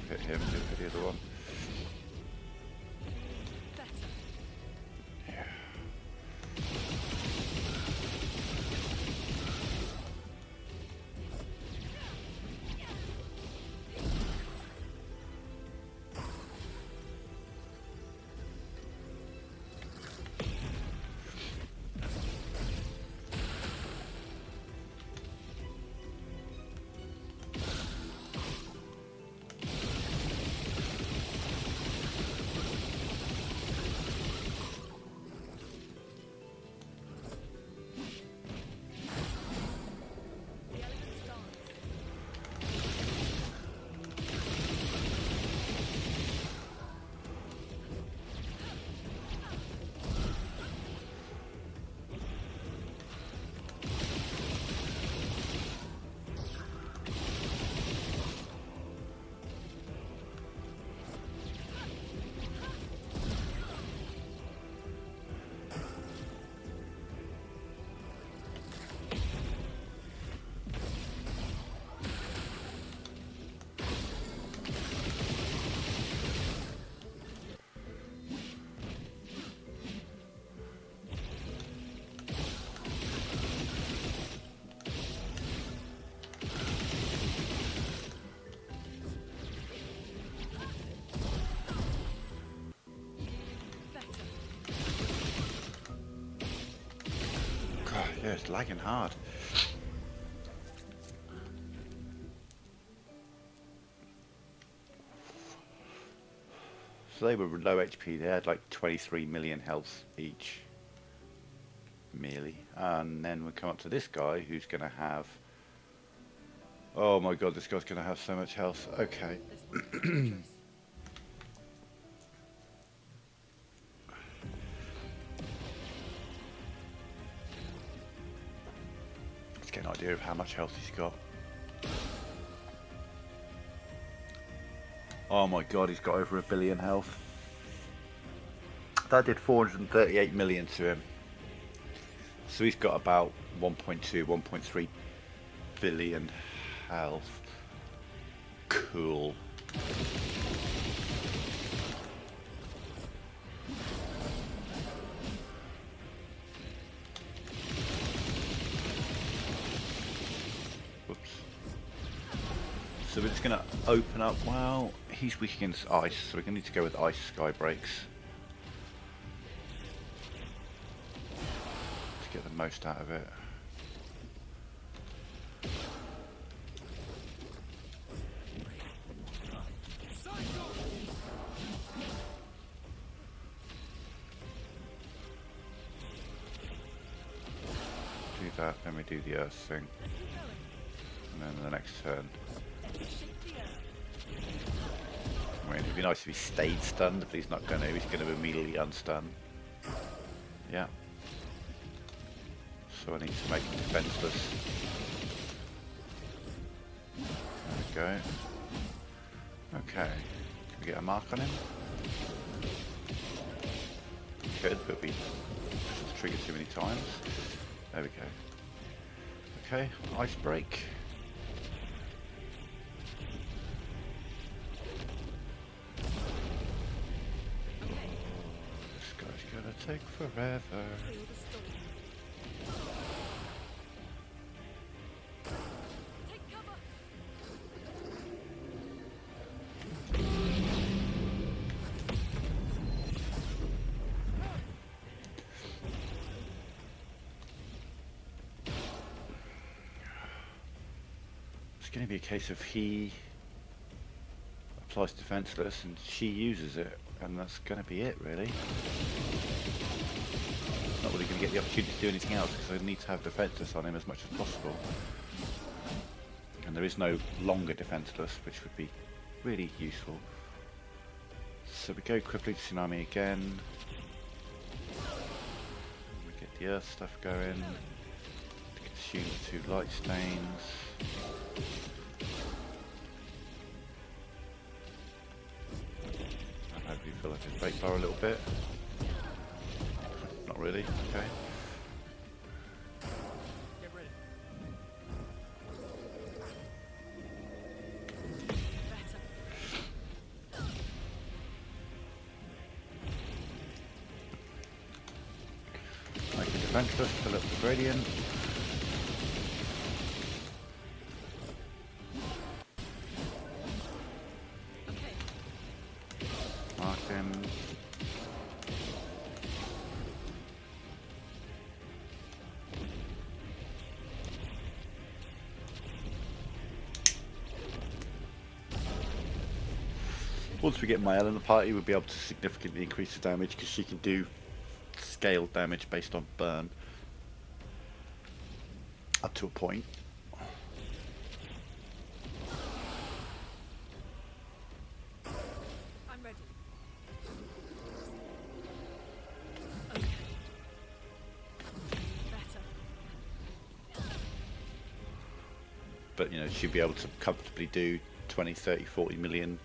Hit him, hit the other one. Better. Yeah. Yeah, it's lagging hard. So they were low HP, they had like 23 million health each. Merely. And then we come up to this guy who's going to have... Oh my god, this guy's going to have so much health. Okay. This will be dangerous. Let's get an idea of how much health he's got. Oh my god, he's got over 1 billion health. That did 438 million to him. So he's got about 1.2, 1.3 billion health. Cool. Whoops. So we're just going to open up. Well, he's weak against ice, so we're going to need to go with ice sky breaks to get the most out of it. Do that, then we do the earth thing, and then the next turn. I mean, it'd be nice if he stayed stunned, but he's not going to. He's going to immediately unstun. Yeah. So I need to make him defenseless. There we go. Okay. Can we get a mark on him? Could, but we triggered too many times. There we go. Okay, ice break. This guy's gonna take forever. Take cover. It's going to be a case of he applies defenseless and she uses it, and that's going to be it, really. Not really going to get the opportunity to do anything else because I need to have defenseless on him as much as possible. And there is no longer defenseless, which would be really useful. So we go quickly to Tsunami again. We get the earth stuff going. Consume 2 light stains. And hopefully fill up his break bar a little bit. Not really, okay. Get ready. Better. Make it defenseless, fill up the gradient. Okay. Mark him. Once we get Mael in the party, we'll be able to significantly increase the damage because she can do scaled damage based on burn up to a point. I'm ready. Okay. Better. But you know, she'll be able to comfortably do 20, 30, 40 million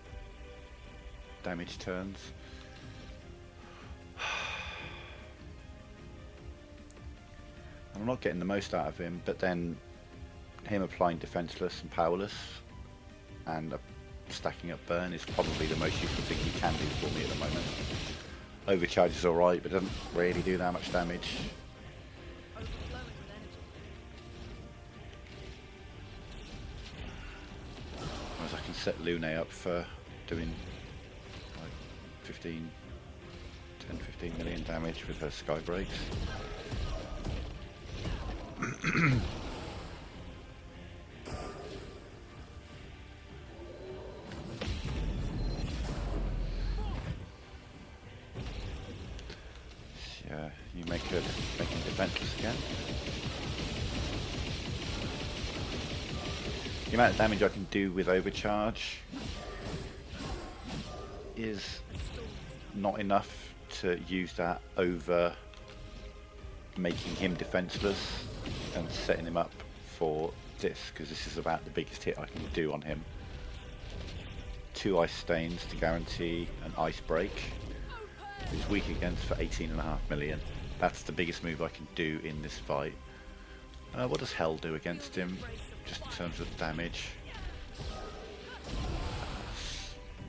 damage turns. I'm not getting the most out of him, but then him applying defenseless and powerless and stacking up burn is probably the most useful thing he can do for me at the moment. Overcharge is alright, but doesn't really do that much damage. Overflowing with energy. Whereas I can set Lune up for doing like 10, 15 million damage with her sky breaks. Yeah, you make him defenseless again. The amount of damage I can do with overcharge is not enough to use that over making him defenseless and setting him up for this, because this is about the biggest hit I can do on him. 2 ice stains to guarantee an ice break. He's weak against for 18.5 million. That's the biggest move I can do in this fight. What does Hell do against him, just in terms of damage?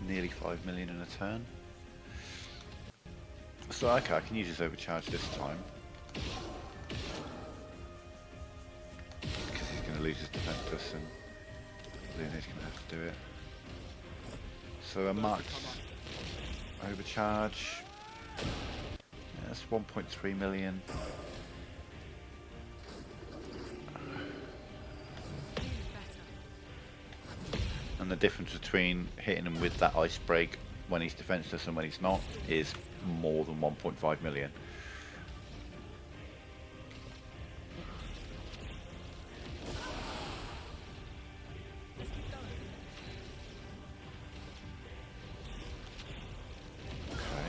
Nearly 5 million in a turn. So okay, I can use his overcharge this time. Because he's going to lose his defenseless and Luna's going to have to do it. So a marked overcharge. Yeah, that's 1.3 million. And the difference between hitting him with that ice break when he's defenseless and when he's not is more than 1.5 million. Okay,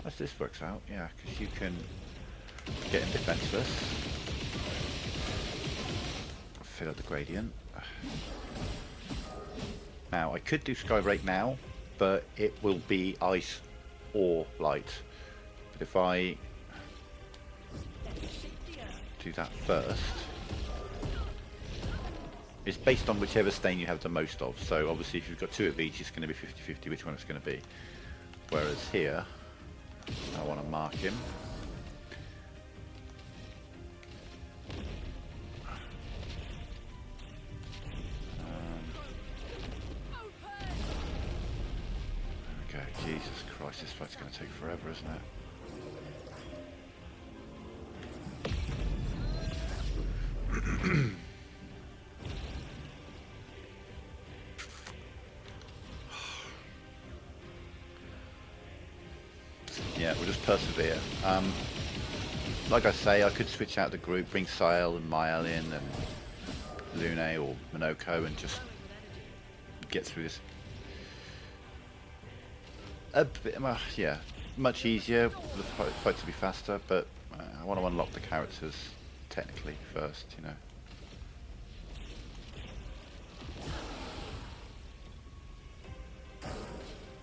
as this works out, yeah, because you can get him defenseless, fill up the gradient. Now, I could do Skybreak now, but it will be ice or light. But if I do that first, it's based on whichever stain you have the most of. So obviously if you've got 2 of each, it's going to be 50-50 which one it's going to be. Whereas here, I want to mark him. Jesus Christ, this fight's going to take forever, isn't it? Yeah, we'll just persevere. Like I say, I could switch out the group, bring Sael and Mael in, and Lune or Minoko, and just get through this. A bit, yeah, much easier for the fight to be faster, but I want to unlock the characters technically first, you know.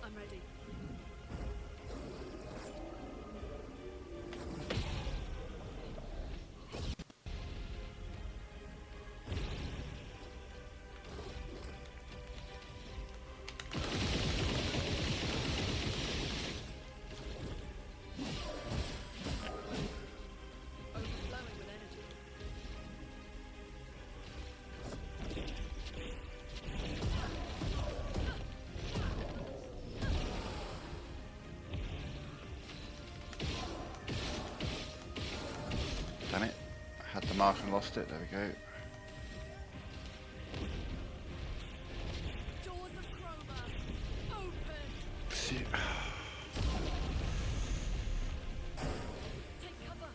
I'm ready. Overflowing with energy. Damn it, I had the mark and lost it, there we go. Doors of Chroma, open! See, Take cover!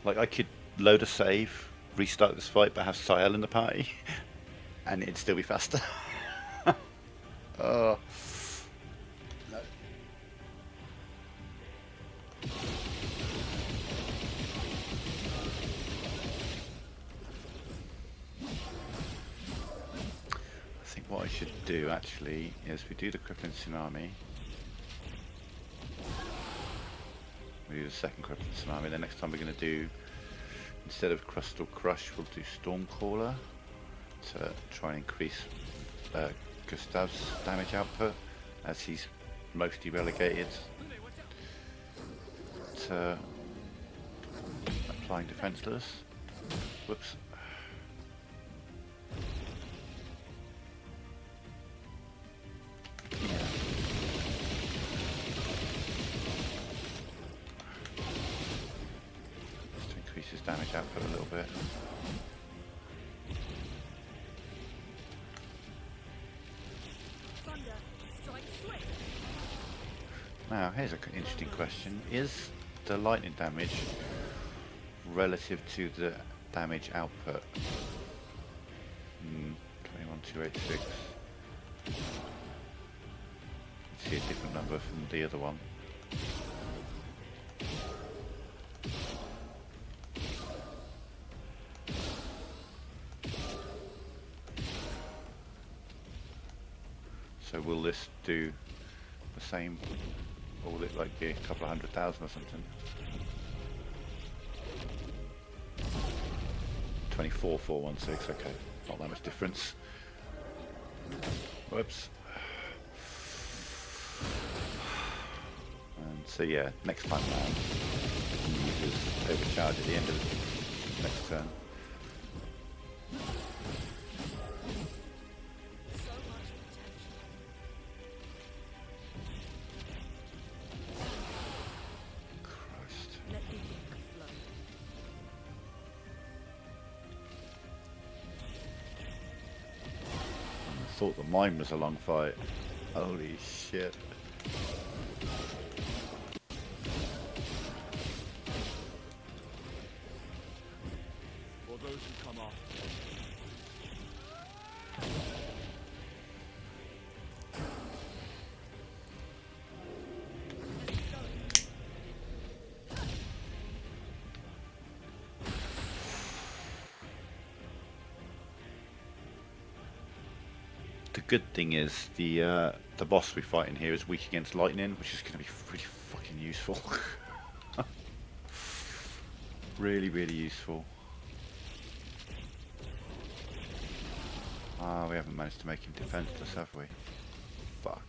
like I could load a save, restart this fight, but have Sael in the party, and it'd still be faster. Oh. No. I think what I should do actually is we do the Crippling Tsunami. We do the second Crippling Tsunami. The next time we're going to do, instead of Crustal Crush, we'll do Stormcaller to try and increase Gustav's damage output, as he's mostly relegated to applying defenseless. Whoops. his damage output a little bit. Thunder, strike swift. Now, here's an interesting question. Is the lightning damage relative to the damage output? 21286. See a different number from the other one. So will this do the same, or will it like be a couple of 100,000 or something? 24416, okay, not that much difference. Whoops. And so yeah, next time round, you just overcharge at the end of the next turn. So much potential. Christ. Let the ink flow. I thought that mine was a long fight. Holy shit. For those who come after. The good thing is the boss we're fighting here is weak against lightning, which is going to be pretty fucking useful. Really, really useful. Ah, we haven't managed to make him defenseless, have we? Fuck.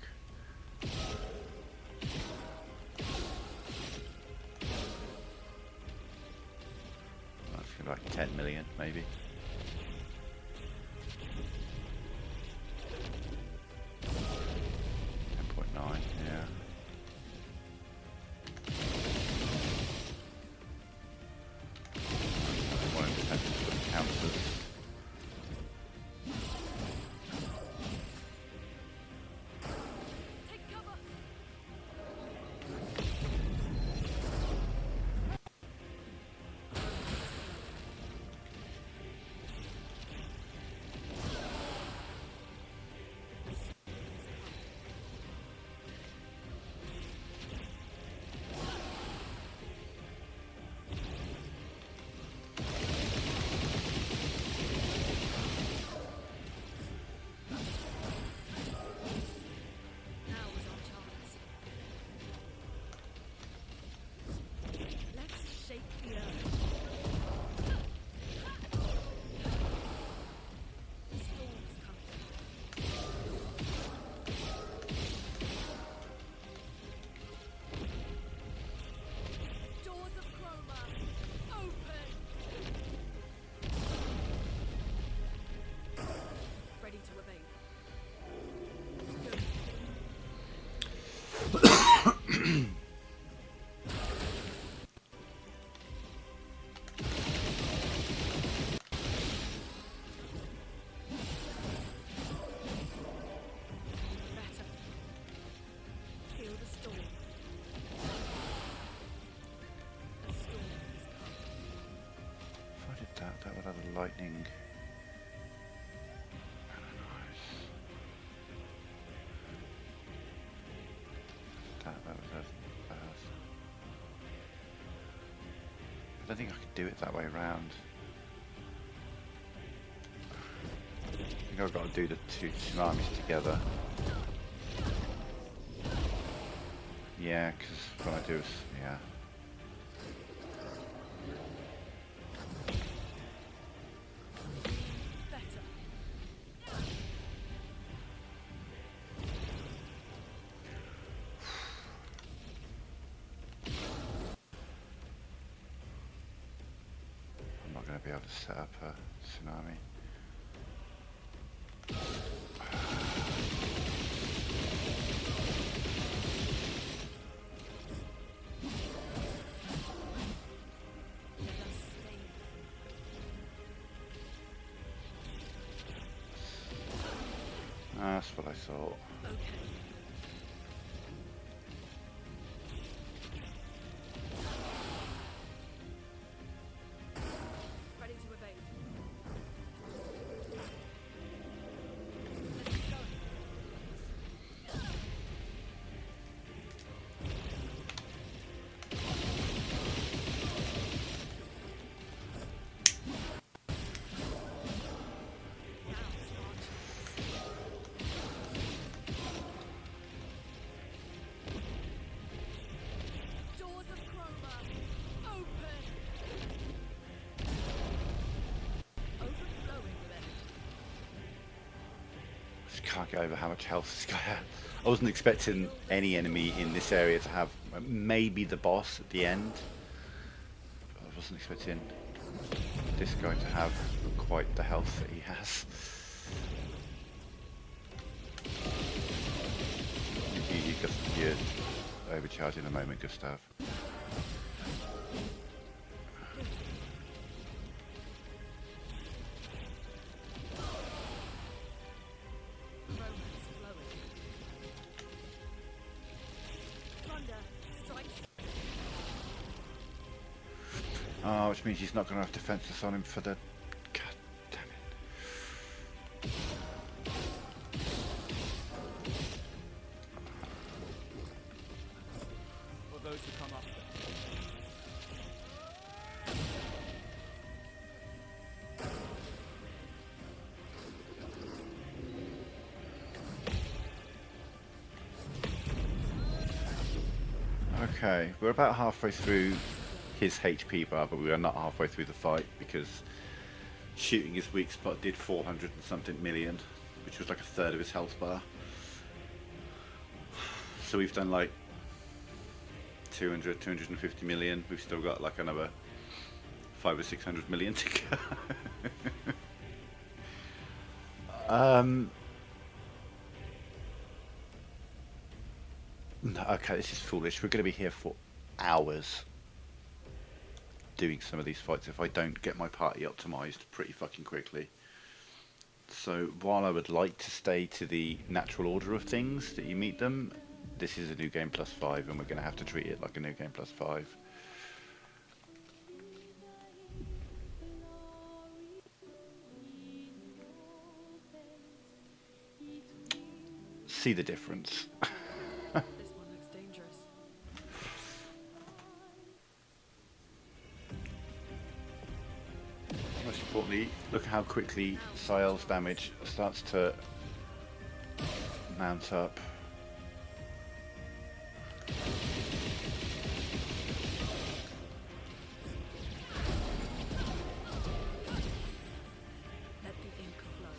That's gonna be like 10 million, maybe. 10.9, yeah. One in defense with counters. Take cover. Now is our chance. Let's shake the earth. The storm's coming. Doors of chroma, open! Ready to evade. Go. Better. Feel the storm. A storm is coming. If I did that, that would have a lightning. Nice. That would have that. I don't think I could do it that way around. I think I've got to do the two tsunamis together. Yeah, because what I do is, yeah. Better. I'm not going to be able to set up a tsunami. Let us stay That's what I thought. Okay. Ready to evade. Let's keep going. Doors of Chroma, open! Overflowing with energy. Just can't get over how much health this guy had. I wasn't expecting any enemy in this area to have maybe the boss at the end. I wasn't expecting this guy to have quite the health that he has. You're overcharging a moment, Gustav. Romance flowing. Thunder strikes. Oh, which means he's not going to have defenses on him for the... God damn it. For those who come after. Okay, we're about halfway through his HP bar, but we are not halfway through the fight because shooting his weak spot did 400 and something million, which was like a third of his health bar. So we've done like 200, 250 million. We've still got like another 500 or 600 million to go. No, okay, this is foolish. We're going to be here for hours doing some of these fights if I don't get my party optimized pretty fucking quickly. So while I would like to stay to the natural order of things that you meet them, this is a new game plus 5 and we're going to have to treat it like a new game plus 5. See the difference. This one looks dangerous. Most importantly, look how quickly Sael's damage starts to mount up. Let the ink flow.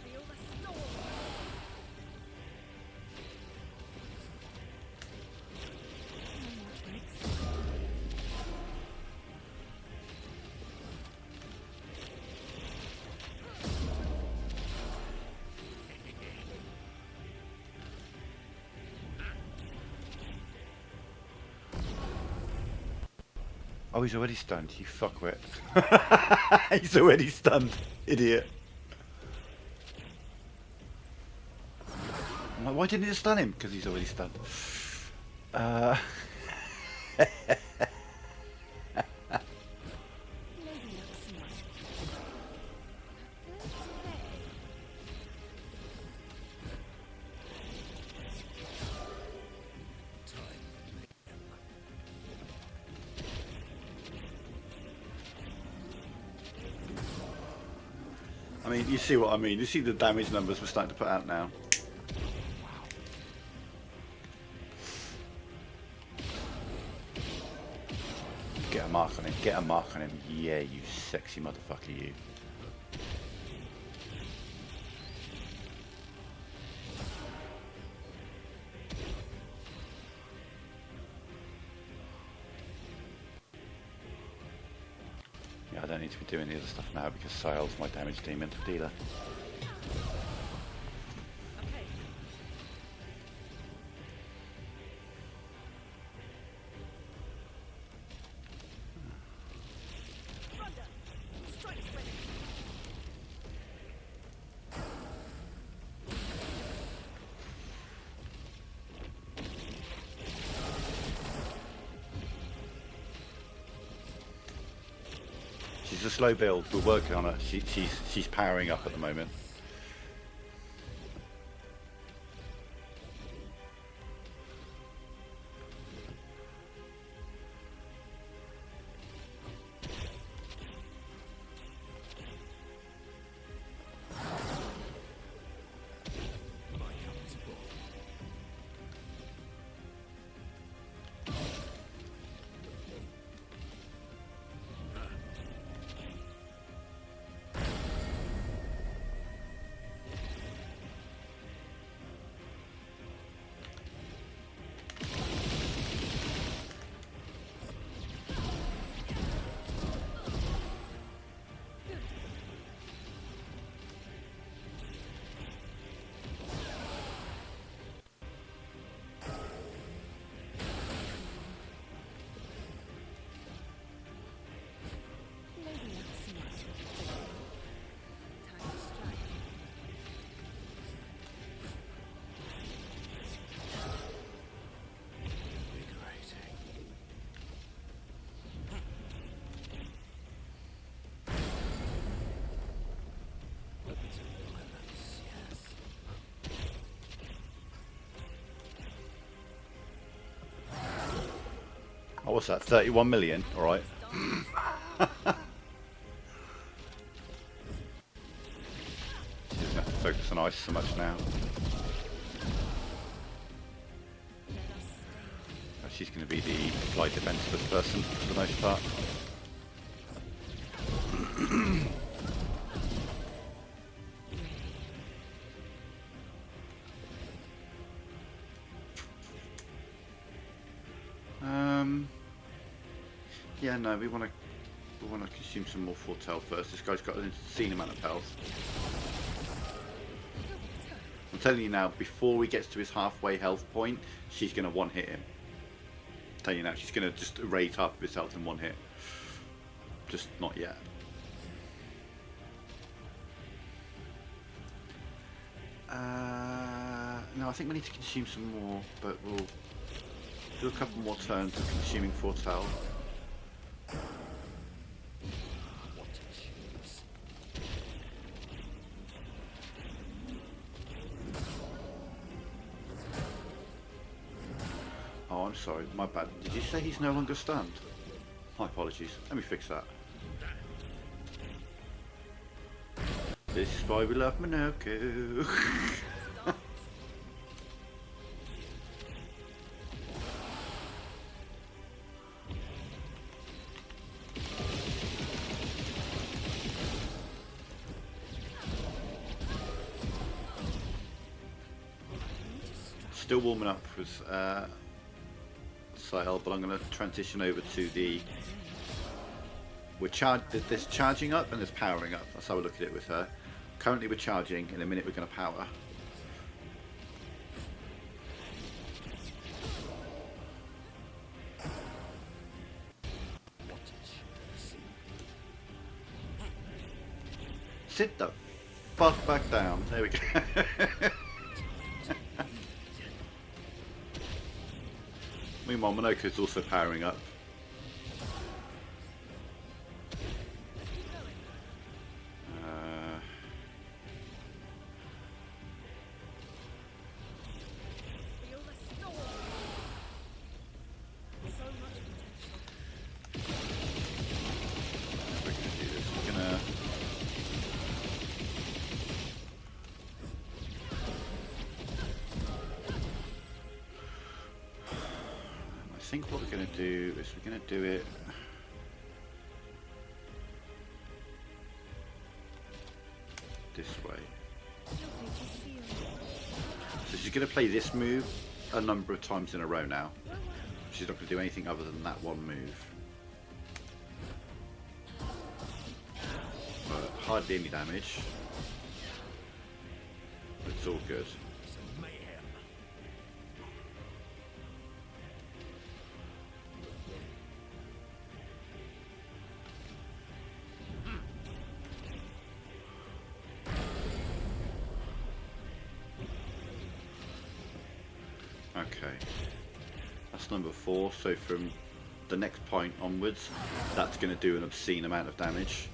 Feel the storm. Oh, he's already stunned, you fuckwit. He's already stunned, idiot. I'm like, why didn't it stun him? Because he's already stunned. I mean, you see what I mean. You see the damage numbers we're starting to put out now. Get a mark on him. Get a mark on him. Yeah, you sexy motherfucker, you. Yeah, I don't need to be doing the other stuff now because Sael's my damage demon dealer. Okay. Thunder strikes when is a slow build. We're working on her. She's powering up at the moment. Oh, what's that? 31 million? Alright. She doesn't have to focus on ice so much now. She's going to be the applied defenseless person for the most part. Yeah, no, we want to consume some more foretell first. This guy's got an insane amount of health. I'm telling you now, before he gets to his halfway health point, she's going to one-hit him. I'm telling you now, she's going to just erase half of his health in one hit. Just not yet. No, I think we need to consume some more, but we'll do a couple more turns of consuming foretell. Oh, I'm sorry, my bad. Did you say he's no longer stunned? My apologies. Let me fix that. This is why we love Minoko. Still warming up with Sahel, but I'm going to transition over to the... There's charging up and there's powering up. That's how we look at it with her. Currently we're charging, in a minute we're going to power. Sit the fuck back down. There we go. Meanwhile, Minoko's also powering up. I think what we're going to do is we're going to do it this way. So she's going to play this move a number of times in a row now. She's not going to do anything other than that one move. But hardly any damage. But it's all good. Okay, that's number 4, so from the next point onwards, that's going to do an obscene amount of damage.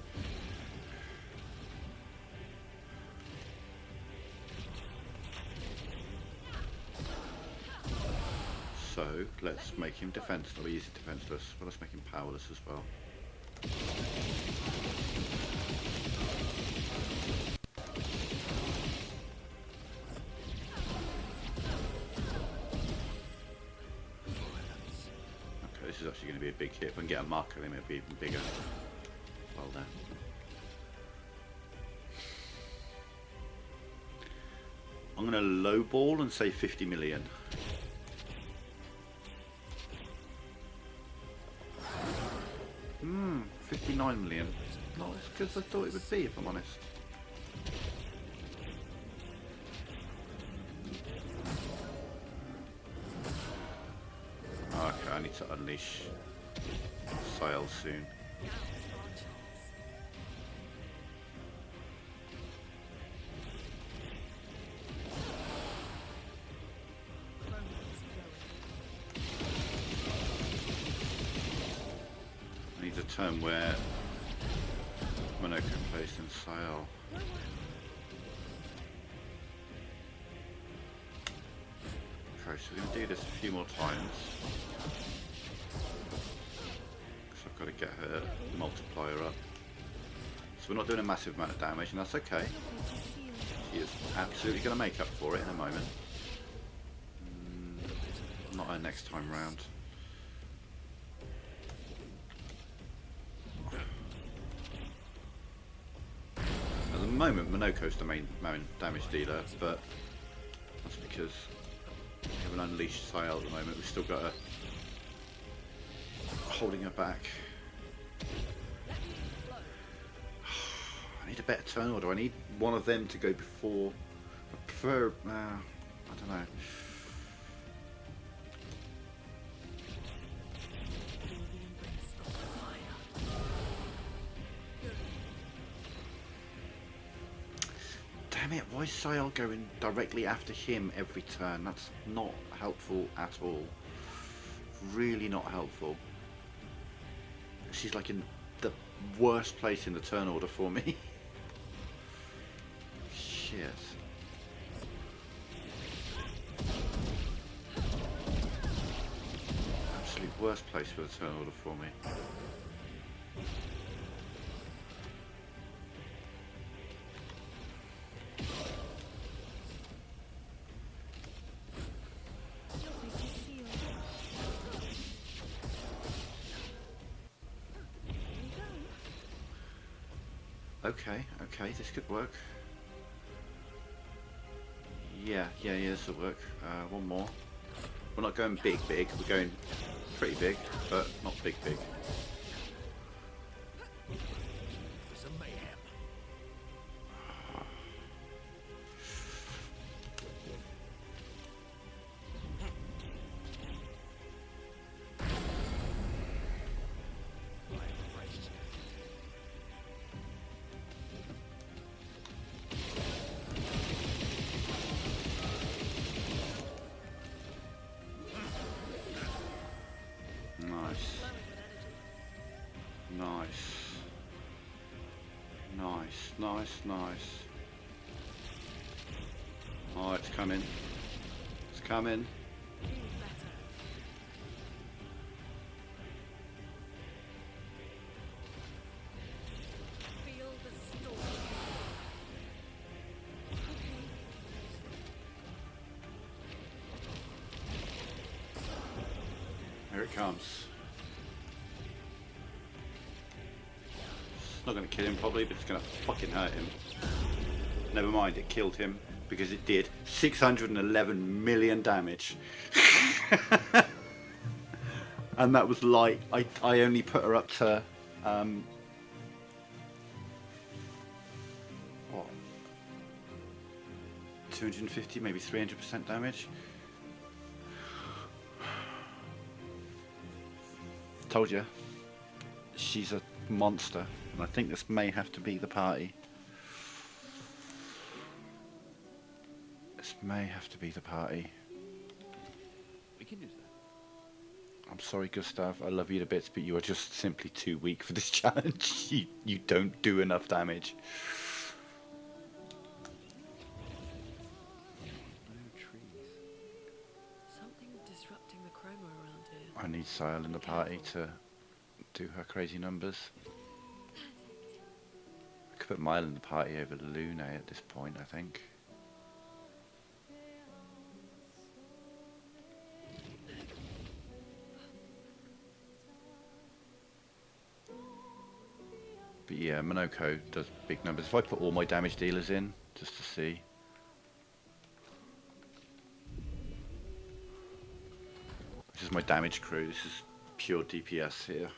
So let's make him defenseless, or easy defenseless, but let's make him powerless as well. Okay, this is actually going to be a big hit. If I can get a mark on him, it'll be even bigger. Well done. I'm going to lowball and say 50 million. 59 million. Not as good as I thought it would be, if I'm honest. Okay, I need to unleash Sail soon. I need a turn where Monaco plays in Sail. Okay, so we're going to do this a few more times. Because I've got to get her multiplier up. So we're not doing a massive amount of damage, and that's okay. She is absolutely going to make up for it in a moment. Not her next time round. At the moment, Monaco's the main damage dealer, but that's because we have an unleashed Sail at the moment. We've still got her holding her back. I need a better turn order. I need one of them to go before. I prefer. I don't know. Damn it, why is Sail going directly after him every turn? That's not helpful at all. Really not helpful. She's like in the worst place in the turn order for me. Shit. Absolute worst place for the turn order for me. Okay, this could work. Yeah, this will work. One more. We're not going big, we're going pretty big, but not big. Some mayhem. Nice. Oh, it's coming. It's coming. Feel the storm. Here it comes. It's not going to kill him probably, but it's going to fucking hurt him. Never mind, it killed him because it did 611 million damage. And that was light. I only put her up to what, 250, maybe 300% damage. Told you, she's a monster, and I think this may have to be the party. This may have to be the party. We can use that. I'm sorry, Gustav. I love you to bits, but you are just simply too weak for this challenge. You don't do enough damage. Something's disrupting the chroma I need Sile in the party to do her crazy numbers. I could put Mile in the party over Luna at this point, I think. But yeah, Monoko does big numbers. If I put all my damage dealers in, just to see. This is my damage crew, this is pure DPS here.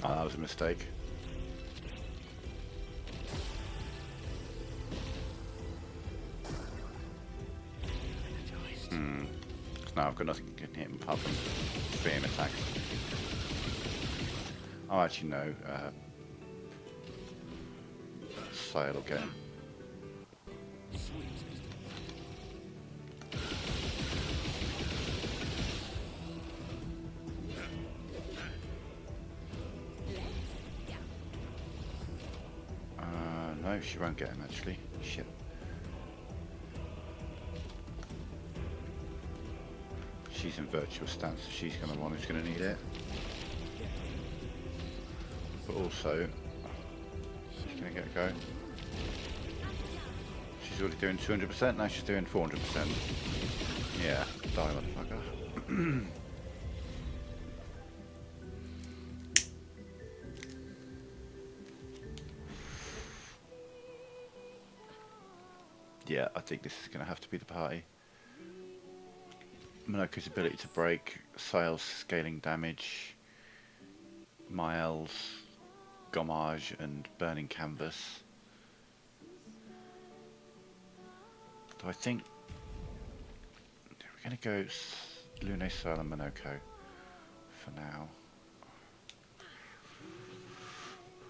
Oh, that was a mistake. So now I've got nothing can hit him apart from 3 attacks. Oh, actually no. Sile will get him. No, she won't get him actually. Shit. She's in virtual stance, so she's going to want who's going to need it. But also, she's going to get a go. She's already doing 200%, now she's doing 400%. Yeah, die motherfucker. Yeah, I think this is going to have to be the party. Minoko's ability to break, Sail's scaling damage, Mael's gommage and burning canvas. So I think we're going to go Lune, Sail and Minoko for now.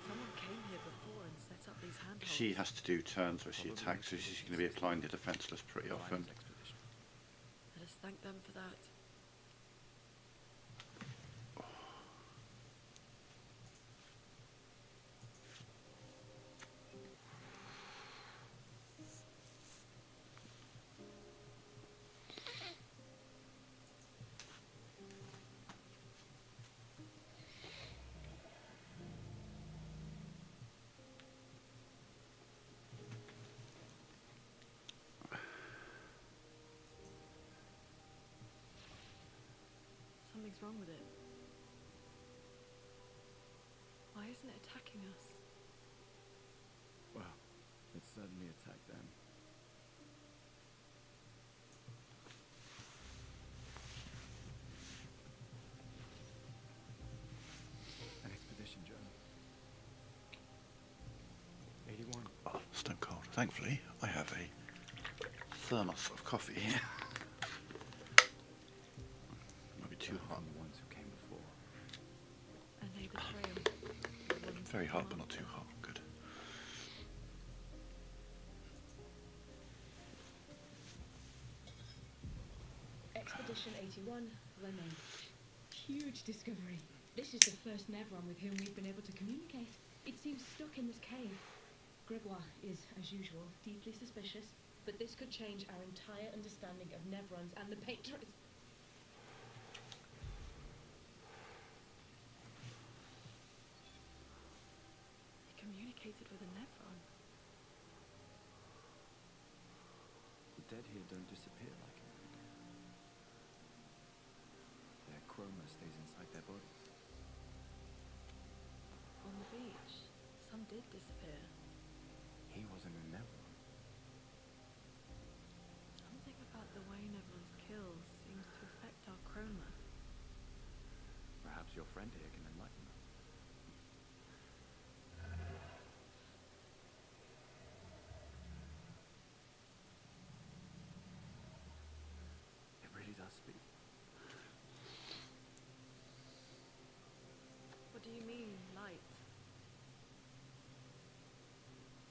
Someone came here before and set up these handholds. She has to do turns where she attacks, so she's going to be applying the defenseless pretty often. Let us thank them for that. Something's wrong with it. Why isn't it attacking us? Well, it certainly attacked them. An expedition journal. 81. Oh, stone cold. Thankfully, I have a thermos of coffee here. Might be too hot. From the ones who came before. A neighbor trail. Very hot, but not too hot. Good. Expedition 81, Lemon. Huge discovery. This is the first Nevron with whom we've been able to communicate. It seems stuck in this cave. Gregoire is, as usual, deeply suspicious, but this could change our entire understanding of Nevrons and the Patrons. He communicated with a Nevron. The dead here don't disappear like in every day. Their chroma stays inside their bodies. On the beach, some did disappear. He wasn't a Nevron. Something about the way Nevrons kill seems to affect our chroma. Perhaps your friend here can enlighten us. It really does speak. What do you mean, light?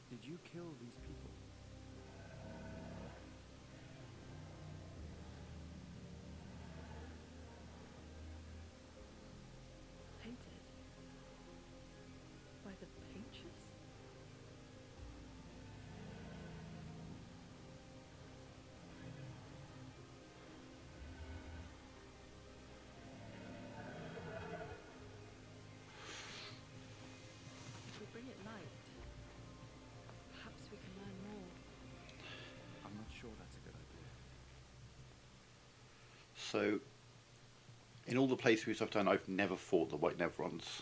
Did you kill these people? Painted? By the painters? If we bring it light, perhaps we can learn more. I'm not sure that's a good idea. So, in all the playthroughs I've done, I've never fought the White Nevrons.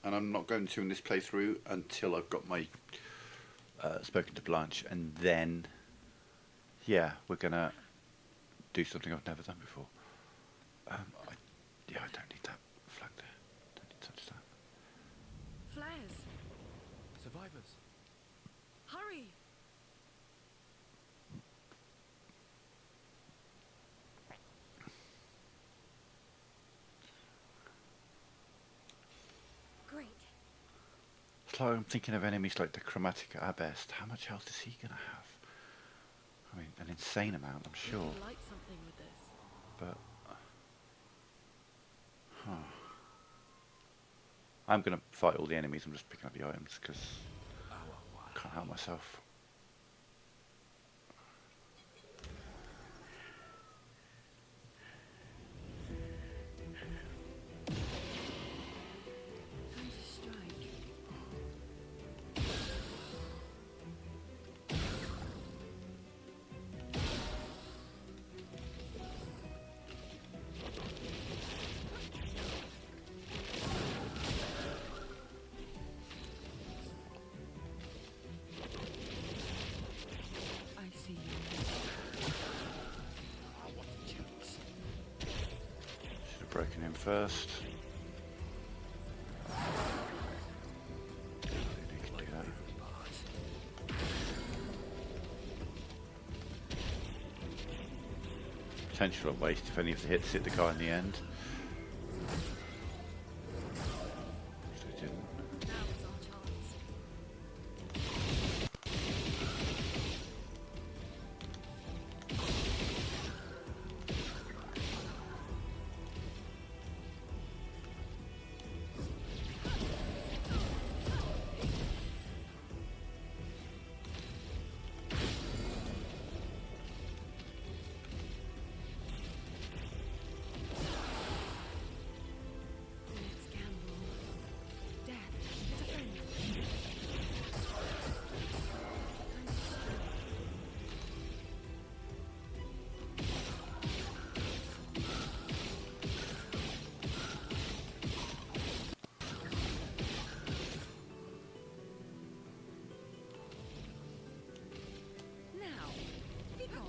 And I'm not going to in this playthrough until I've got my spoken to Blanche, and then, yeah, we're gonna do something I've never done before. I don't need that flag there. Don't need to touch that. Flares! Survivors! Hurry! Great. It's like I'm thinking of enemies like the Chromatic Abbest. How much health is he gonna have? I mean, an insane amount, I'm We sure. can light something with this. But I'm gonna fight all the enemies. I'm just picking up the items because I can't help myself. Time to strike. him first. Potential of waste if any of the hits hit the guy in the end. So it didn't. Now is our chance. Let's gamble. Death is a friend. Now, be gone.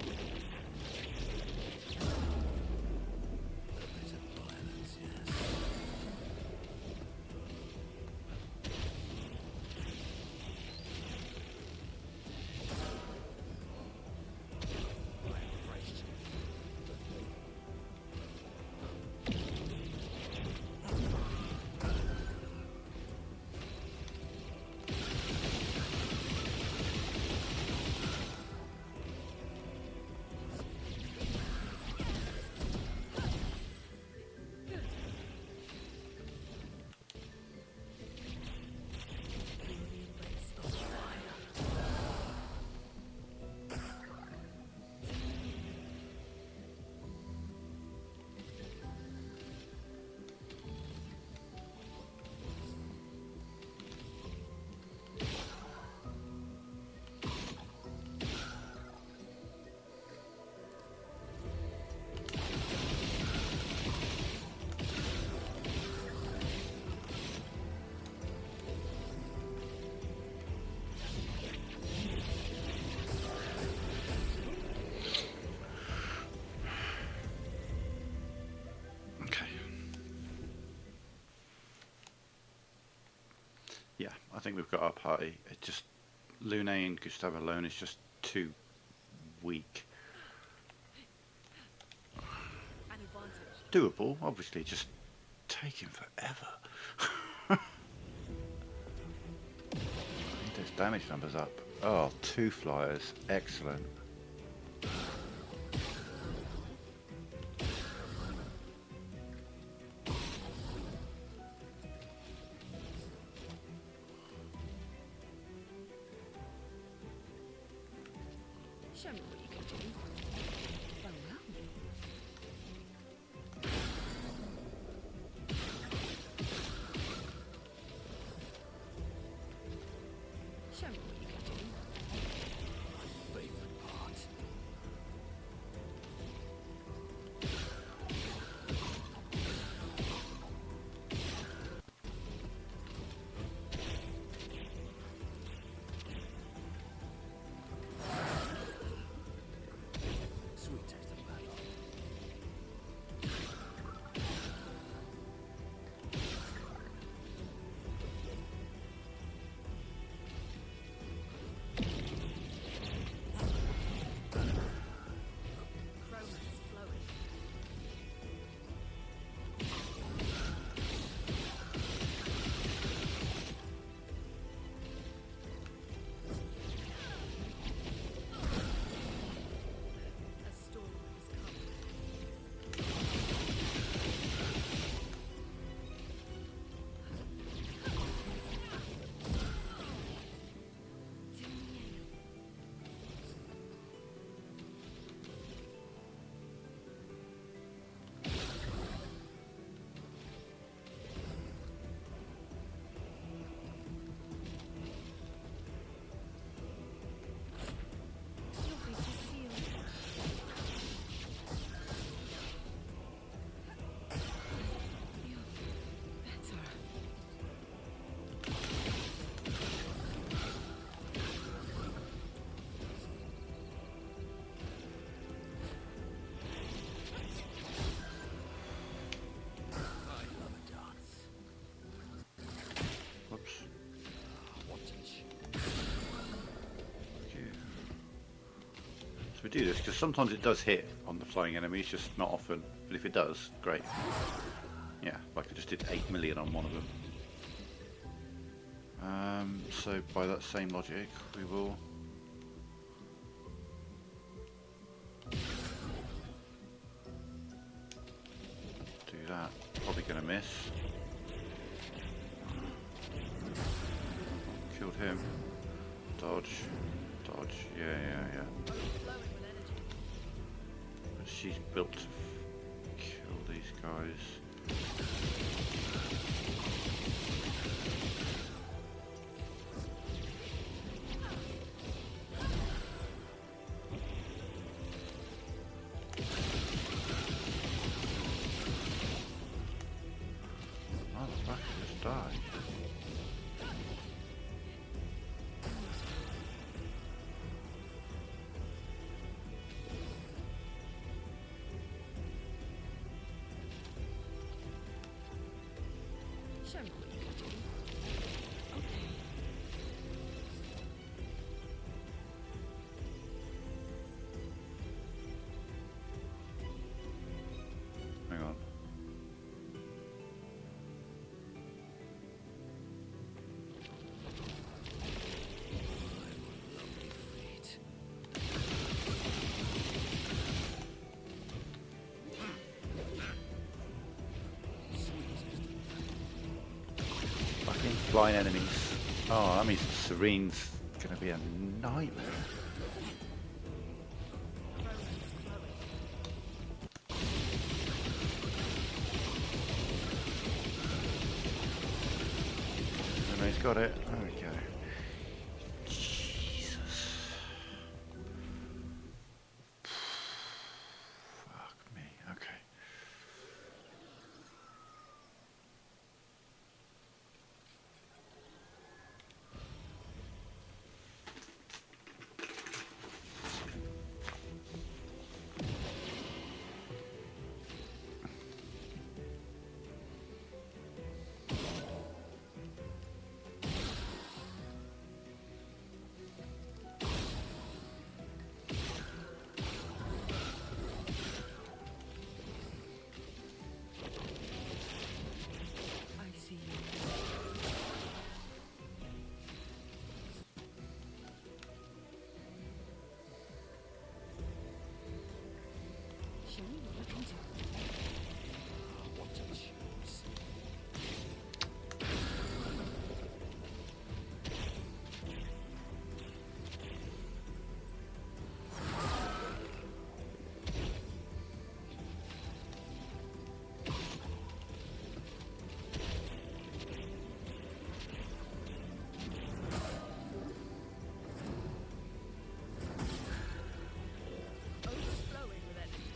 Okay. Yeah, I think we've got our party. It just Lune and Gustav alone is just too weak. An advantage. Doable, obviously, just taking forever. Need those damage numbers up. Oh, 2 flyers, excellent. Show me what you can do. Well, well. Show me what you can do. My favorite part. do this because sometimes it does hit on the flying enemies, just not often. But if it does, great. Yeah, like I just did 8 million on one of them. So by that same logic, we will do that. Probably going to miss. Killed him. Dodge. Dodge. Yeah. But she's built to kill these guys. Motherfucker, just died. Show me what you can do. Hang on. Fucking flying enemies. Oh, that means Serene's gonna be a nightmare. He's got it. There we go. Jesus. Fuck me. Okay. I see you. Show me what you can do. What to choose? Overflowing with energy.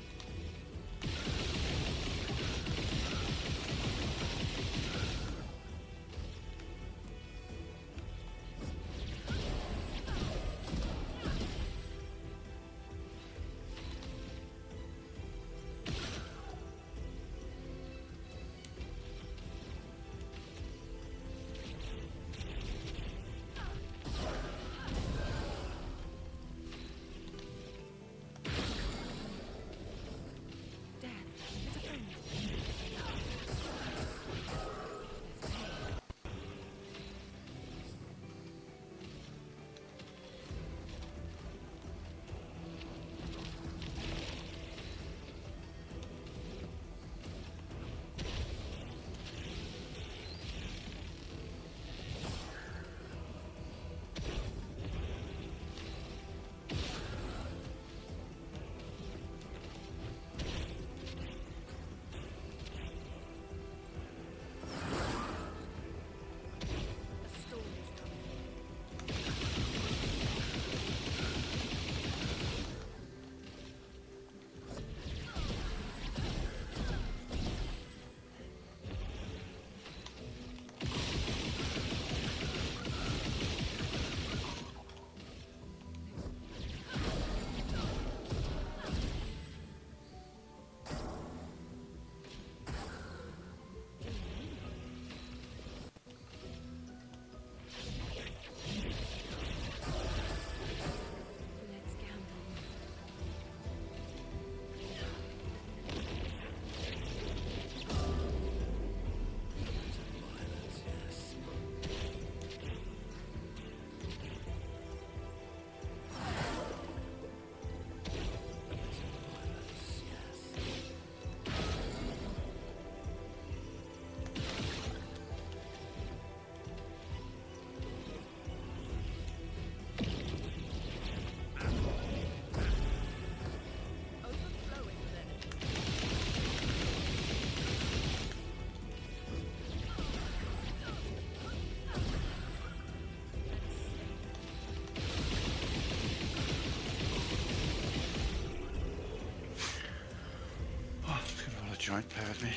giant, bear with me.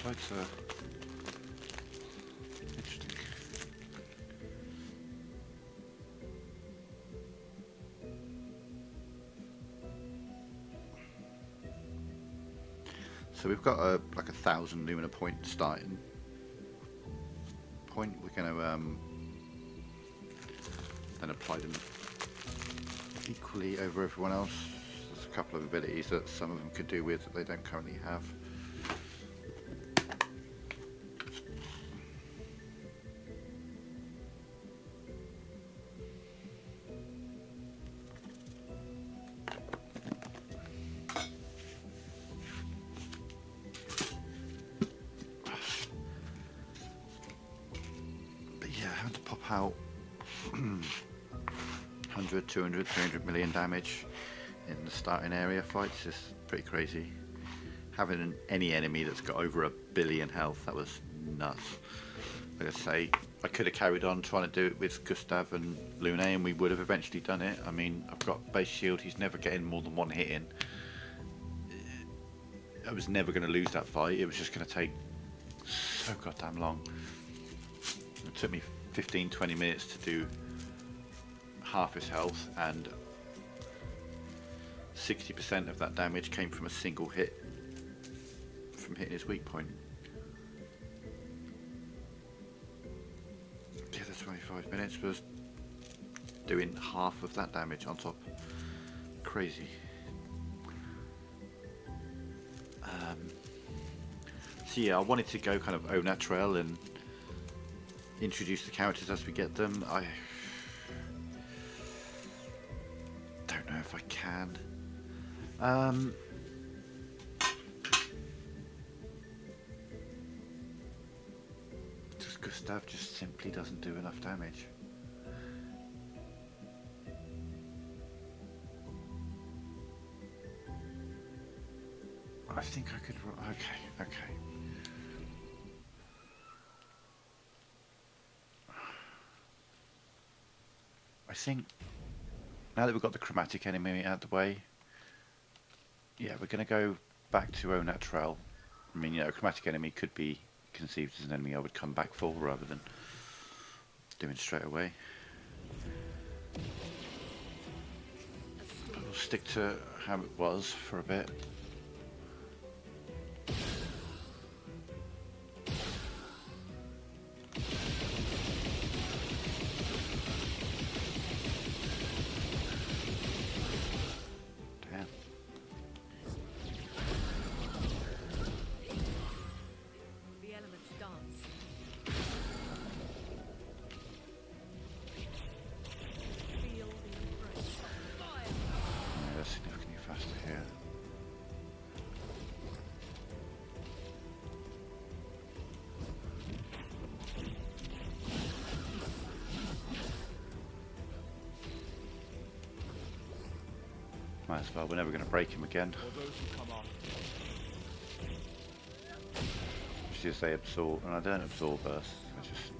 Slides are interesting. So we've got like 1,000 lumina point starting point. We're going to then apply them equally over everyone else. There's a couple of abilities that some of them could do with that they don't currently have. Having to pop out 100, 200, 300 million damage in the starting area fights is pretty crazy. Having any enemy that's got over 1 billion health, that was nuts. Like I say, I could have carried on trying to do it with Gustav and Lune, and we would have eventually done it. I mean, I've got base shield, he's never getting more than one hit in. I was never going to lose that fight, it was just going to take so goddamn long. It took me 15-20 minutes to do half his health, and 60% of that damage came from a single hit from hitting his weak point. Yeah, the 25 minutes was doing half of that damage on top. Crazy. So yeah, I wanted to go kind of au naturel and introduce the characters as we get them. I don't know if I can. Just Gustav just simply doesn't do enough damage. I think I could. Okay. I think now that we've got the chromatic enemy out of the way, yeah, we're going to go back to au naturel. I mean, you know, a chromatic enemy could be conceived as an enemy I would come back for rather than doing straight away. I'll stick to how it was for a bit. Might as well, we're never going to break him again. Just as they absorb, and I don't absorb burst, I just...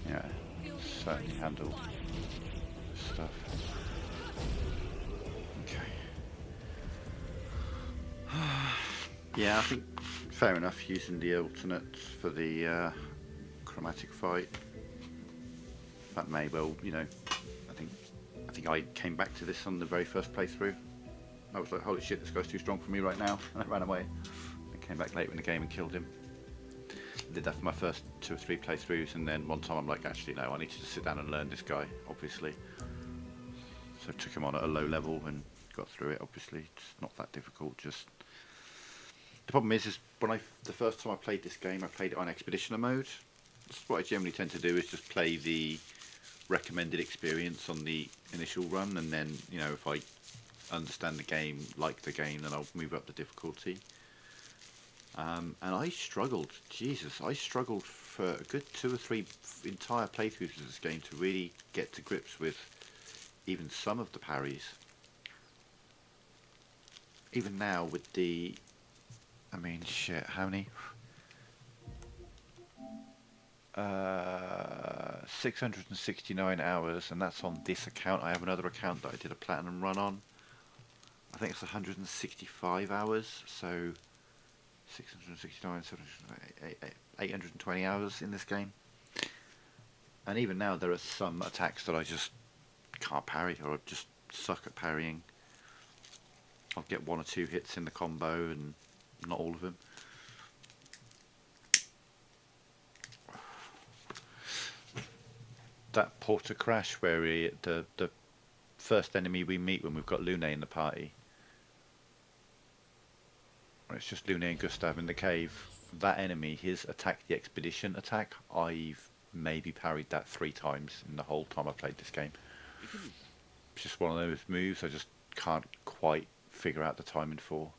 Yeah, certainly handle stuff. Okay. Yeah, I think fair enough using the alternates for the chromatic fight. That may well, you know, I think I came back to this on the very first playthrough. I was like, holy shit, this guy's too strong for me right now, and I ran away. I came back later in the game and killed him. I did that for my first 2 or 3 playthroughs, and then one time I'm like, actually no, I need to just sit down and learn this guy, obviously. So I took him on at a low level and got through it. Obviously, it's not that difficult. Just the problem is when the first time I played this game, I played it on expeditioner mode. That's what I generally tend to do, is just play the recommended experience on the initial run, and then, you know, if I understand the game, like the game, then I'll move up the difficulty. And I struggled, Jesus, I struggled for a good 2 or 3 entire playthroughs of this game to really get to grips with even some of the parries. Even now with the, I mean, shit, how many? 669 hours, and that's on this account. I have another account that I did a platinum run on. I think it's 165 hours, so 669, 820 hours in this game. And even now there are some attacks that I just can't parry, or I just suck at parrying. I'll get 1 or 2 hits in the combo and not all of them. That porter crash where the first enemy we meet when we've got Lune in the party, it's just Lune and Gustav in the cave. That enemy, his attack, the expedition attack, I've maybe parried that 3 times in the whole time I played this game. It's just one of those moves I just can't quite figure out the timing for.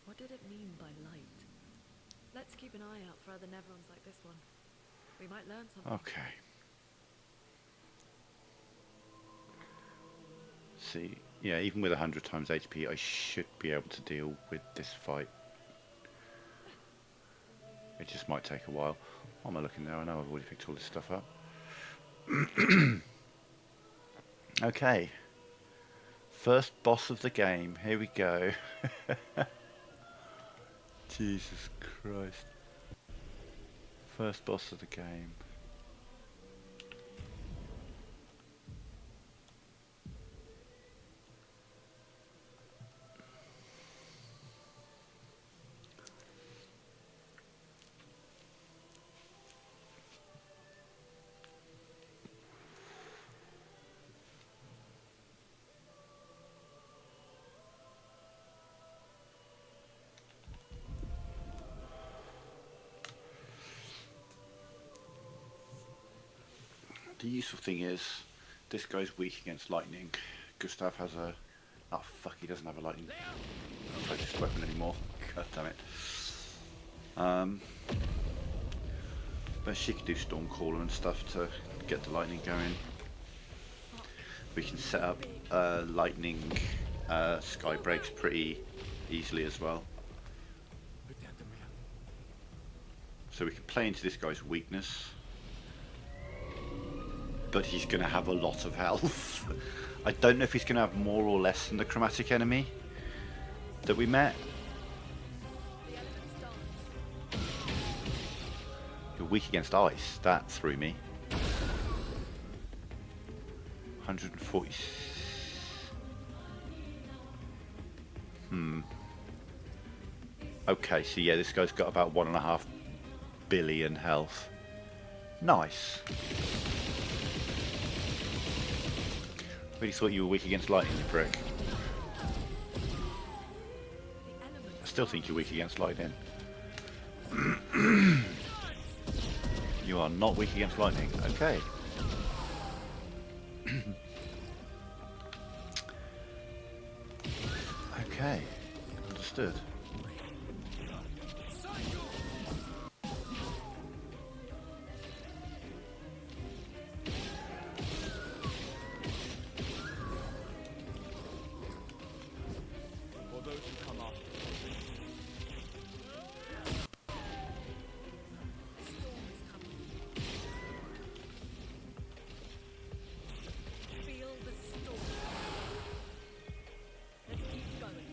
What did it mean by light? Let's keep an eye out for other Nevrons like this one. We might learn something. Okay. See, yeah, even with 100 times HP, I should be able to deal with this fight. It just might take a while. Why am I looking there? I know I've already picked all this stuff up. Okay. First boss of the game. Here we go. Jesus Christ. First boss of the game. The useful thing is, this guy's weak against lightning. Gustav has a... Oh fuck, he doesn't have a lightning. I don't play this weapon anymore. God damn it. But she can do Stormcaller and stuff to get the lightning going. We can set up lightning sky breaks pretty easily as well. So we can play into this guy's weakness. But he's going to have a lot of health. I don't know if he's going to have more or less than the chromatic enemy that we met. You're weak against ice. That threw me. 140. Okay, so yeah, this guy's got about 1.5 billion health. Nice. Really thought you were weak against lightning, you prick. I still think you're weak against lightning. You are not weak against lightning. Okay. Okay, understood. For those who come after. Storm is coming. Feel the storm. Let's keep going.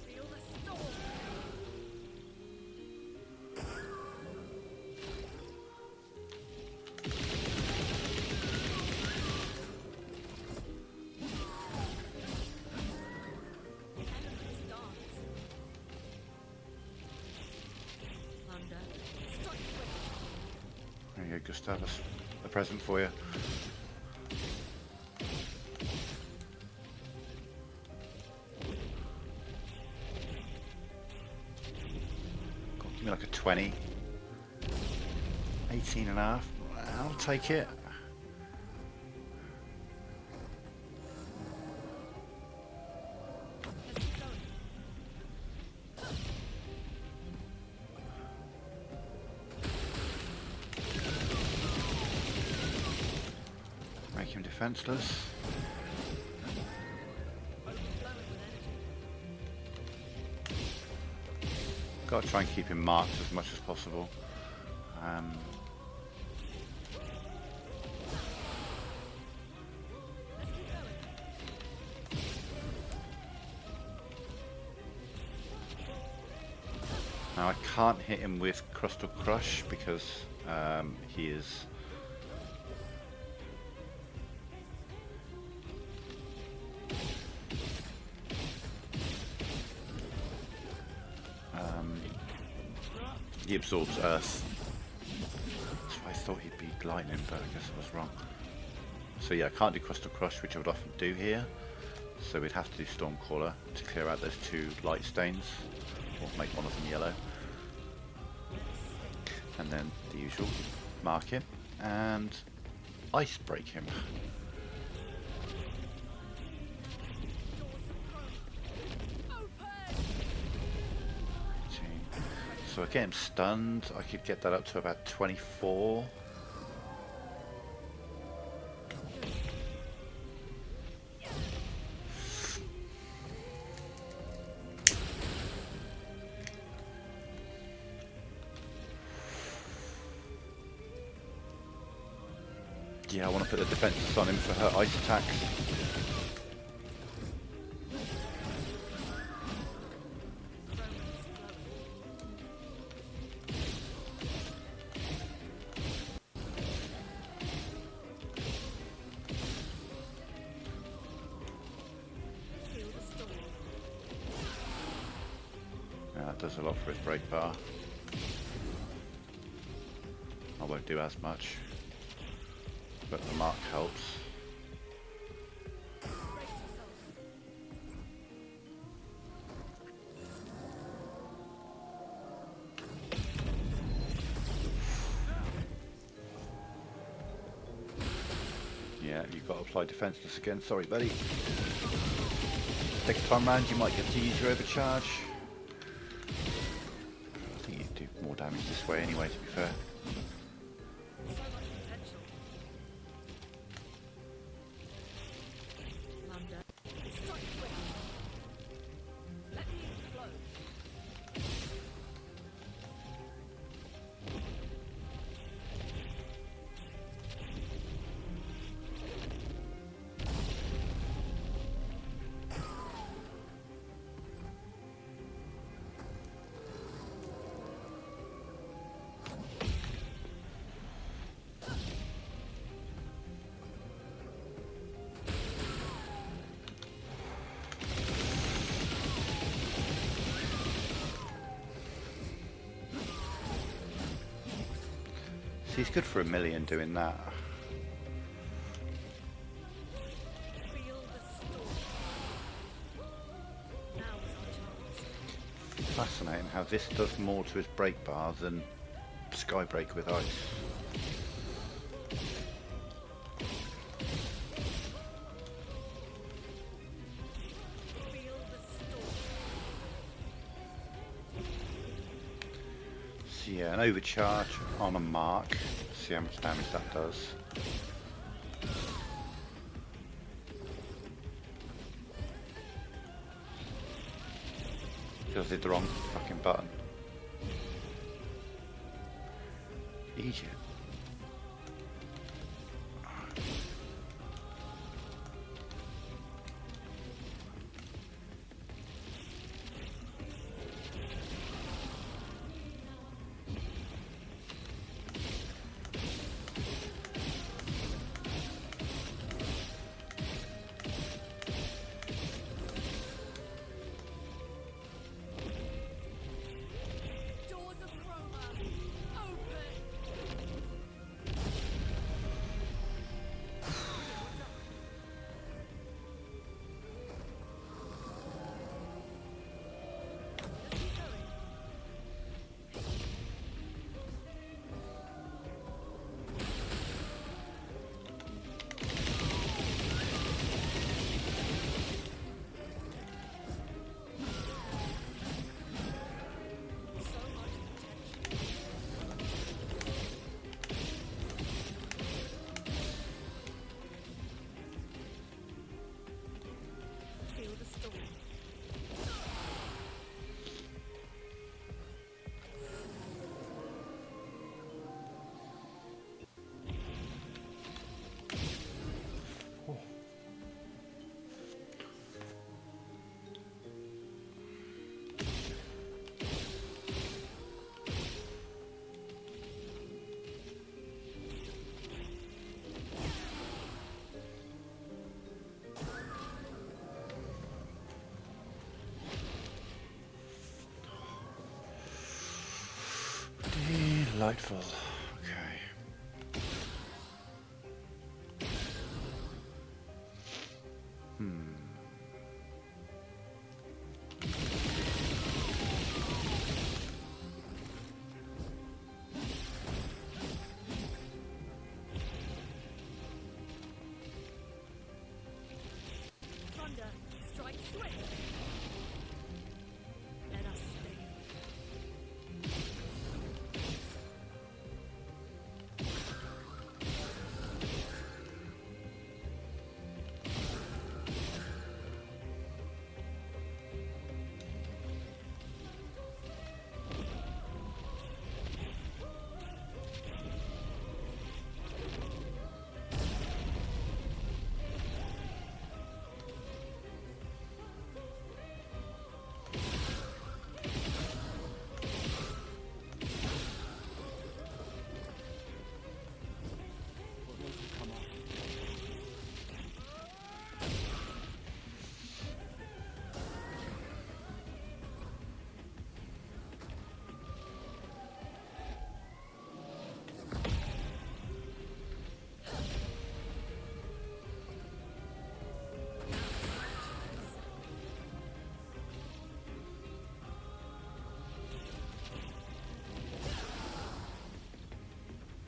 Feel the storm. Enemies dance. Under. Strike quick. There you go, Gustavus. A present for you. God, give me like a 20. 18 and a half. I'll take it. Let's keep going. Make him defenseless. Overflowing with energy. Got to try and keep him marked as much as possible. Let's keep going. Now I can't hit him with Crustal Crush because he is he absorbs earth. That's why I thought he'd be lightning, but I guess I was wrong. So yeah, I can't do Crustal Crush, which I would often do here. So we'd have to do Stormcaller to clear out those two light stains, or make one of them yellow. And then the usual, mark him, and ice break him. So I get him stunned, I could get that up to about 24. Yeah, I want to put the defenses on him for her ice attacks. Feel the storm. Yeah, that does a lot for his break bar. I won't do as much, but the mark helps. Brace yourself. Yeah, you've got to apply defenseless again. Sorry, buddy. Next time round, you might get to use your overcharge. I think you do more damage this way anyway, to be fair. So much potential. Under. Strike quick. Let me flow. So he's good for 1 million doing that. Feel the storm. Now is our chance. Fascinating how this does more to his break bar than Skybreak with ice. overcharge on a mark. See how much damage that does. Because I did the wrong fucking button. Egypt. Doors of Chroma, open! Let's keep going. So much protection. Feel the storm. Delightful. Okay. Thunder, strike swift. Let us stay. What will come up?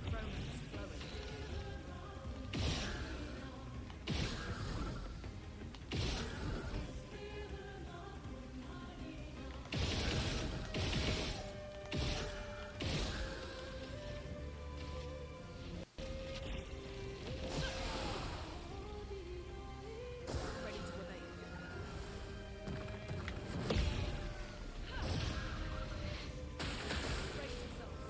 Chroma's flowing. Ready to obey. Brace yourselves.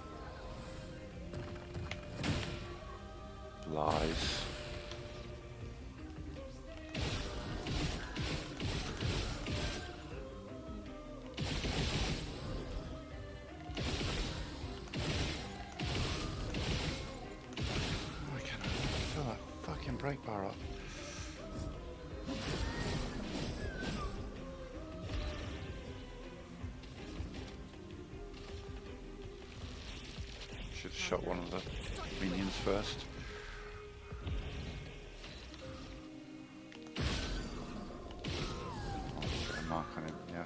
Lies. I cannot fill that fucking brake bar up. Should have shot one of the minions first. Oh, got a mark on him, yeah.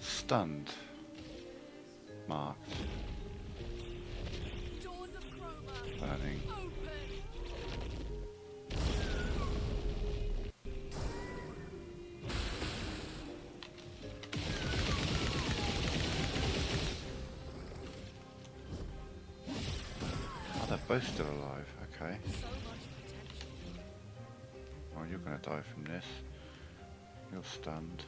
Stunned. Marked. Doors of Chroma, Burning. open! Both still alive, okay. So much potential. Well, you're going to die from this. You're stunned.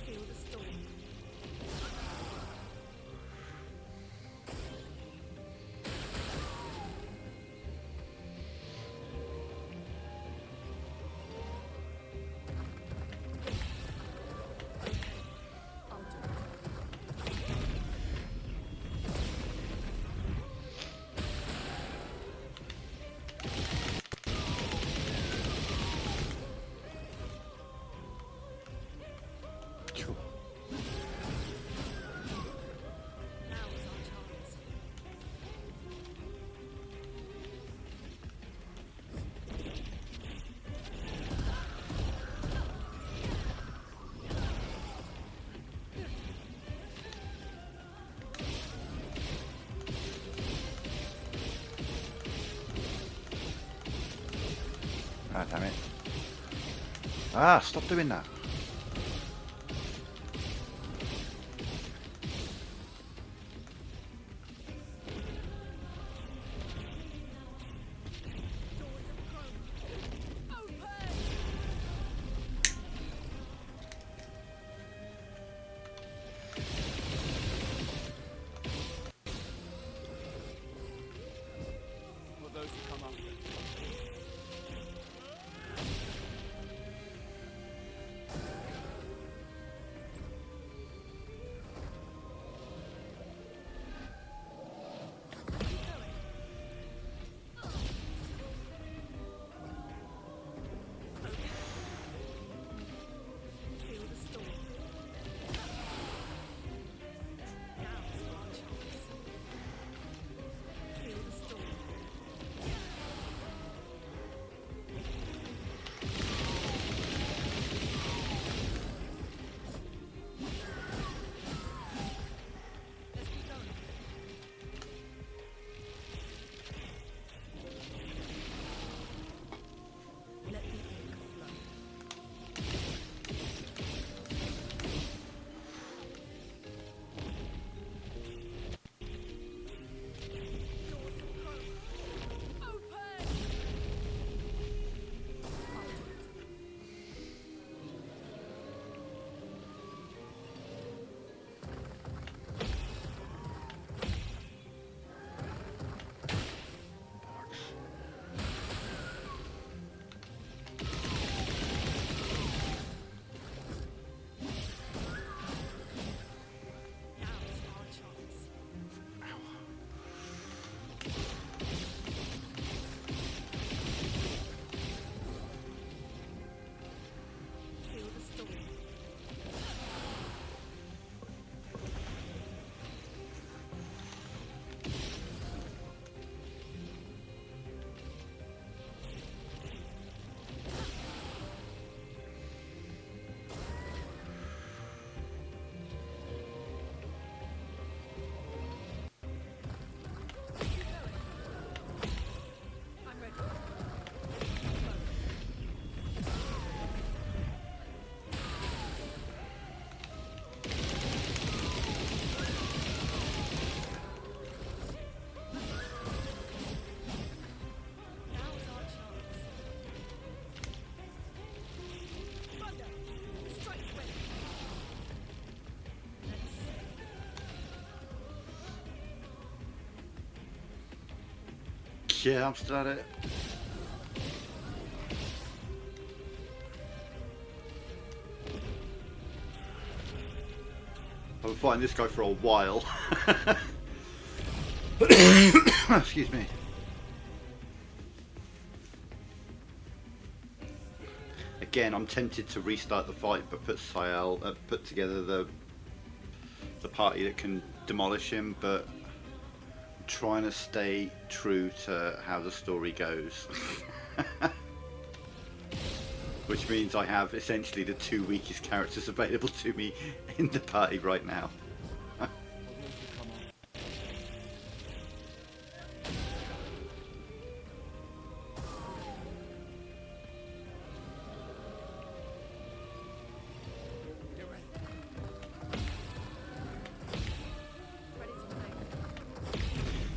Feel the storm. I'll do it. Sure. Now is our chance. Ah, damn it. Ah, stop doing that. For those who come after. Feel the storm. Now's our chance. Feel the storm. Let's keep going. Let the ink flow. Now's our chance. Feel the storm. I'm ready. Now's our chance. Thunder! Strike ready. Yeah, I'm still at it. I've been fighting this guy for a while. Excuse me. Again, I'm tempted to restart the fight, but put together the party that can demolish him. But I'm trying to stay true to how the story goes. which means I have essentially the 2 weakest characters available to me in the party right now.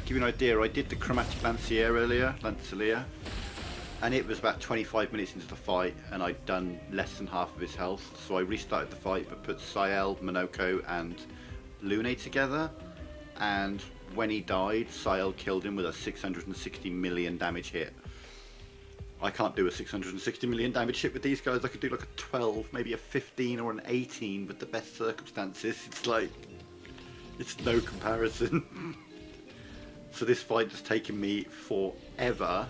Give you an idea, I did the chromatic Lancelier earlier, and it was about 25 minutes into the fight and I'd done less than half of his health, so I restarted the fight but put Sael, Monoko and Lune together, and when he died, Sael killed him with a 660 million damage hit. I can't do a 660 million damage hit with these guys. I could do like a 12, maybe a 15 or an 18 with the best circumstances. It's like, it's no comparison. So this fight has taken me forever.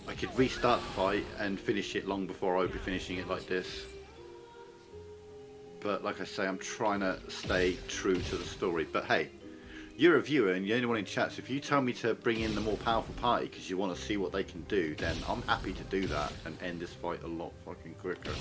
I could restart the fight and finish it long before I would be finishing it like this. But like I say, I'm trying to stay true to the story. But hey, you're a viewer and you're the only one in chat, so if you tell me to bring in the more powerful party because you want to see what they can do, then I'm happy to do that and end this fight a lot fucking quicker.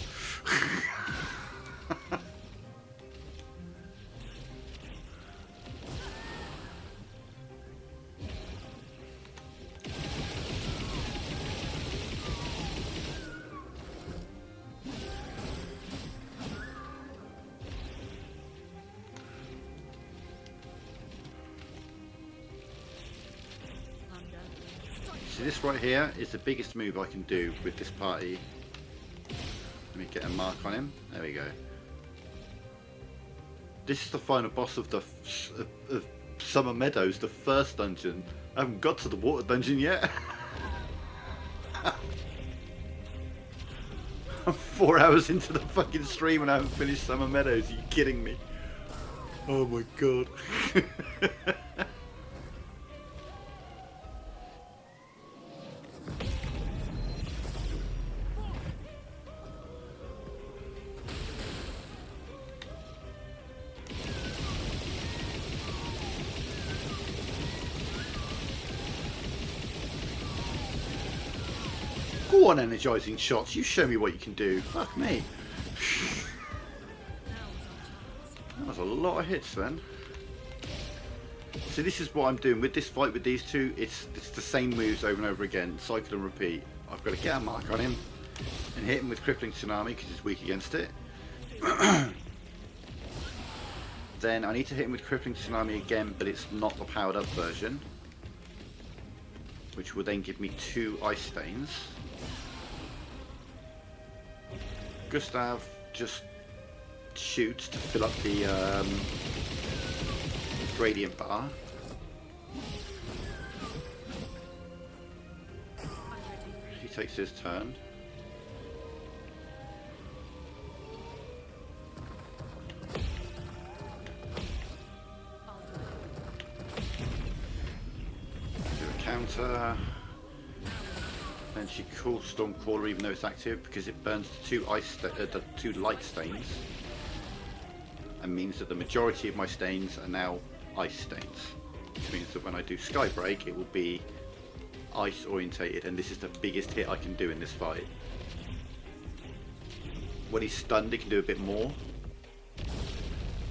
So this right here is the biggest move I can do with this party. Let me get a mark on him. There we go. This is the final boss of the of Summer Meadows, the first dungeon. I haven't got to the water dungeon yet. I'm 4 hours into the fucking stream and I haven't finished Summer Meadows. Are you kidding me? Oh my god. Go on, energizing shots. You show me what you can do. Fuck me. That was a lot of hits then. So this is what I'm doing with this fight with these two. It's the same moves over and over again. Cycle and repeat. I've got to get a mark on him and hit him with Crippling Tsunami because he's weak against it. Then I need to hit him with Crippling Tsunami again, but it's not the powered up version, which will then give me 2 ice stains. Gustav just shoots to fill up the gradient bar. He takes his turn. Do a counter. Then she calls Stormcaller even though it's active because it burns the 2 light stains and means that the majority of my stains are now ice stains, which means that when I do Skybreak it will be ice orientated, and this is the biggest hit I can do in this fight. When he's stunned it can do a bit more.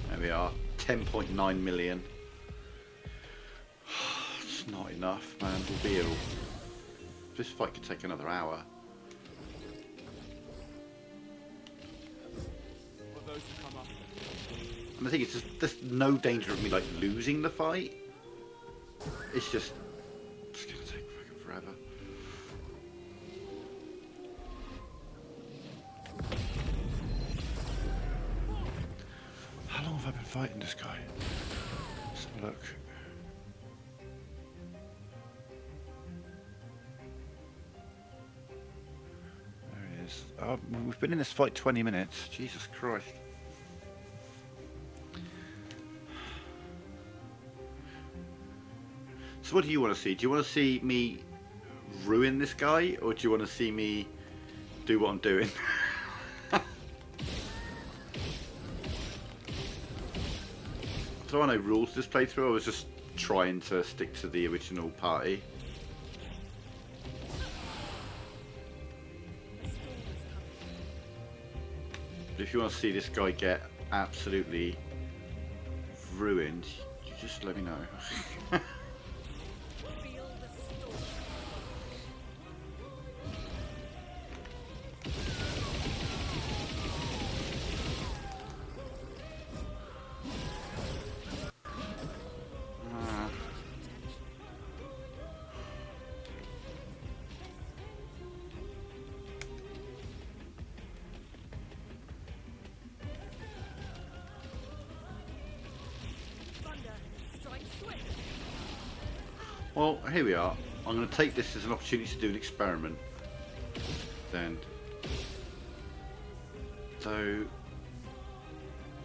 There we are, 10.9 million. It's not enough, man. We'll be ill. This fight could take another hour. And the thing is, there's no danger of me like losing the fight. It's just gonna take fucking forever. How long have I been fighting this guy? Let's have a look. We've been in this fight 20 minutes. Jesus Christ. So what do you want to see? Do you want to see me ruin this guy, or do you want to see me do what I'm doing? There are no rules to this playthrough. I was just trying to stick to the original party. If you want to see this guy get absolutely ruined, you just let me know. Feel the storm. Thunder, strike swift. Well, here we are. I'm going to take this as an opportunity to do an experiment. Then. So,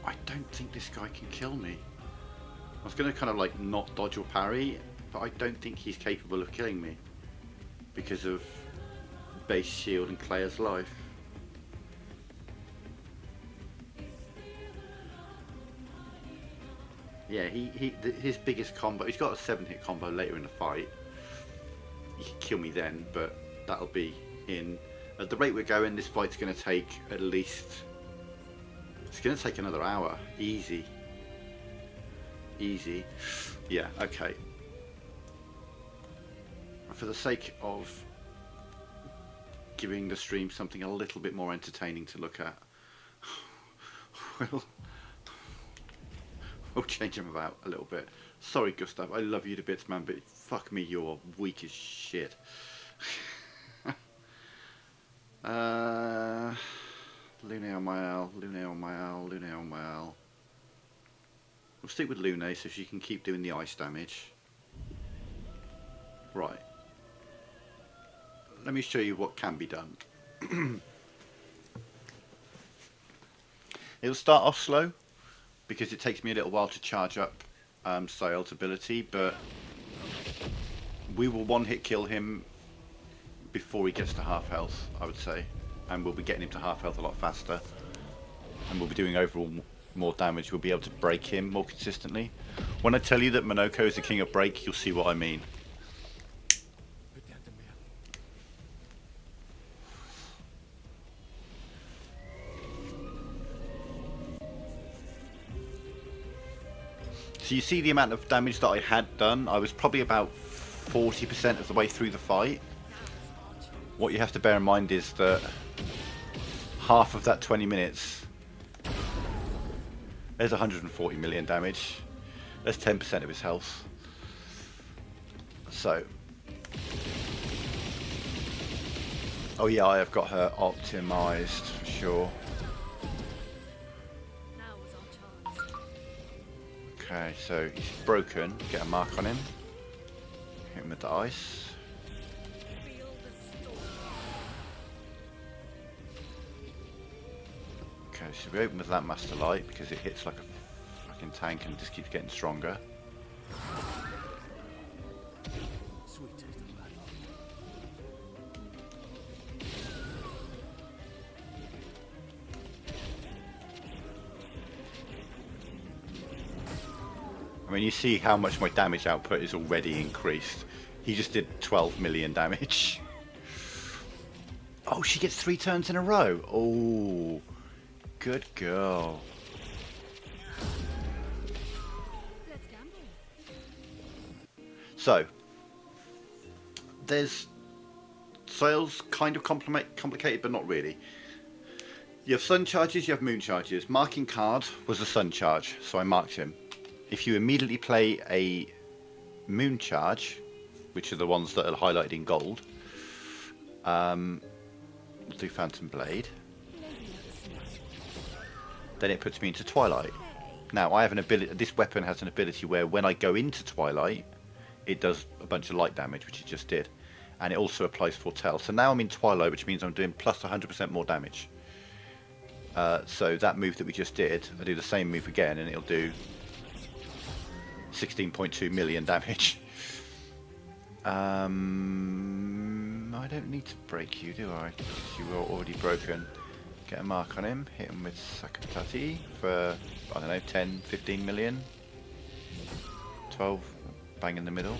I don't think this guy can kill me. I was going to kind of like not dodge or parry, but I don't think he's capable of killing me because of base shield and Claire's life. Yeah, his biggest combo, he's got a 7-hit combo later in the fight. He can kill me then, but that'll be in... At the rate we're going, this fight's going to take at least... It's going to take another hour. Easy. Easy. Yeah, okay. For the sake of giving the stream something a little bit more entertaining to look at, we'll change him about a little bit. Sorry, Gustav, I love you to bits, man, but fuck me, you're weak as shit. Lune on my L, Lune on my L, Lune on my L. We'll stick with Lune so she can keep doing the ice damage. Right. Let me show you what can be done. It'll start off slow because it takes me a little while to charge up Sayel's ability, but we will one-hit kill him before he gets to half health, I would say, and we'll be getting him to half health a lot faster, and we'll be doing overall more damage. We'll be able to break him more consistently. When I tell you that Monoko is the king of break, you'll see what I mean. So you see the amount of damage that I had done. I was probably about 40% of the way through the fight. What you have to bear in mind is that half of that 20 minutes, there's 140 million damage. There's 10% of his health. So, oh yeah, I have got her optimized for sure. Now was our chance. Okay, so he's broken. Get a mark on him. Hit him with the ice. Feel the storm. Okay, so we open with that Master Light because it hits like a fucking tank and just keeps getting stronger. Sweet taste of battle. I mean, you see how much my damage output is already increased. He just did 12 million damage. Oh, she gets 3 turns in a row. Oh, good girl. Let's gamble. So, there's sales kind of complicated, but not really. You have sun charges, you have moon charges. Marking card was a sun charge, so I marked him. If you immediately play a moon charge, which are the ones that are highlighted in gold, we'll do Phantom Blade. Then it puts me into Twilight. Now I have an ability. This weapon has an ability where when I go into Twilight, it does a bunch of light damage, which it just did, and it also applies Foretell. So now I'm in Twilight, which means I'm doing plus 100% more damage. So that move that we just did, I do the same move again, and it'll do 16.2 million damage. I don't need to break you, do I? Because you were already broken. Get a mark on him, hit him with Sakatati for, I don't know, 10, 15 million. 12, bang in the middle.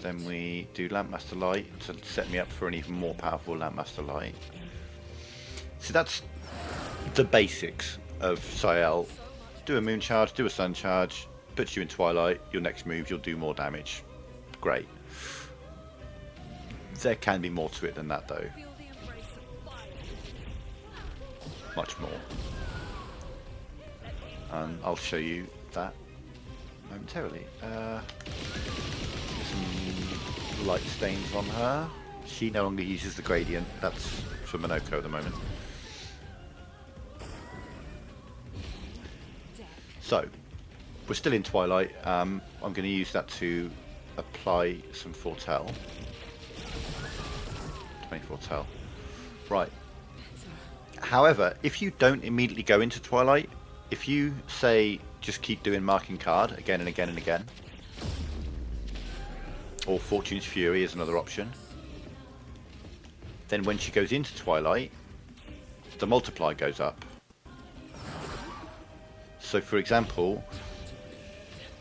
Then we do Lampmaster Light to set me up for an even more powerful Lampmaster Light. So that's the basics of Ciel. Do a moon charge, do a sun charge, puts you in Twilight, your next move you'll do more damage. Great. There can be more to it than that though. Much more. And I'll show you that momentarily. Some light stains on her. She no longer uses the gradient. That's for Minoko at the moment. So, we're still in Twilight. I'm going to use that to apply some Foretell. 20 Foretell. Right. However, if you don't immediately go into Twilight, if you say just keep doing Marking Card again and again and again, or Fortune's Fury is another option, then when she goes into Twilight, the multiplier goes up. So for example,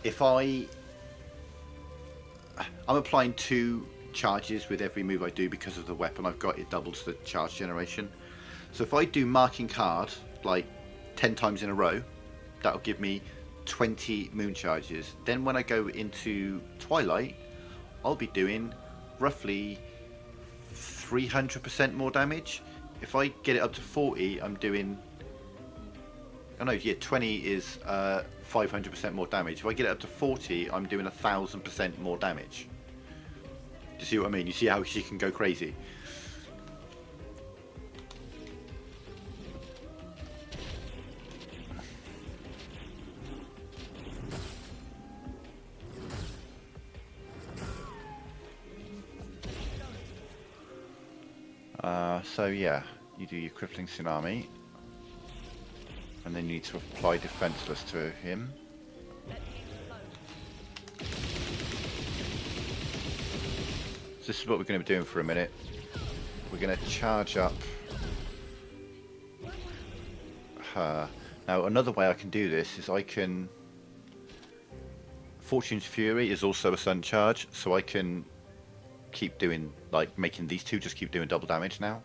if I'm applying 2 charges with every move I do because of the weapon I've got, it doubles the charge generation. So if I do Marking Card like 10 times in a row, that'll give me 20 moon charges. Then when I go into Twilight, I'll be doing roughly 300% more damage. If I get it up to 40, I'm doing... Oh no, yeah, 20 is 500% more damage. If I get it up to 40, I'm doing 1,000% more damage. Do you see what I mean? You see how she can go crazy? So yeah, you do your Crippling Tsunami. And then you need to apply Defenseless to him. So this is what we're going to be doing for a minute. We're going to charge up her. Now another way I can do this is I can... Fortune's Fury is also a sun charge, so I can keep doing, like, making these two just keep doing double damage now.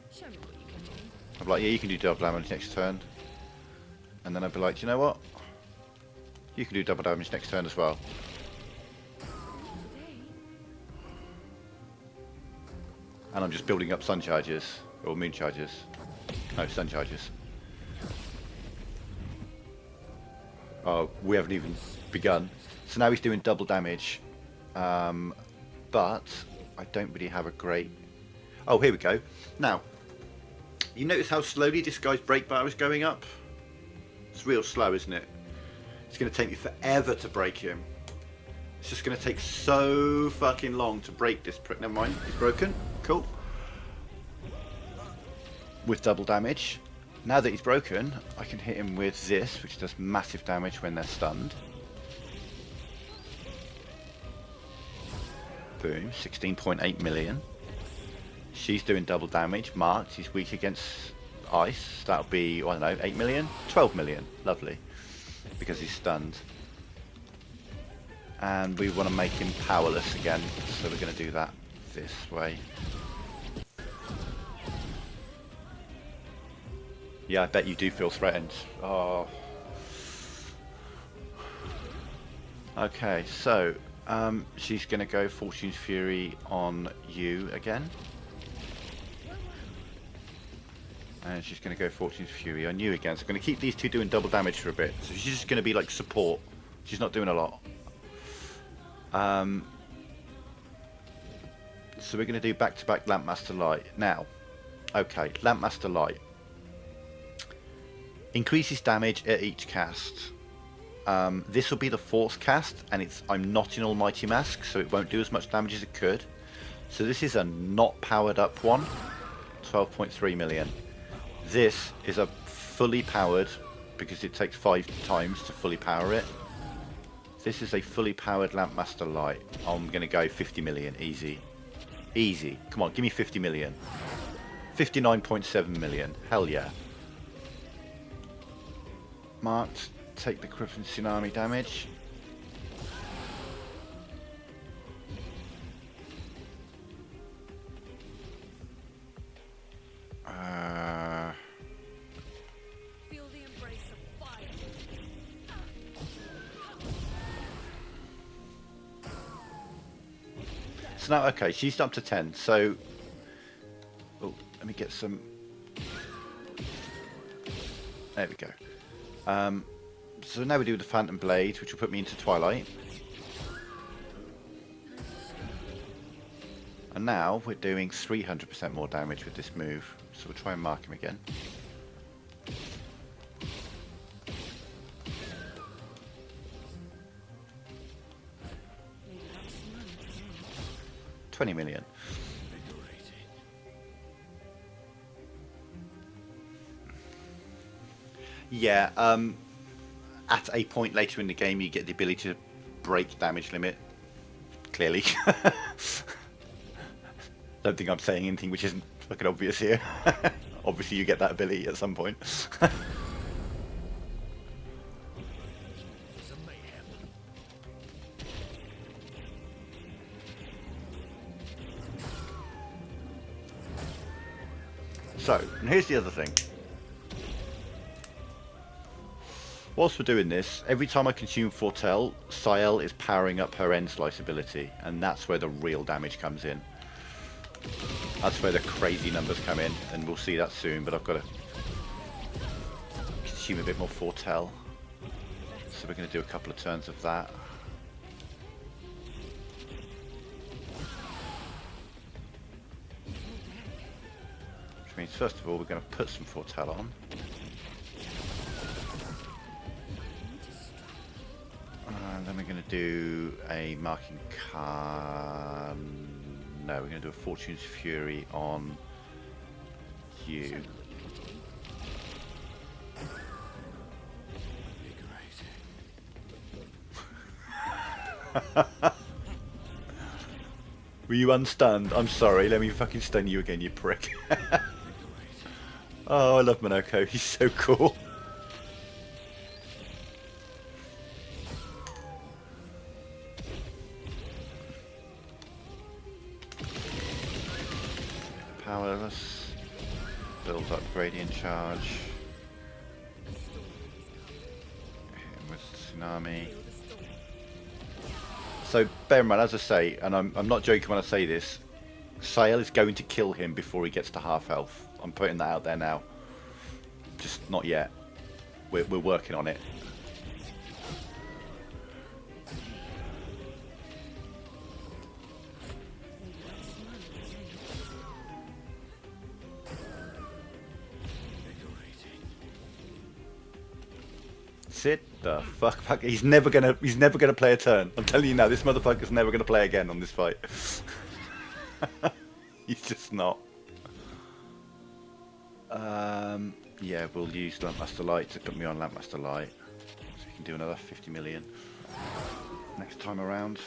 I'm like, yeah, you can do double damage next turn. And then I'd be like, you know what? You can do double damage next turn as well. And I'm just building up sun charges, or moon charges. No, sun charges. Oh, we haven't even begun. So now he's doing double damage. But I don't really have a great... Oh, here we go. Now, you notice how slowly this guy's break bar is going up? It's real slow, isn't it? It's going to take me forever to break him. It's just going to take so fucking long to break this prick. Never mind, he's broken. Cool. With double damage. Now that he's broken, I can hit him with this, which does massive damage when they're stunned. Boom, 16.8 million. She's doing double damage. Marked, he's weak against ice. That'll be, I don't know, 8 million? 12 million. Lovely. Because he's stunned. And we want to make him powerless again, so we're going to do that this way. Yeah, I bet you do feel threatened. Oh. Okay, so she's going to go Fortune's Fury on you again. And she's going to go Fortune's Fury on you again. So I'm going to keep these two doing double damage for a bit. So she's just going to be like support. She's not doing a lot. So we're going to do back-to-back Lampmaster Light. Now, okay, Lampmaster Light. Increases damage at each cast. This will be the fourth cast, and I'm not in Almighty Mask, so it won't do as much damage as it could. So this is a not powered up one. 12.3 million. This is a fully powered, because it takes 5 times to fully power it. This is a fully powered Lampmaster Light. I'm going to go 50 million, easy. Easy. Come on, give me 50 million. 59.7 million. Hell yeah. Marked. Take the Crippling Tsunami damage. So now, okay, she's up to 10. So, oh, let me get some. There we go. So now we do the Phantom Blade, which will put me into Twilight. And now we're doing 300% more damage with this move. So we'll try and mark him again. $20 million. Yeah, at a point later in the game you get the ability to break damage limit, clearly. Don't think I'm saying anything which isn't fucking obvious here. Obviously you get that ability at some point. So, and here's the other thing. Whilst we're doing this, every time I consume Foretell, Sael is powering up her end slice ability, and that's where the real damage comes in. That's where the crazy numbers come in, and we'll see that soon, but I've got to consume a bit more Foretell. So we're going to do a couple of turns of that. Which means, first of all, we're going to put some Foretell on. And then we're going to do a marking card. No, we're going to do a Fortune's Fury on you. Were you unstunned? I'm sorry, let me fucking stun you again, you prick. Oh, I love Monoko, he's so cool. Powerless. Build up gradient charge. Hit him with tsunami. So bear in mind, as I say, and I'm not joking when I say this, Sael is going to kill him before he gets to half health. I'm putting that out there now. Just not yet. We're working on it. Sit the fuck back. He's never gonna play a turn. I'm telling you now, this motherfucker's never gonna play again on this fight. He's just not. Yeah, we'll use Lampmaster Light to put me on Lampmaster Light. So we can do another 50 million next time around.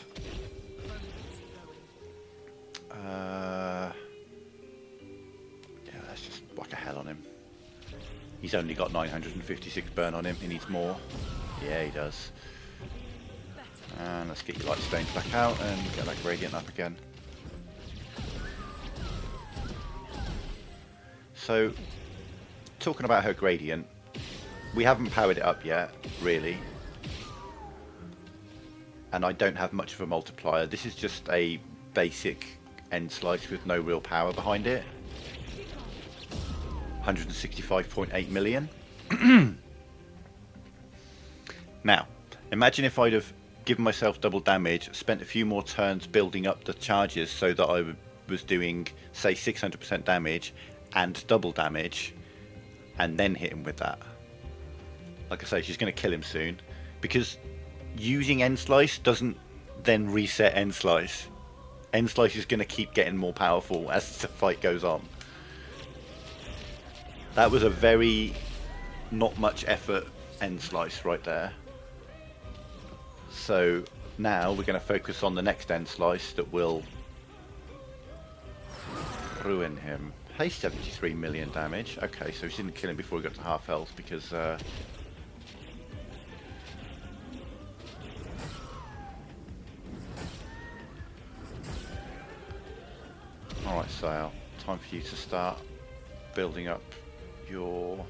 Yeah, let's just whack a hell on him. He's only got 956 burn on him. He needs more. Yeah, he does. And let's get your light stains back out and get that gradient up again. So, talking about her gradient, we haven't powered it up yet, really. And I don't have much of a multiplier. This is just a basic end slice with no real power behind it. 165.8 million. Now, imagine if I'd have given myself double damage, spent a few more turns building up the charges so that I was doing, say, 600% damage and double damage, and then hit him with that. Like I say, she's going to kill him soon, because using End Slice doesn't then reset End Slice. End Slice is going to keep getting more powerful as the fight goes on. That was a very not much effort End Slice right there. So now we're going to focus on the next End Slice that will ruin him. Hey, 73 million damage. Okay, so she didn't kill him before he got to half health because alright, Sael, time for you to start building up your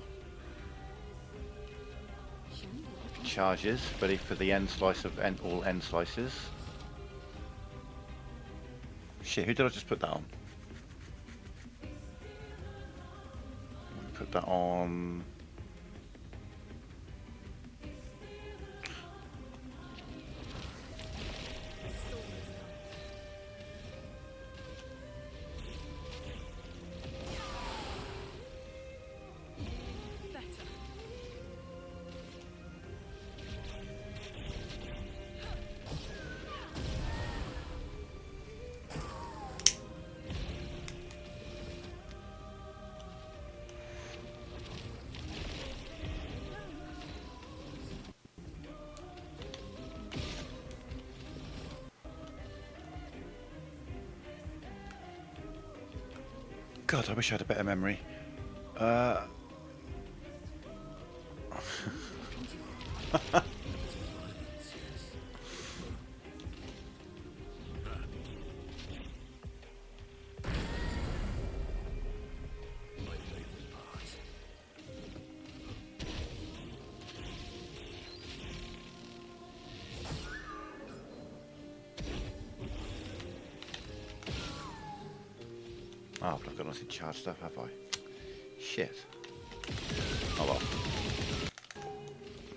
charges, ready for the end slice of all end slices. Shit, who did I just put that on? Put that on... God, I wish I had a better memory. Oh, I've not got nothing charged up, have I? Shit. Oh well.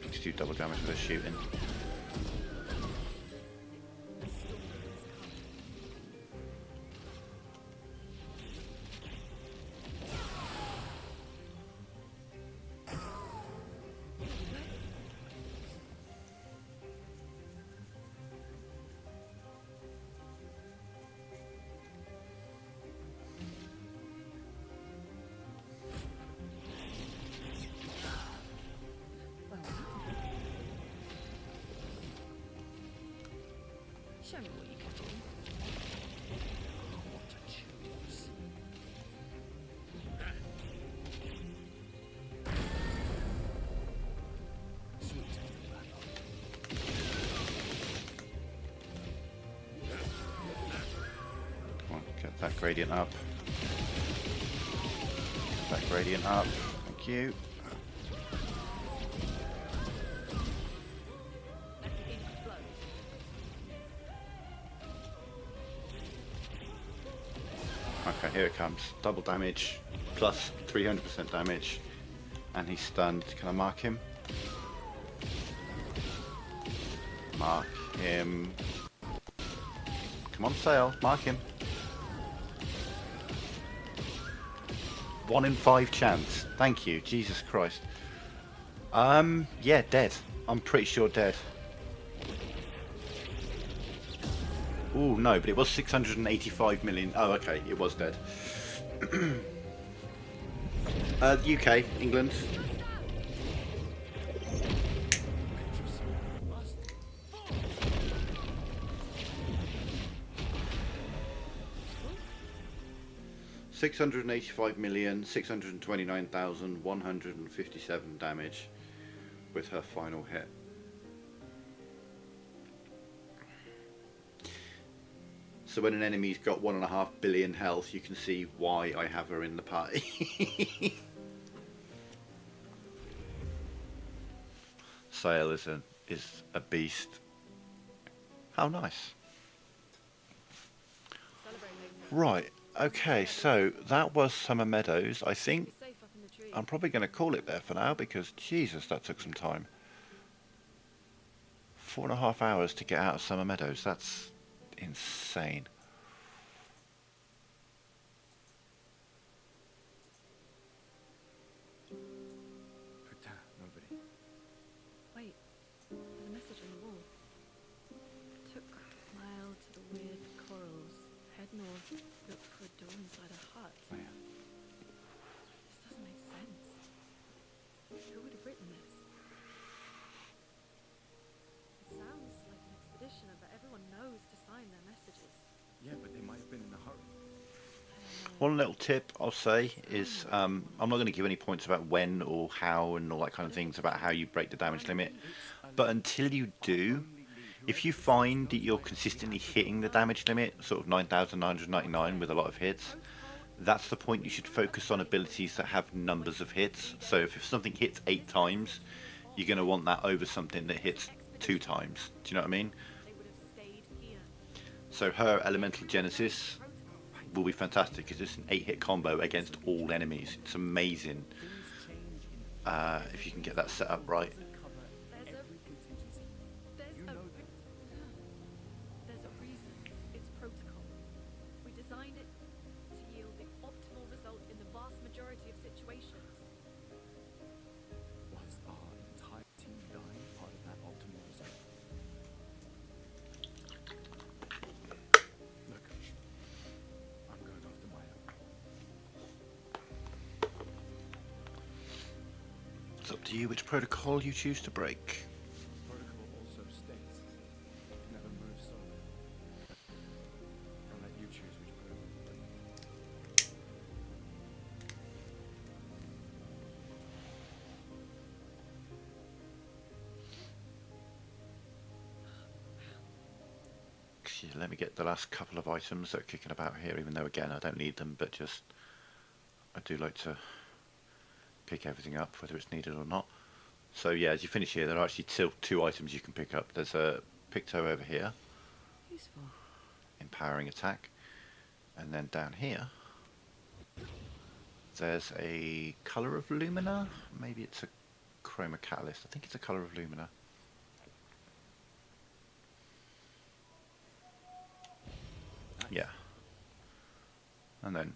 Just do double damage with a shooting. Show me what you can do. What a choose. Sweet battle. Come on, get that gradient up. That gradient up. Thank you. Okay, here it comes. Double damage, plus 300% damage, and he's stunned. Can I mark him? Mark him. Come on, Sail. Mark him. 1 in 5 chance. Thank you. Jesus Christ. Yeah, dead. I'm pretty sure dead. Oh no, but it was 685 million. Oh, okay, it was dead. UK, England. $685,629,157 damage with her final hit. So when an enemy's got 1.5 billion health, you can see why I have her in the party. Sail is a beast. How nice. Right, okay, so that was Summer Meadows. I think I'm probably going to call it there for now because, Jesus, that took some time. 4.5 hours to get out of Summer Meadows. That's insane. Nobody. Wait, there's a message on the wall. Took mile to the weird corals. Head north, look for a door inside a hut. Oh, yeah. This doesn't make sense. Who would have written this? It sounds like an expedition that everyone knows to sign their messages. Yeah, but they might have been in a hurry. One little tip I'll say is I'm not going to give any points about when or how and all that kind of things about how you break the damage limit, but until you do, if you find that you're consistently hitting the damage limit, sort of 9,999 with a lot of hits, that's the point you should focus on abilities that have numbers of hits. So if something hits 8 times, you're going to want that over something that hits 2 times. Do you know what I mean? They would have stayed here. So her Elemental Genesis will be fantastic because it's an 8-hit combo against all enemies. It's amazing if you can get that set up right. There's a reason it's protocol. We designed it to yield the optimal result in the vast majority of situations. Was our entire team dying part of that optimal result? Look, I'm going after my own. It's up to you which protocol you choose to break. Protocol also states never move solo. I'll let you choose which protocol you break. Actually, let me get the last couple of items that are kicking about here, even though again I don't need them, but just I do like to pick everything up whether it's needed or not. So yeah, as you finish here there are actually two items you can pick up. There's a picto over here, Useful. empowering attack, and then down here there's a colour of lumina. Maybe it's a chroma catalyst. I think it's a colour of lumina. Yeah, and then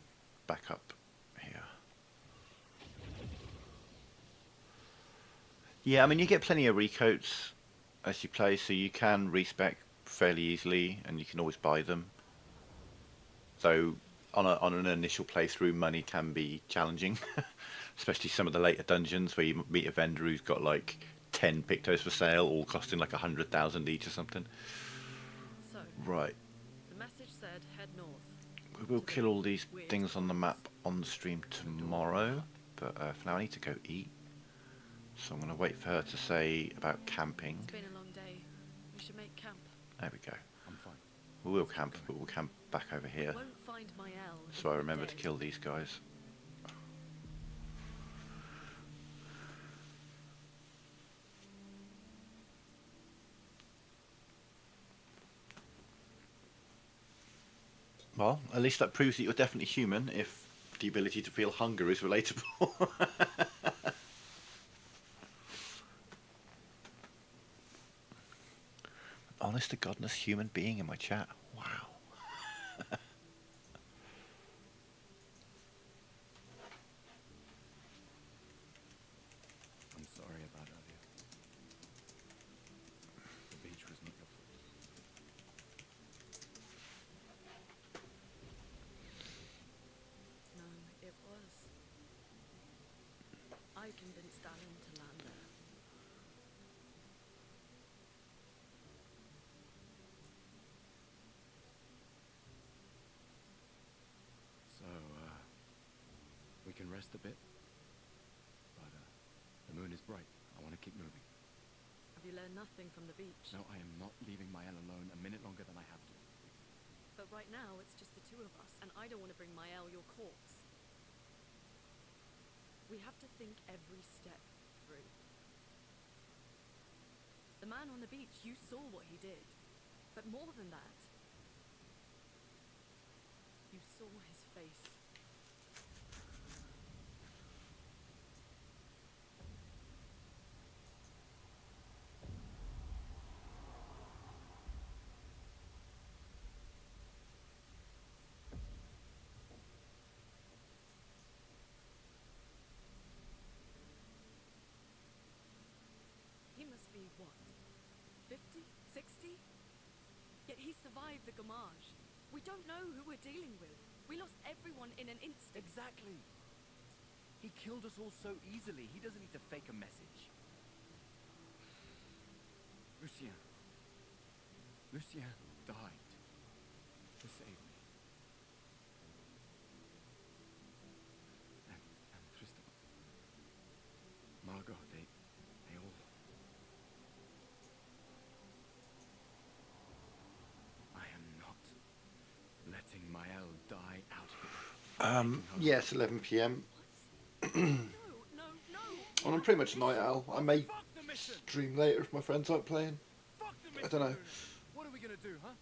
back up here. Yeah, I mean you get plenty of recoats as you play, so you can respec fairly easily, and you can always buy them. Though on an initial playthrough, money can be challenging, especially some of the later dungeons where you meet a vendor who's got like 10 pictos for sale, all costing like 100,000 each or something. So, Right. the message said head north. We will kill all these things on the map on the stream tomorrow, but for now I need to go eat. So I'm going to wait for her to say about camping. It's been a long day. We should make camp. There we go. I'm fine. We will camp, but we'll camp back over here. Won't find my L. So I remember to kill these guys. Well, at least that proves that you're definitely human, if the ability to feel hunger is relatable. Honest to godness human being in my chat. Wow. I'm sorry about earlier. The beach was not your fault. No, it was. I convinced Alan to land there. So, we can rest a bit. But, the moon is bright. I want to keep moving. Have you learned nothing from the beach? No, I am not leaving Mael alone a minute longer than I have to. But right now, it's just the two of us, and I don't want to bring Mael your corpse. We have to think every step through. The man on the beach, you saw what he did. But more than that, you saw his face. He must be, what, 50? 60? Yet he survived the Gamage. We don't know who we're dealing with. We lost everyone in an instant. Exactly. He killed us all so easily. He doesn't need to fake a message. Lucien. Lucien died to save me. And Tristan. Margot, they all... I am not letting Mael die out here. Yeah, it's 11 PM. No. Well, I'm pretty much a night owl. I may stream later if my friends aren't playing. Fuck the I don't know. What are we gonna do, huh?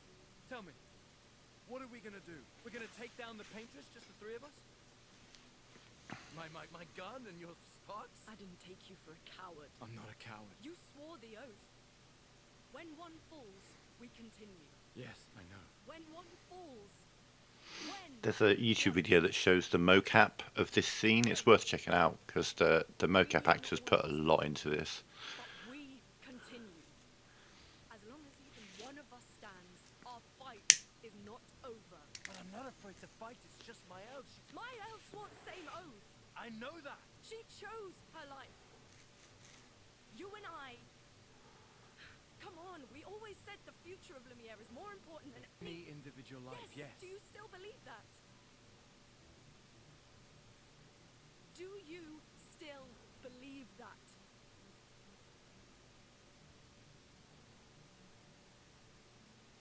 Tell me. What are we gonna do? We're gonna take down the painters, just the three of us? My gun and your sparks? I didn't take you for a coward. I'm not a coward. You swore the oath. When one falls, we continue. Yes, I know. When one falls, when There's a YouTube video that shows the mocap of this scene. It's worth checking out because the mocap actors put a lot into this. but we continue. As long as even one of us stands, our fight is not over. But I'm not afraid to fight, it's just my elf. My elf swore the same oath. I know that. She chose her life. You and I. Come on, we always said the future of Lumiere is more important than Any individual life, yes. Do you still believe that? Do you still believe that?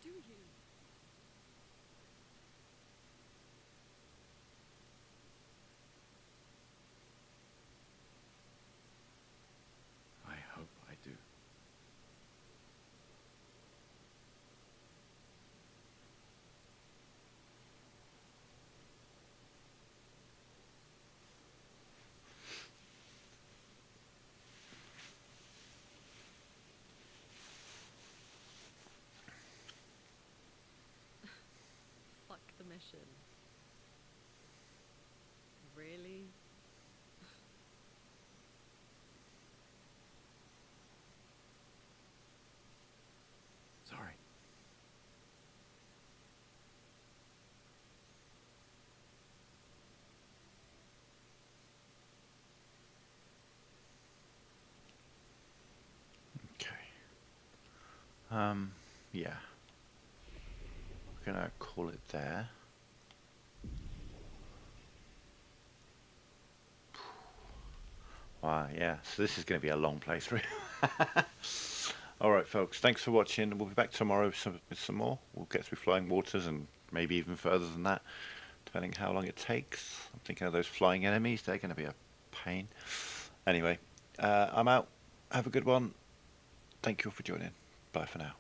Do you? I hope I do. Fuck the mission. Really? Sorry. Okay. Yeah. We're gonna call it there. Wow, yeah. So this is going to be a long playthrough. Alright folks, thanks for watching. We'll be back tomorrow with some more. We'll get through Flying Waters and maybe even further than that, depending how long it takes. I'm thinking of those flying enemies. They're going to be a pain. Anyway, I'm out. Have a good one. Thank you all for joining. Bye for now.